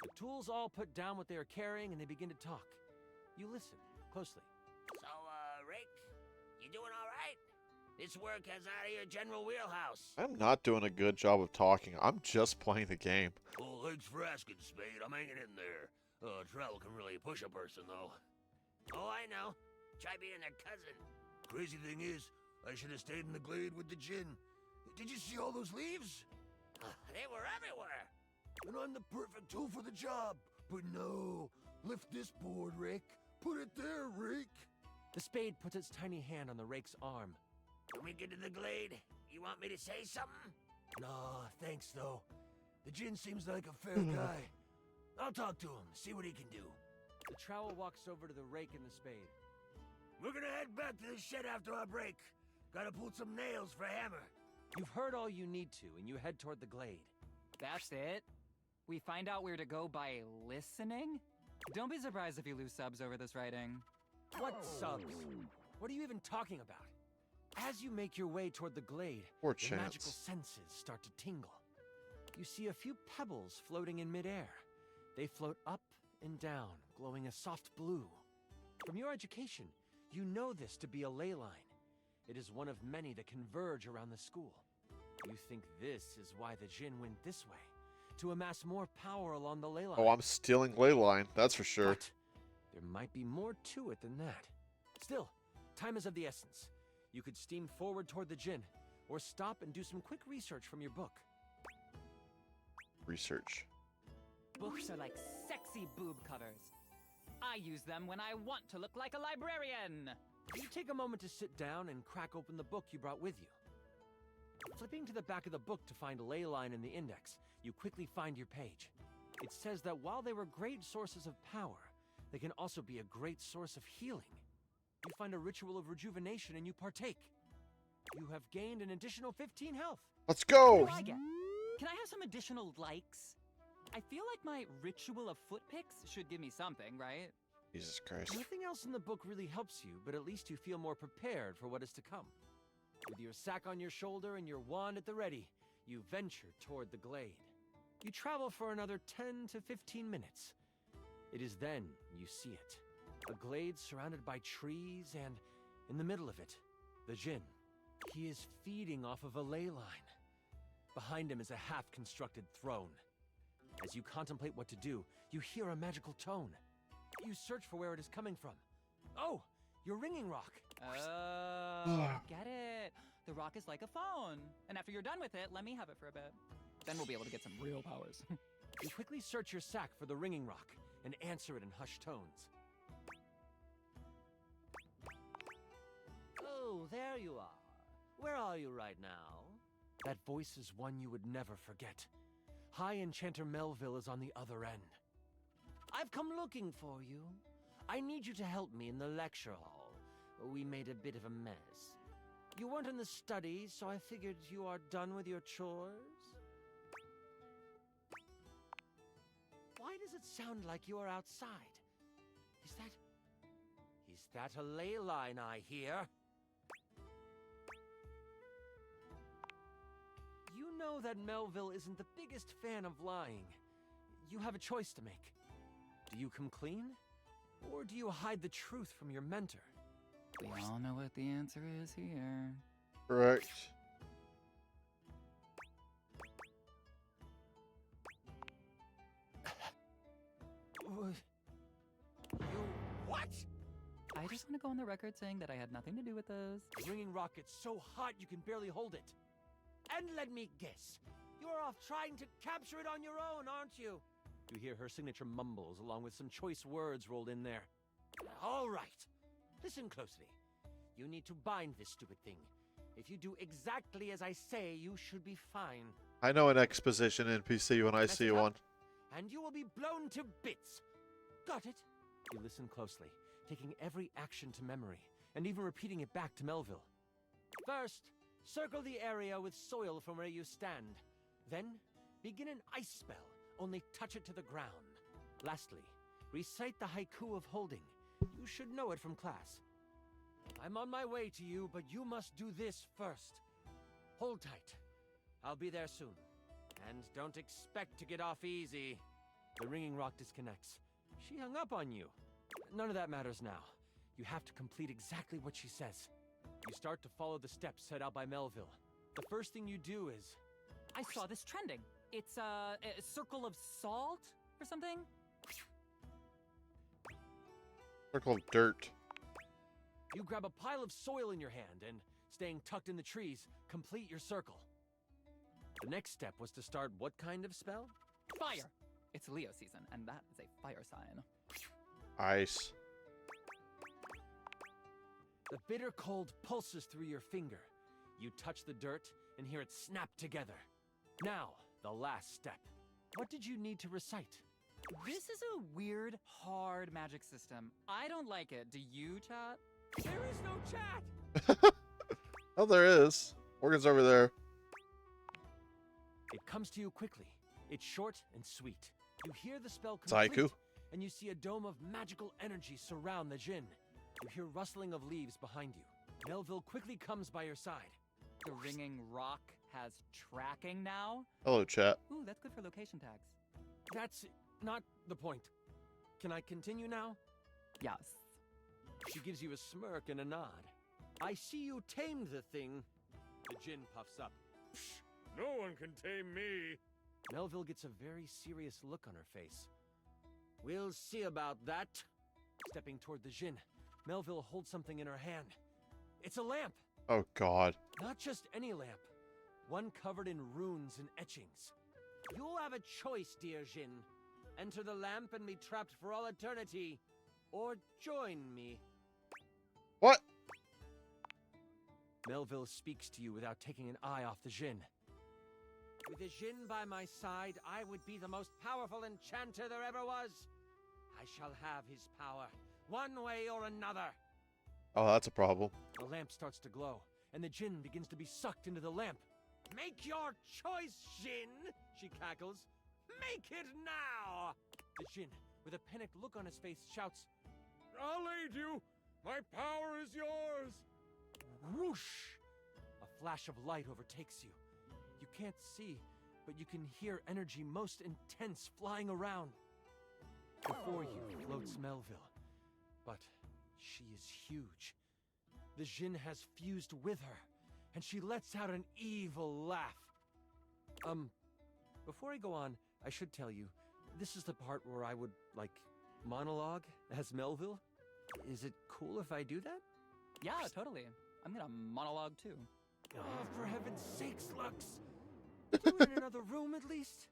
Speaker 21: The tools all put down what they are carrying and they begin to talk. You listen closely.
Speaker 11: So, Rick, you doing all right? This work has out of your general wheelhouse.
Speaker 1: I'm not doing a good job of talking. I'm just playing the game.
Speaker 11: Oh, thanks for asking, Spade. I'm hanging in there. Travel can really push a person, though. Oh, I know. Try being their cousin. Crazy thing is, I should have stayed in the glade with the djinn. Did you see all those leaves? They were everywhere. And I'm the perfect tool for the job. But no. Lift this board, Rick. Put it there, Rick.
Speaker 21: The spade puts its tiny hand on the rake's arm.
Speaker 11: When we get to the glade, you want me to say something? Nah, thanks, though. The djinn seems like a fair guy. I'll talk to him, see what he can do.
Speaker 21: The trowel walks over to the rake and the spade.
Speaker 11: We're gonna head back to the shed after our break. Gotta pull some nails for Hammer.
Speaker 21: You've heard all you need to, and you head toward the glade.
Speaker 15: That's it? We find out where to go by listening? Don't be surprised if you lose subs over this writing.
Speaker 21: What subs? What are you even talking about? As you make your way toward the glade,
Speaker 1: Poor
Speaker 21: your
Speaker 1: Chance.
Speaker 21: magical senses start to tingle. You see a few pebbles floating in midair. They float up and down, glowing a soft blue. From your education, you know this to be a ley line. It is one of many that converge around the school. You think this is why the djinn went this way, to amass more power along the ley line.
Speaker 1: Oh, I'm stealing ley line, that's for sure.
Speaker 21: But there might be more to it than that. Still, time is of the essence. You could steam forward toward the djinn, or stop and do some quick research from your book.
Speaker 1: Research.
Speaker 15: Books are like sexy boob covers. I use them when I want to look like a librarian.
Speaker 21: You take a moment to sit down and crack open the book you brought with you. Flipping to the back of the book to find a ley line in the index, you quickly find your page. It says that while they were great sources of power, they can also be a great source of healing. You find a ritual of rejuvenation and you partake. You have gained an additional 15 health.
Speaker 1: Let's go!
Speaker 15: What do I get? Can I have some additional likes? I feel like my ritual of foot picks should give me something, right?
Speaker 1: Jesus Christ.
Speaker 21: Nothing else in the book really helps you, but at least you feel more prepared for what is to come. With your sack on your shoulder and your wand at the ready, you venture toward the glade. You travel for another 10 to 15 minutes. It is then you see it. A glade surrounded by trees, and in the middle of it, the Djinn. He is feeding off of a ley line. Behind him is a half-constructed throne. As you contemplate what to do, you hear a magical tone. You search for where it is coming from. Oh, your ringing rock.
Speaker 15: Oh, get it. The rock is like a phone. And after you're done with it, let me have it for a bit. Then we'll be able to get some real powers.
Speaker 21: You quickly search your sack for the ringing rock and answer it in hushed tones. Oh, there you are. Where are you right now? That voice is one you would never forget. High Enchanter Melville is on the other end. I've come looking for you. I need you to help me in the lecture hall. We made a bit of a mess. You weren't in the study, so I figured you are done with your chores. Why does it sound like you are outside? Is that a ley line I hear? You know that Melville isn't the biggest fan of lying. You have a choice to make. Do you come clean? Or do you hide the truth from your mentor?
Speaker 15: We all know what the answer is here.
Speaker 1: Correct.
Speaker 21: What?
Speaker 15: I just want to go on the record saying that I had nothing to do with those.
Speaker 21: The ringing rocket's so hot you can barely hold it. And let me guess, you're off trying to capture it on your own, aren't you? You hear her signature mumbles along with some choice words rolled in there. All right. Listen closely. You need to bind this stupid thing. If you do exactly as I say, you should be fine.
Speaker 1: I know an exposition NPC when I see one.
Speaker 21: And you will be blown to bits. Got it? You listen closely, taking every action to memory, and even repeating it back to Melville. First, circle the area with soil from where you stand. Then, begin an ice spell, only touch it to the ground. Lastly, recite the haiku of holding. You should know it from class. I'm on my way to you, but you must do this first. Hold tight. I'll be there soon. And don't expect to get off easy. The ringing rock disconnects. She hung up on you. None of that matters now. You have to complete exactly what she says. You start to follow the steps set out by Melville. The first thing you do is...
Speaker 15: I saw this trending. It's a circle of salt or something?
Speaker 1: Circle of dirt.
Speaker 21: You grab a pile of soil in your hand and, staying tucked in the trees, complete your circle. The next step was to start what kind of spell?
Speaker 15: Fire! It's Leo season, and that is a fire sign.
Speaker 1: Ice.
Speaker 21: The bitter cold pulses through your finger. You touch the dirt and hear it snap together. Now, the last step. What did you need to recite?
Speaker 15: This is a weird, hard magic system. I don't like it. Do you, chat?
Speaker 21: There is no chat!
Speaker 1: Oh, there is. Morgan's over there.
Speaker 21: It comes to you quickly. It's short and sweet. You hear the spell
Speaker 1: It's
Speaker 21: complete,
Speaker 1: haiku.
Speaker 21: and you see a dome of magical energy surround the Djinn. You hear rustling of leaves behind you. Melville quickly comes by your side.
Speaker 15: The ringing rock has tracking now?
Speaker 1: Hello, chat.
Speaker 15: Ooh, that's good for location tags.
Speaker 21: That's not the point. Can I continue now?
Speaker 15: Yes.
Speaker 21: She gives you a smirk and a nod. I see you tamed the thing. The Djinn puffs up.
Speaker 5: No one can tame me.
Speaker 21: Melville gets a very serious look on her face. We'll see about that. Stepping toward the Djinn, Melville holds something in her hand. It's a lamp.
Speaker 1: Oh, God.
Speaker 21: Not just any lamp. One covered in runes and etchings. You'll have a choice, dear Djinn. Enter the lamp and be trapped for all eternity. Or join me.
Speaker 1: What?
Speaker 21: Melville speaks to you without taking an eye off the Djinn. With the Djinn by my side, I would be the most powerful enchanter there ever was. I shall have his power, one way or another.
Speaker 1: Oh, that's a problem.
Speaker 21: The lamp starts to glow, and the Jinn begins to be sucked into the lamp. Make your choice, Jinn, she cackles. Make it now! The Jinn, with a panicked look on his face, shouts,
Speaker 4: I'll aid you! My power is yours!
Speaker 21: Whoosh! A flash of light overtakes you. You can't see, but you can hear energy most intense flying around. Before you floats Melville, but she is huge. The Jinn has fused with her, and she lets out an evil laugh. Before I go on, I should tell you, this is the part where I would, monologue as Melville. Is it cool if I do that?
Speaker 15: Yeah, totally. I'm gonna monologue too.
Speaker 21: Oh, for heaven's sakes, Lux! Do it in another room at least?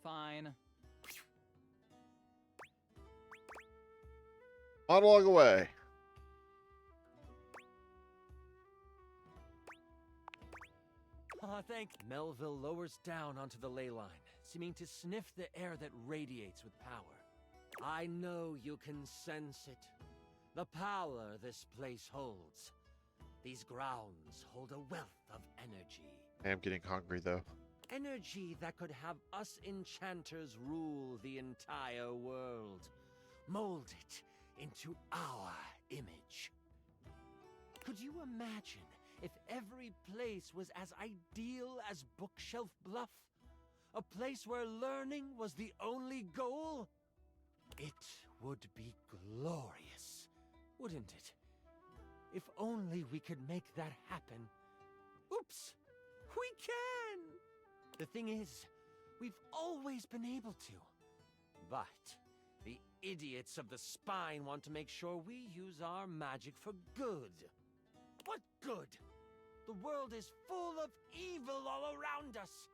Speaker 15: Fine.
Speaker 1: Monologue away.
Speaker 21: Thank Melville lowers down onto the ley line, seeming to sniff the air that radiates with power. I know you can sense it. The power this place holds. These grounds hold a wealth of energy.
Speaker 1: I am getting hungry, though.
Speaker 21: Energy that could have us enchanters rule the entire world. Mold it into our image. Could you imagine if every place was as ideal as Bookshelf Bluff? A place where learning was the only goal? It would be glorious, wouldn't it? If only we could make that happen. Oops! We can! The thing is, we've always been able to. But the idiots of the Spine want to make sure we use our magic for good. What good? The world is full of evil all around us.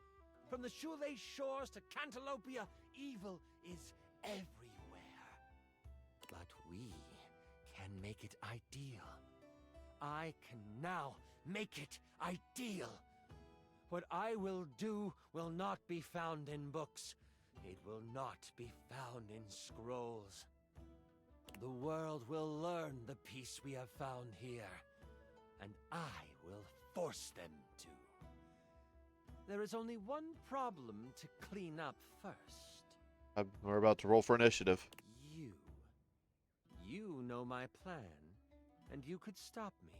Speaker 21: From the Shoelay Shores to Cantalopia, evil is everywhere. But we can make it ideal. I can now make it ideal. What I will do will not be found in books. It will not be found in scrolls. The world will learn the peace we have found here, and I will force them to. There is only one problem to clean up first.
Speaker 1: We're about to roll for initiative.
Speaker 21: You know my plan, and you could stop me.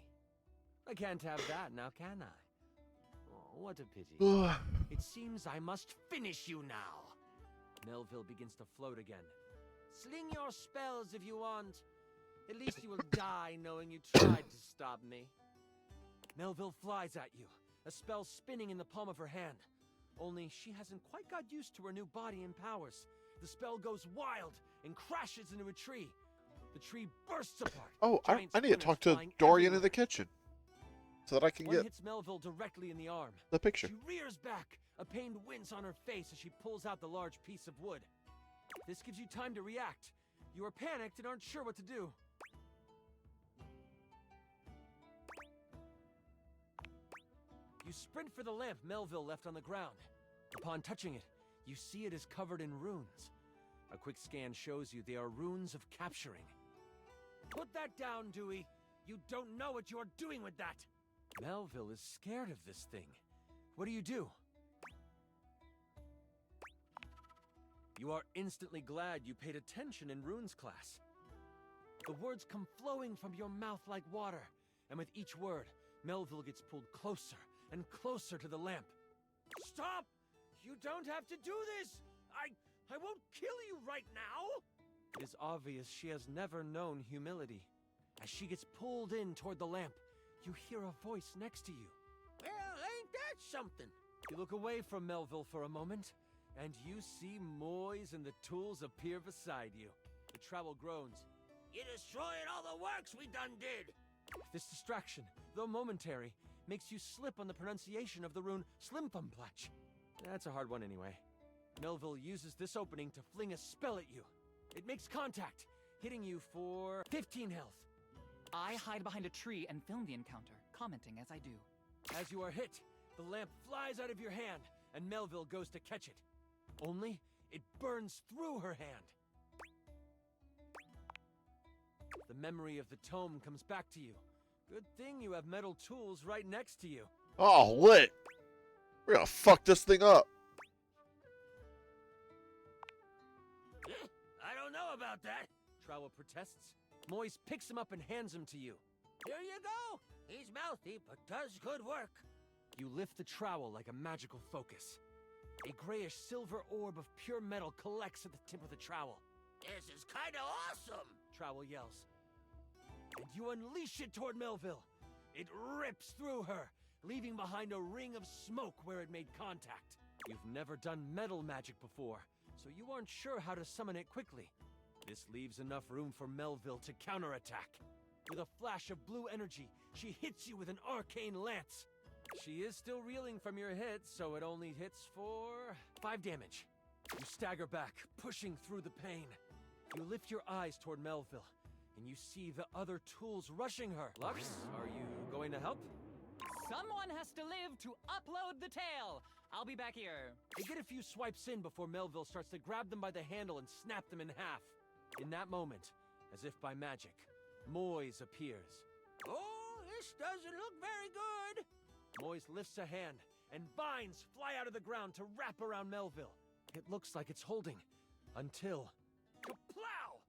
Speaker 21: I can't have that now, can I? Oh, what a pity. It seems I must finish you now. Melville begins to float again. Sling your spells if you want. At least you will die knowing you tried to stop me. Melville flies at you, a spell spinning in the palm of her hand. Only she hasn't quite got used to her new body and powers. The spell goes wild and crashes into a tree. The tree bursts apart.
Speaker 1: Oh, I need to talk to Dorian in the kitchen so that I can
Speaker 21: One
Speaker 1: get
Speaker 21: hits Melville directly in the arm.
Speaker 1: the picture.
Speaker 21: She rears back, a pained wince on her face as she pulls out the large piece of wood. This gives you time to react. You are panicked and aren't sure what to do. You sprint for the lamp Melville left on the ground. Upon touching it, you see it is covered in runes. A quick scan shows you they are runes of capturing. Put that down, Dewey. You don't know what you are doing with that. Melville is scared of this thing. What do? You are instantly glad you paid attention in runes class. The words come flowing from your mouth like water, and with each word, Melville gets pulled closer and closer to the lamp. Stop! You don't have to do this! I won't kill you right now! It is obvious she has never known humility. As she gets pulled in toward the lamp, you hear a voice next to you. Well, ain't that something? You look away from Melville for a moment, and you see Moise and the tools appear beside you. The travel groans.
Speaker 11: You destroyed all the works we done did!
Speaker 21: This distraction, though momentary, makes you slip on the pronunciation of the rune Slimfumplach. That's a hard one anyway. Melville uses this opening to fling a spell at you. It makes contact, hitting you for 15 health.
Speaker 15: I hide behind a tree and film the encounter, commenting as I do.
Speaker 21: As you are hit, the lamp flies out of your hand, and Melville goes to catch it. Only, it burns through her hand. The memory of the tome comes back to you, Good thing you have metal tools right next to you.
Speaker 1: Oh, lit. We're gonna fuck this thing up.
Speaker 11: I don't know about that.
Speaker 21: Trowel protests. Moise picks him up and hands him to you.
Speaker 11: Here you go. He's mouthy, but does good work.
Speaker 21: You lift the trowel like a magical focus. A grayish silver orb of pure metal collects at the tip of the trowel.
Speaker 11: This is kinda awesome.
Speaker 21: Trowel yells. And you unleash it toward Melville. It rips through her, leaving behind a ring of smoke where it made contact. You've never done metal magic before, so you aren't sure how to summon it quickly. This leaves enough room for Melville to counterattack. With a flash of blue energy, she hits you with an arcane lance. She is still reeling from your hit, so it only hits for 5 damage. You stagger back, pushing through the pain. You lift your eyes toward Melville, and you see the other tools rushing her. Lux, are you going to help?
Speaker 15: Someone has to live to upload the tale. I'll be back here.
Speaker 21: You get a few swipes in before Melville starts to grab them by the handle and snap them in half. In that moment, as if by magic, Moise appears.
Speaker 11: Oh, this doesn't look very good.
Speaker 21: Moise lifts a hand, and vines fly out of the ground to wrap around Melville. It looks like it's holding, until... Kaplow!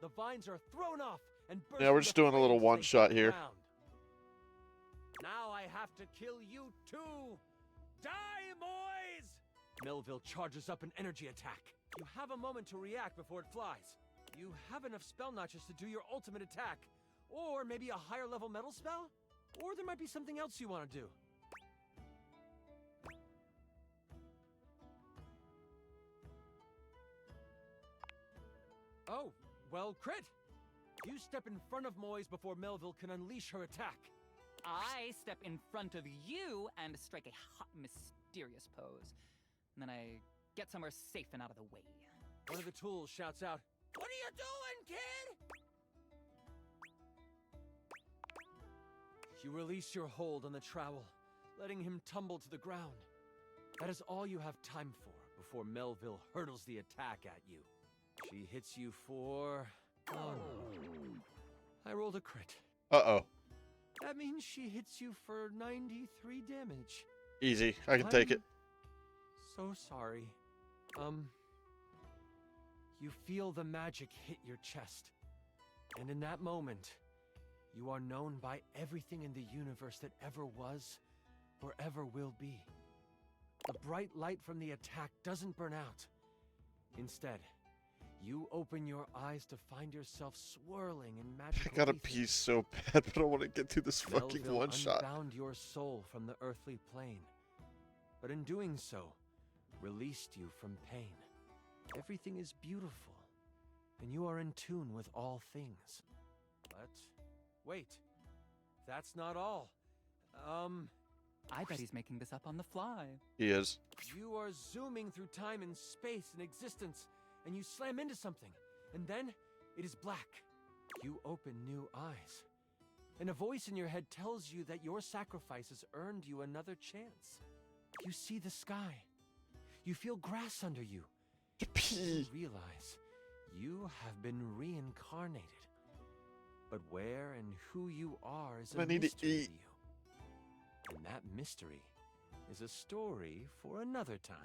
Speaker 21: The vines are thrown off and burst.
Speaker 1: Yeah, we're just doing a little one-shot here.
Speaker 21: Ground. Now I have to kill you too! Die, Moise! Melville charges up an energy attack. You have a moment to react before it flies. You have enough spell notches to do your ultimate attack. Or maybe a higher level metal spell? Or there might be something else you want to do. Oh, well, crit! You step in front of Moise before Melville can unleash her attack.
Speaker 15: I step in front of you and strike a hot, mysterious pose. And then I get somewhere safe and out of the way.
Speaker 21: One of the tools shouts out,
Speaker 11: "What are you doing, kid?"
Speaker 21: You release your hold on the trowel, letting him tumble to the ground. That is all you have time for before Melville hurtles the attack at you. She hits you for... Oh no. I rolled a crit.
Speaker 1: Uh-oh.
Speaker 21: That means she hits you for 93 damage.
Speaker 1: Easy. I can take it.
Speaker 21: So sorry. You feel the magic hit your chest. And in that moment, you are known by everything in the universe that ever was or ever will be. The bright light from the attack doesn't burn out. Instead, you open your eyes to find yourself swirling in magical
Speaker 1: I gotta
Speaker 21: ether.
Speaker 1: pee so bad, but I want to get through this fucking
Speaker 21: Melville
Speaker 1: one-shot.
Speaker 21: unbound your soul from the earthly plane, but in doing so, released you from pain. Everything is beautiful, and you are in tune with all things. But wait, that's not all.
Speaker 15: I bet he's making this up on the fly.
Speaker 1: He is.
Speaker 21: You are zooming through time and space and existence, and you slam into something, and then it is black. You open new eyes, and a voice in your head tells you that your sacrifice has earned you another chance. You see the sky. You feel grass under you. You realize you have been reincarnated. But where and who you are is a
Speaker 1: I need to
Speaker 21: mystery
Speaker 1: eat.
Speaker 21: to you. And that mystery is a story for another time.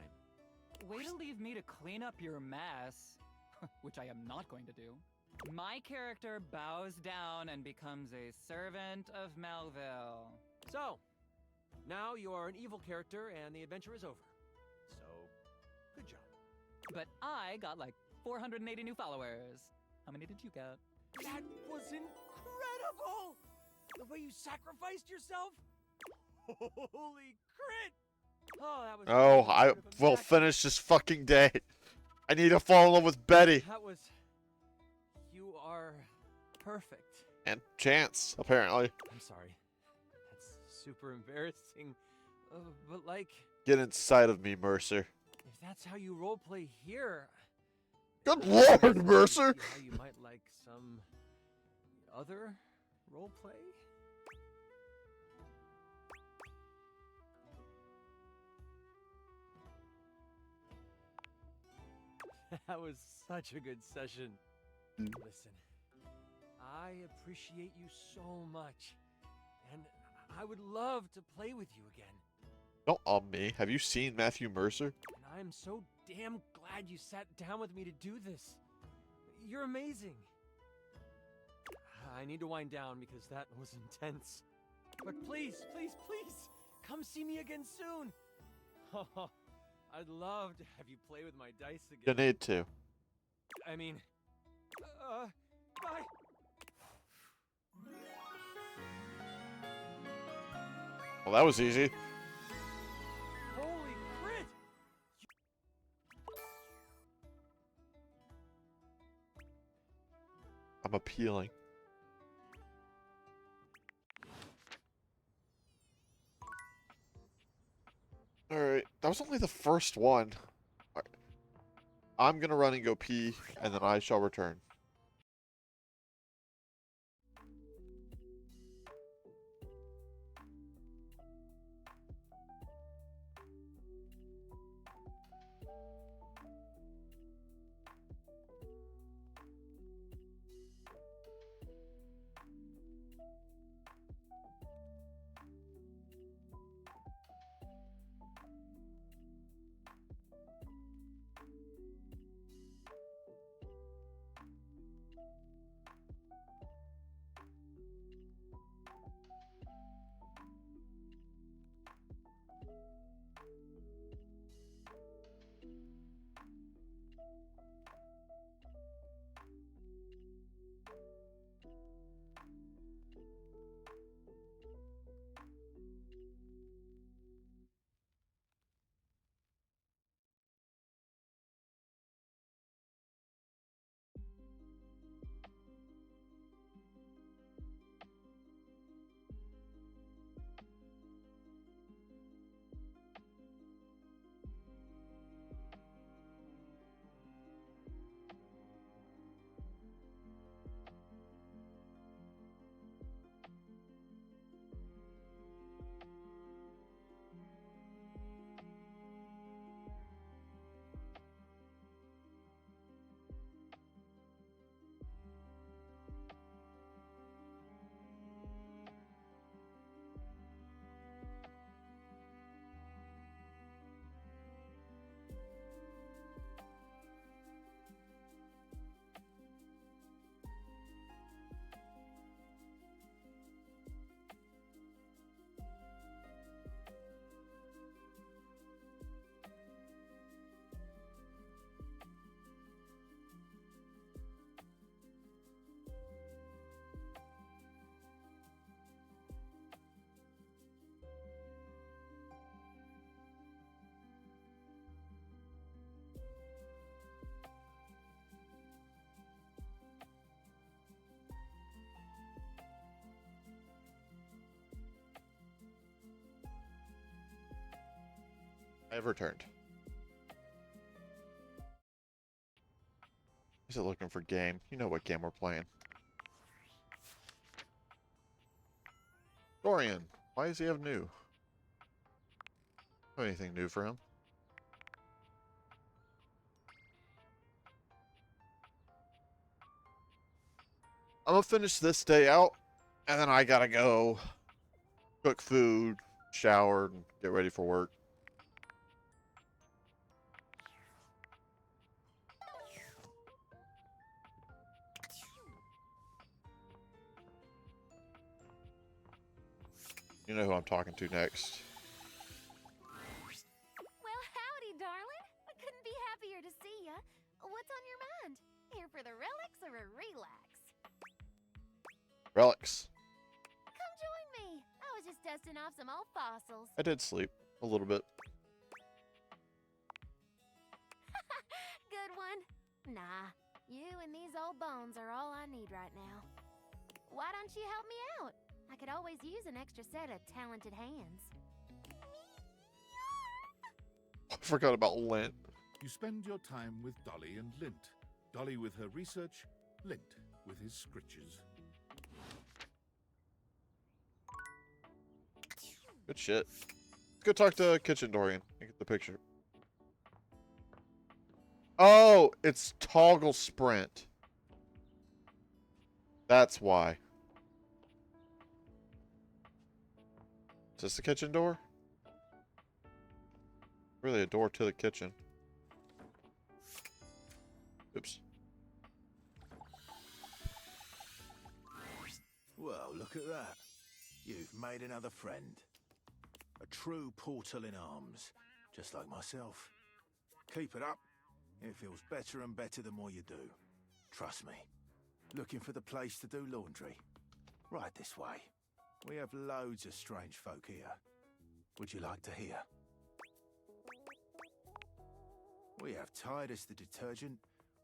Speaker 15: Way to leave me to clean up your mess, which I am not going to do. My character bows down and becomes a servant of Melville.
Speaker 21: So, now you are an evil character and the adventure is over. So, good job.
Speaker 15: But I got like 480 new followers. How many did you get?
Speaker 21: That was incredible! The way you sacrificed yourself? Holy crit! Oh, that was...
Speaker 1: Oh, I will finish this fucking day. I need to fall in love with Betty.
Speaker 21: That was... You are perfect.
Speaker 1: And Chance, apparently.
Speaker 21: I'm sorry. That's super embarrassing. But like...
Speaker 1: Get inside of me, Mercer.
Speaker 21: If that's how you roleplay here...
Speaker 1: Good Lord, Mercer!
Speaker 21: How you might like some... other roleplay? That was such a good session. Listen, I appreciate you so much, and I would love to play with you again.
Speaker 1: Don't me. Have you seen Matthew Mercer?
Speaker 21: And I am so damn glad you sat down with me to do this. You're amazing. I need to wind down because that was intense. But please, please, please, come see me again soon. I'd love to have you play with my dice again.
Speaker 1: You need to.
Speaker 21: I mean, bye.
Speaker 1: Well, that was easy.
Speaker 21: Holy crit!
Speaker 1: I'm appealing. Alright, that was only the first one. All right. I'm gonna run and go pee, and then I shall return. I have returned. Is it looking for game? You know what game we're playing. Dorian, why does he have new? No anything new for him? I'm gonna finish this day out, and then I gotta go cook food, shower, and get ready for work. You know who I'm talking to next.
Speaker 2: Well, howdy, darling. I couldn't be happier to see ya. What's on your mind? Here for the relics or a relax?
Speaker 1: Relics.
Speaker 2: Come join me. I was just dusting off some old fossils.
Speaker 1: I did sleep a little bit.
Speaker 2: Good one. Nah, you and these old bones are all I need right now. Why don't you help me out? I could always use an extra set of talented hands.
Speaker 1: I forgot about Lint.
Speaker 3: You spend your time with Dolly and Lint. Dolly with her research, Lint with his scritches.
Speaker 1: Good shit. Let's go talk to Kitchen Dorian and get the picture. Oh, it's toggle sprint. That's why. Is this the kitchen door? Really a door to the kitchen. Oops.
Speaker 10: Well, look at that. You've made another friend. A true portal in arms, just like myself. Keep it up. It feels better and better the more you do. Trust me. Looking for the place to do laundry? Right this way. We have loads of strange folk here. Would you like to hear? We have Titus the detergent,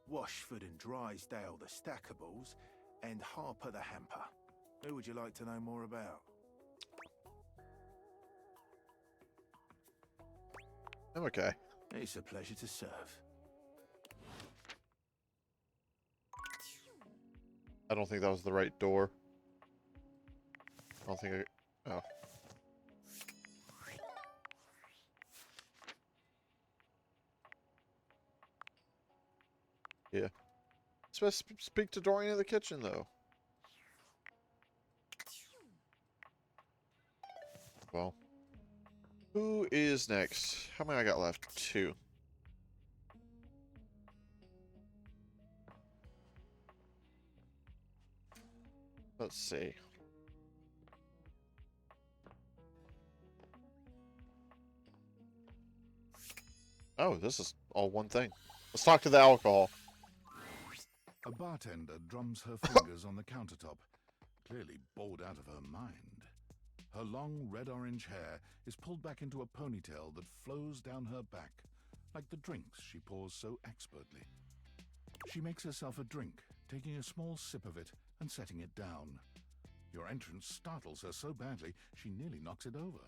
Speaker 10: Washford and Drysdale the stackables, and Harper the hamper. Who would you like to know more about?
Speaker 1: I'm okay.
Speaker 10: It's a pleasure to serve.
Speaker 1: I don't think that was the right door. I don't think I... Oh. Yeah. Supposed to speak to Dorian in the kitchen, though. Well. Who is next? How many I got left? 2. Let's see. Oh, this is all one thing. Let's talk to the alcohol.
Speaker 3: A bartender drums her fingers on the countertop, clearly bored out of her mind. Her long red-orange hair is pulled back into a ponytail that flows down her back, like the drinks she pours so expertly. She makes herself a drink, taking a small sip of it and setting it down. Your entrance startles her so badly, she nearly knocks it over.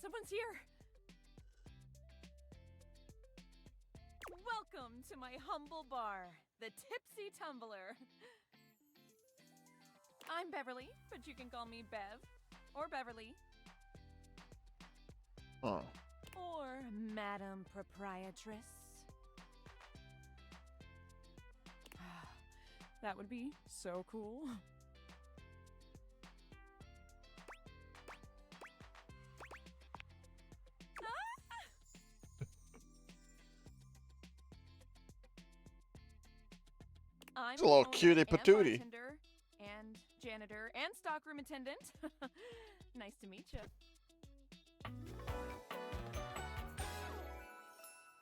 Speaker 8: Someone's here! Welcome to my humble bar, the Tipsy Tumbler. I'm Beverly, but you can call me Bev, or Beverly,
Speaker 1: Oh.
Speaker 8: or Madam Proprietress. That would be so cool. I'm
Speaker 1: It's a little
Speaker 8: the owner
Speaker 1: cutie
Speaker 8: and
Speaker 1: patootie.
Speaker 8: bartender and janitor and stockroom attendant. Nice to meet you.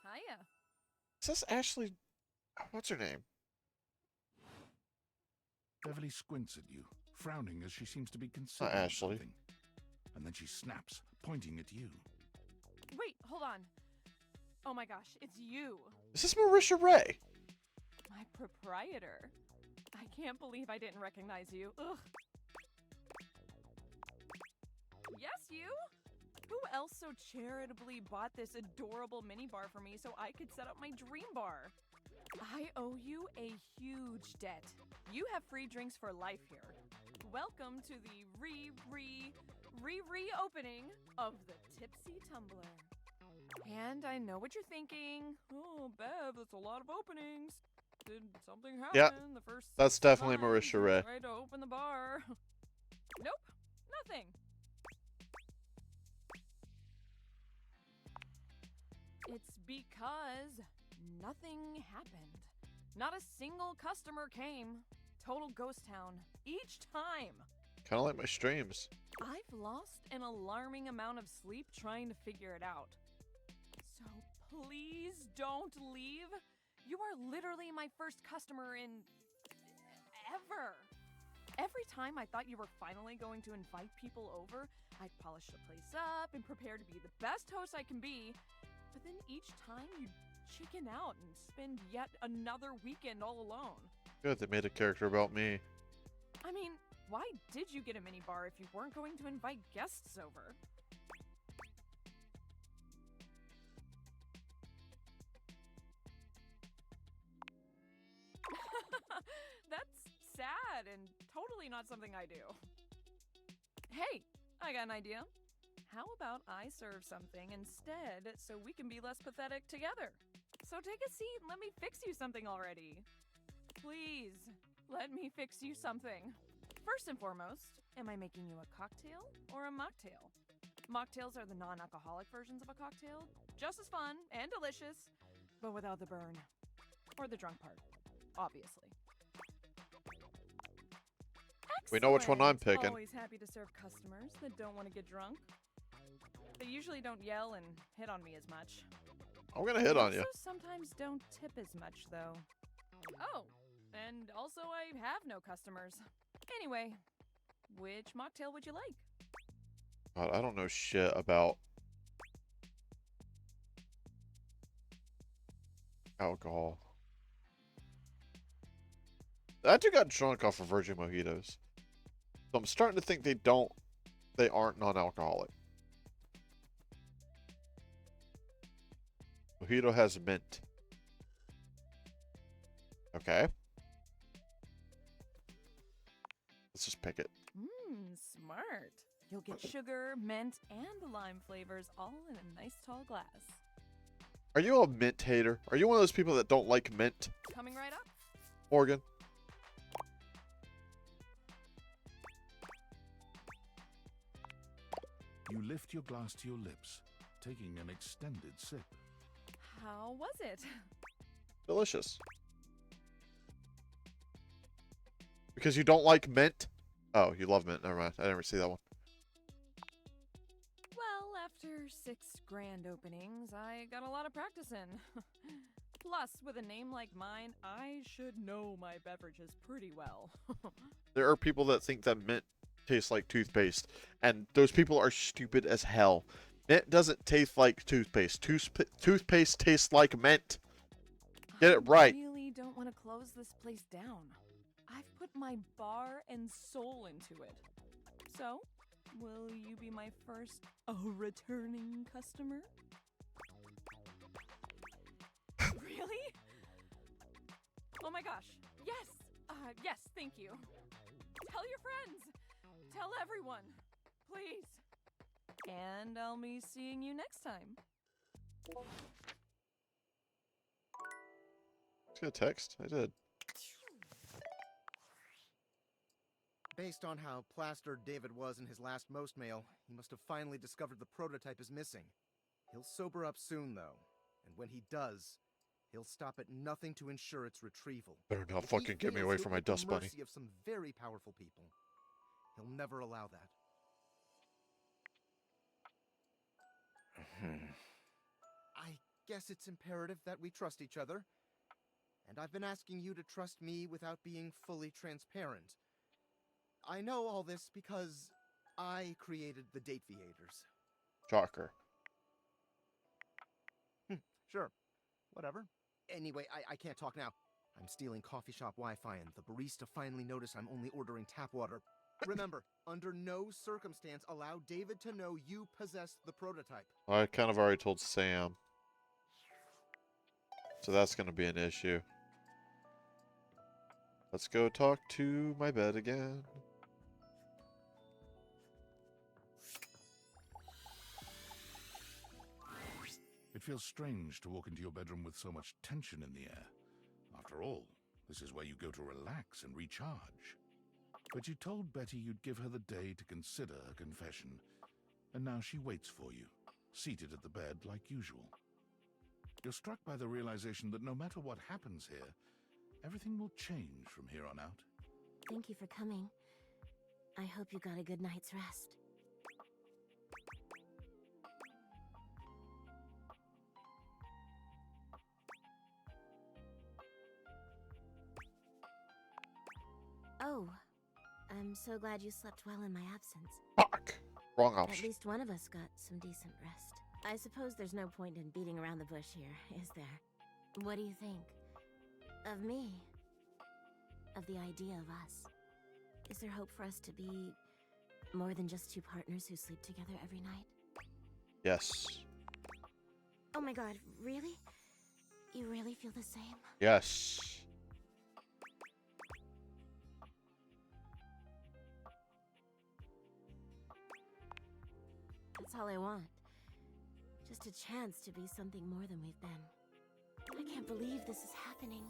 Speaker 8: Hiya.
Speaker 1: Is this Ashley? What's her name?
Speaker 3: Beverly squints at you, frowning as she seems to be considering
Speaker 1: Ashley.
Speaker 3: something. And then she snaps, pointing at you.
Speaker 8: Wait, hold on. Oh my gosh, it's you.
Speaker 1: Is this Marisha Ray?
Speaker 8: My proprietor. I can't believe I didn't recognize you. Ugh. Yes, you? Who else so charitably bought this adorable minibar for me so I could set up my dream bar? I owe you a huge debt. You have free drinks for life here. Welcome to the reopening of the Tipsy Tumbler. And I know what you're thinking. Oh, Bev, that's a lot of openings. Did something happen
Speaker 1: Yeah,
Speaker 8: the first
Speaker 1: that's definitely
Speaker 8: time
Speaker 1: Marisha
Speaker 8: you
Speaker 1: Ray.
Speaker 8: tried to open the bar? Nope, nothing. It's because nothing happened. Not a single customer came. Total ghost town. Each time.
Speaker 1: Kind of like my streams.
Speaker 8: I've lost an alarming amount of sleep trying to figure it out. So please don't leave. You are literally my first customer in ever. Every time I thought you were finally going to invite people over, I'd polish the place up and prepare to be the best host I can be. But then each time you'd chicken out and spend yet another weekend all alone.
Speaker 1: Good, they made a character about me.
Speaker 8: I mean, why did you get a minibar if you weren't going to invite guests over? That's sad and totally not something I do. Hey, I got an idea. How about I serve something instead so we can be less pathetic together? So take a seat and let me fix you something already. Please, let me fix you something. First and foremost, am I making you a cocktail or a mocktail? Mocktails are the non-alcoholic versions of a cocktail, just as fun and delicious, but without the burn. Or the drunk part, obviously.
Speaker 1: We know which one I'm
Speaker 8: Excellent.
Speaker 1: picking.
Speaker 8: Always happy to serve customers that don't want to get drunk. They usually don't yell and hit on me as much.
Speaker 1: I'm gonna hit on you.
Speaker 8: Also sometimes don't tip as much, though. Oh, and also I have no customers. Anyway, which mocktail would you like?
Speaker 1: God, I don't know shit about alcohol. I just got drunk off of Virgin Mojitos. So I'm starting to think they aren't non-alcoholic. Mojito has mint. Okay. Let's just pick it.
Speaker 8: Smart. You'll get sugar, mint, and the lime flavors all in a nice tall glass.
Speaker 1: Are you a mint hater? Are you one of those people that don't like mint?
Speaker 8: Coming right up.
Speaker 1: Morgan?
Speaker 3: You lift your glass to your lips, taking an extended sip.
Speaker 8: How was it?
Speaker 1: Delicious. Because you don't like mint? Oh, you love mint. Never mind. I never see that one.
Speaker 8: Well, after 6 grand openings, I got a lot of practice in. Plus, with a name like mine, I should know my beverages pretty well.
Speaker 1: There are people that think that mint tastes like toothpaste, and those people are stupid as hell. Mint doesn't taste like toothpaste. Toothpaste tastes like mint. Get it right.
Speaker 8: I really don't want to close this place down. I've put my bar and soul into it. So, will you be my first returning customer? Really? Oh my gosh. Yes. Yes, thank you. Tell your friends. Tell everyone. Please. And I'll be seeing you next time.
Speaker 1: Just got a text. I did.
Speaker 9: Based on how plastered David was in his last most mail, he must have finally discovered the prototype is missing. He'll sober up soon, though, and when he does, he'll stop at nothing to ensure its retrieval.
Speaker 1: Better not
Speaker 9: If he
Speaker 1: fucking get me
Speaker 9: feels
Speaker 1: away
Speaker 9: he'll
Speaker 1: from my
Speaker 9: be at the
Speaker 1: dust bunny.
Speaker 9: mercy of some very powerful people, he'll never allow that. I guess it's imperative that we trust each other, and I've been asking you to trust me without being fully transparent. I know all this because I created the Dateviators.
Speaker 1: Shocker.
Speaker 9: Sure. Whatever. Anyway, I can't talk now. I'm stealing coffee shop Wi-Fi, and the barista finally noticed I'm only ordering tap water. Remember, under no circumstance allow David to know you possess the prototype.
Speaker 1: I kind of already told Sam. So that's going to be an issue. Let's go talk to my bed again.
Speaker 3: It feels strange to walk into your bedroom with so much tension in the air. After all, this is where you go to relax and recharge. But you told Betty you'd give her the day to consider her confession, and now she waits for you, seated at the bed like usual. You're struck by the realization that no matter what happens here, everything will change from here on out.
Speaker 13: Thank you for coming. I hope you got a good night's rest. Oh, I'm so glad you slept well in my absence.
Speaker 1: Fuck! Wrong
Speaker 13: At
Speaker 1: option.
Speaker 13: least one of us got some decent rest. I suppose there's no point in beating around the bush here, is there? What do you think? Of me? Of the idea of us? Is there hope for us to be more than just two partners who sleep together every night?
Speaker 1: Yes.
Speaker 13: Oh my god, really? You really feel the same?
Speaker 1: Yes.
Speaker 13: That's all I want. Just a chance to be something more than we've been. I can't believe this is happening.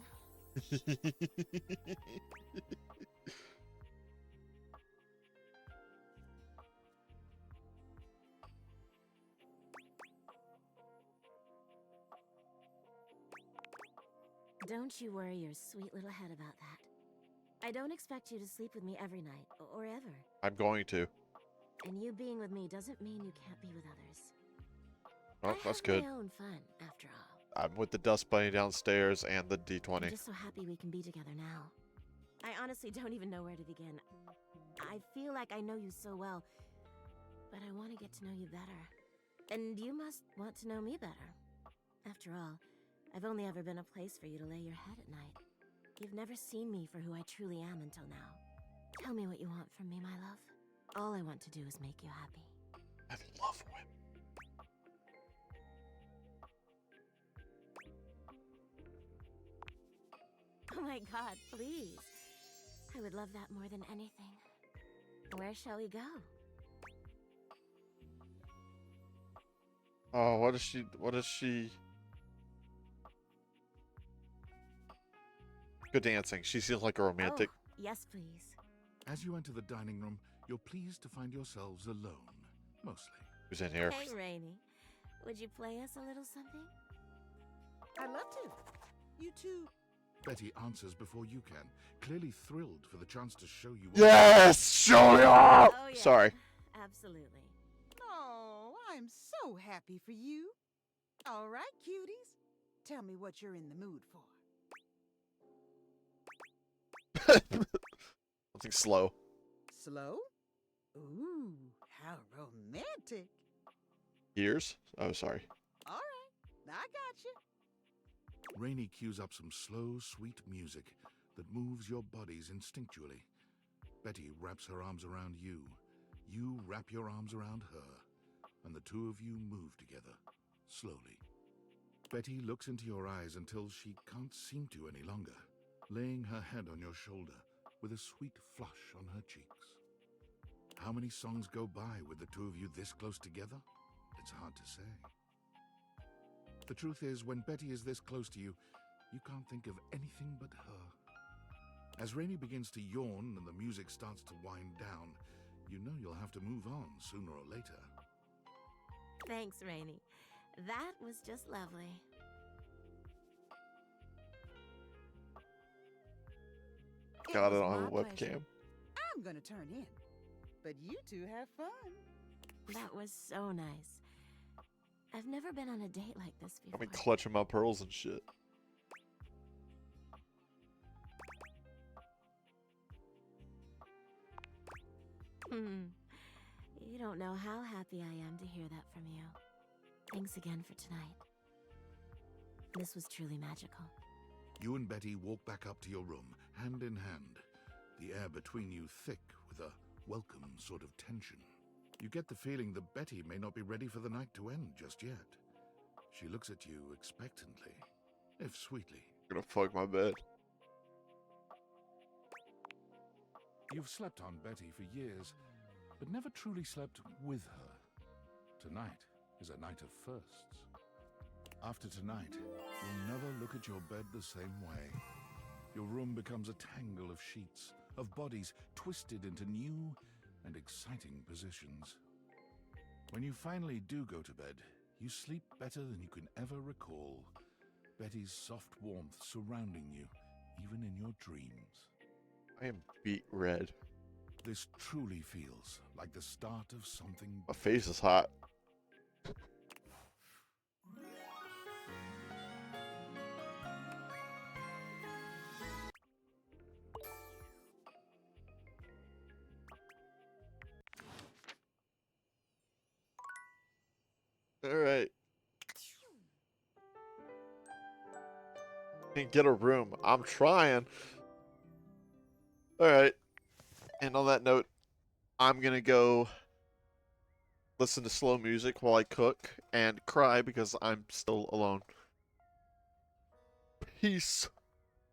Speaker 13: Don't you worry your sweet little head about that. I don't expect you to sleep with me every night, or ever.
Speaker 1: I'm going to.
Speaker 13: And you being with me doesn't mean you can't be with others.
Speaker 1: Oh, that's good.
Speaker 13: My own fun, after all.
Speaker 1: I'm with the Dust Bunny downstairs and the D20.
Speaker 13: I'm just so happy we can be together now. I honestly don't even know where to begin. I feel like I know you so well, but I want to get to know you better. And you must want to know me better. After all, I've only ever been a place for you to lay your head at night. You've never seen me for who I truly am until now. Tell me what you want from me, my love. All I want to do is make you happy.
Speaker 1: I love women.
Speaker 13: Oh my god, please. I would love that more than anything. Where shall we go?
Speaker 1: Oh, what is she? Good dancing. She seems like a romantic.
Speaker 13: Oh, yes, please.
Speaker 3: As you enter the dining room, you're pleased to find yourselves alone, mostly.
Speaker 1: Who's in here?
Speaker 13: Hey, Rainy. Would you play us a little something?
Speaker 6: I'd love to. You two.
Speaker 3: Betty answers before you can, clearly thrilled for the chance to show you.
Speaker 1: Yes, show me off.
Speaker 13: Oh, yeah.
Speaker 1: Sorry.
Speaker 13: Absolutely.
Speaker 6: Oh, I'm so happy for you. All right, cuties. Tell me what you're in the mood for.
Speaker 1: Something slow.
Speaker 6: Slow? Ooh, how romantic.
Speaker 1: Ears? Oh, sorry.
Speaker 6: All right, I got you.
Speaker 3: Rainy cues up some slow, sweet music that moves your bodies instinctually. Betty wraps her arms around you. You wrap your arms around her, and the two of you move together, slowly. Betty looks into your eyes until she can't seem to any longer, laying her head on your shoulder with a sweet flush on her cheeks. How many songs go by with the two of you this close together? It's hard to say. The truth is, when Betty is this close to you, you can't think of anything but her. As Rainy begins to yawn and the music starts to wind down, you know you'll have to move on sooner or later.
Speaker 13: Thanks, Rainy. That was just lovely.
Speaker 1: Got it
Speaker 6: was
Speaker 1: on a
Speaker 6: my
Speaker 1: webcam.
Speaker 6: pleasure. I'm gonna turn in, but you two have fun.
Speaker 13: That was so nice. I've never been on a date like this before.
Speaker 1: I've been clutching my pearls and shit.
Speaker 13: You don't know how happy I am to hear that from you. Thanks again for tonight. This was truly magical.
Speaker 3: You and Betty walk back up to your room, hand in hand, the air between you thick with a welcome sort of tension. You get the feeling that Betty may not be ready for the night to end just yet. She looks at you expectantly, if sweetly.
Speaker 1: I'm gonna fuck my bed.
Speaker 3: You've slept on Betty for years, but never truly slept with her. Tonight is a night of firsts. After tonight, you'll never look at your bed the same way. Your room becomes a tangle of sheets, of bodies twisted into new and exciting positions. When you finally do go to bed, you sleep better than you can ever recall. Betty's soft warmth surrounding you, even in your dreams.
Speaker 1: I am beet red.
Speaker 3: This truly feels like the start of something.
Speaker 1: My face is hot. Alright. Can't get a room. I'm trying. Alright. And on that note, I'm gonna go listen to slow music while I cook and cry because I'm still alone. Peace.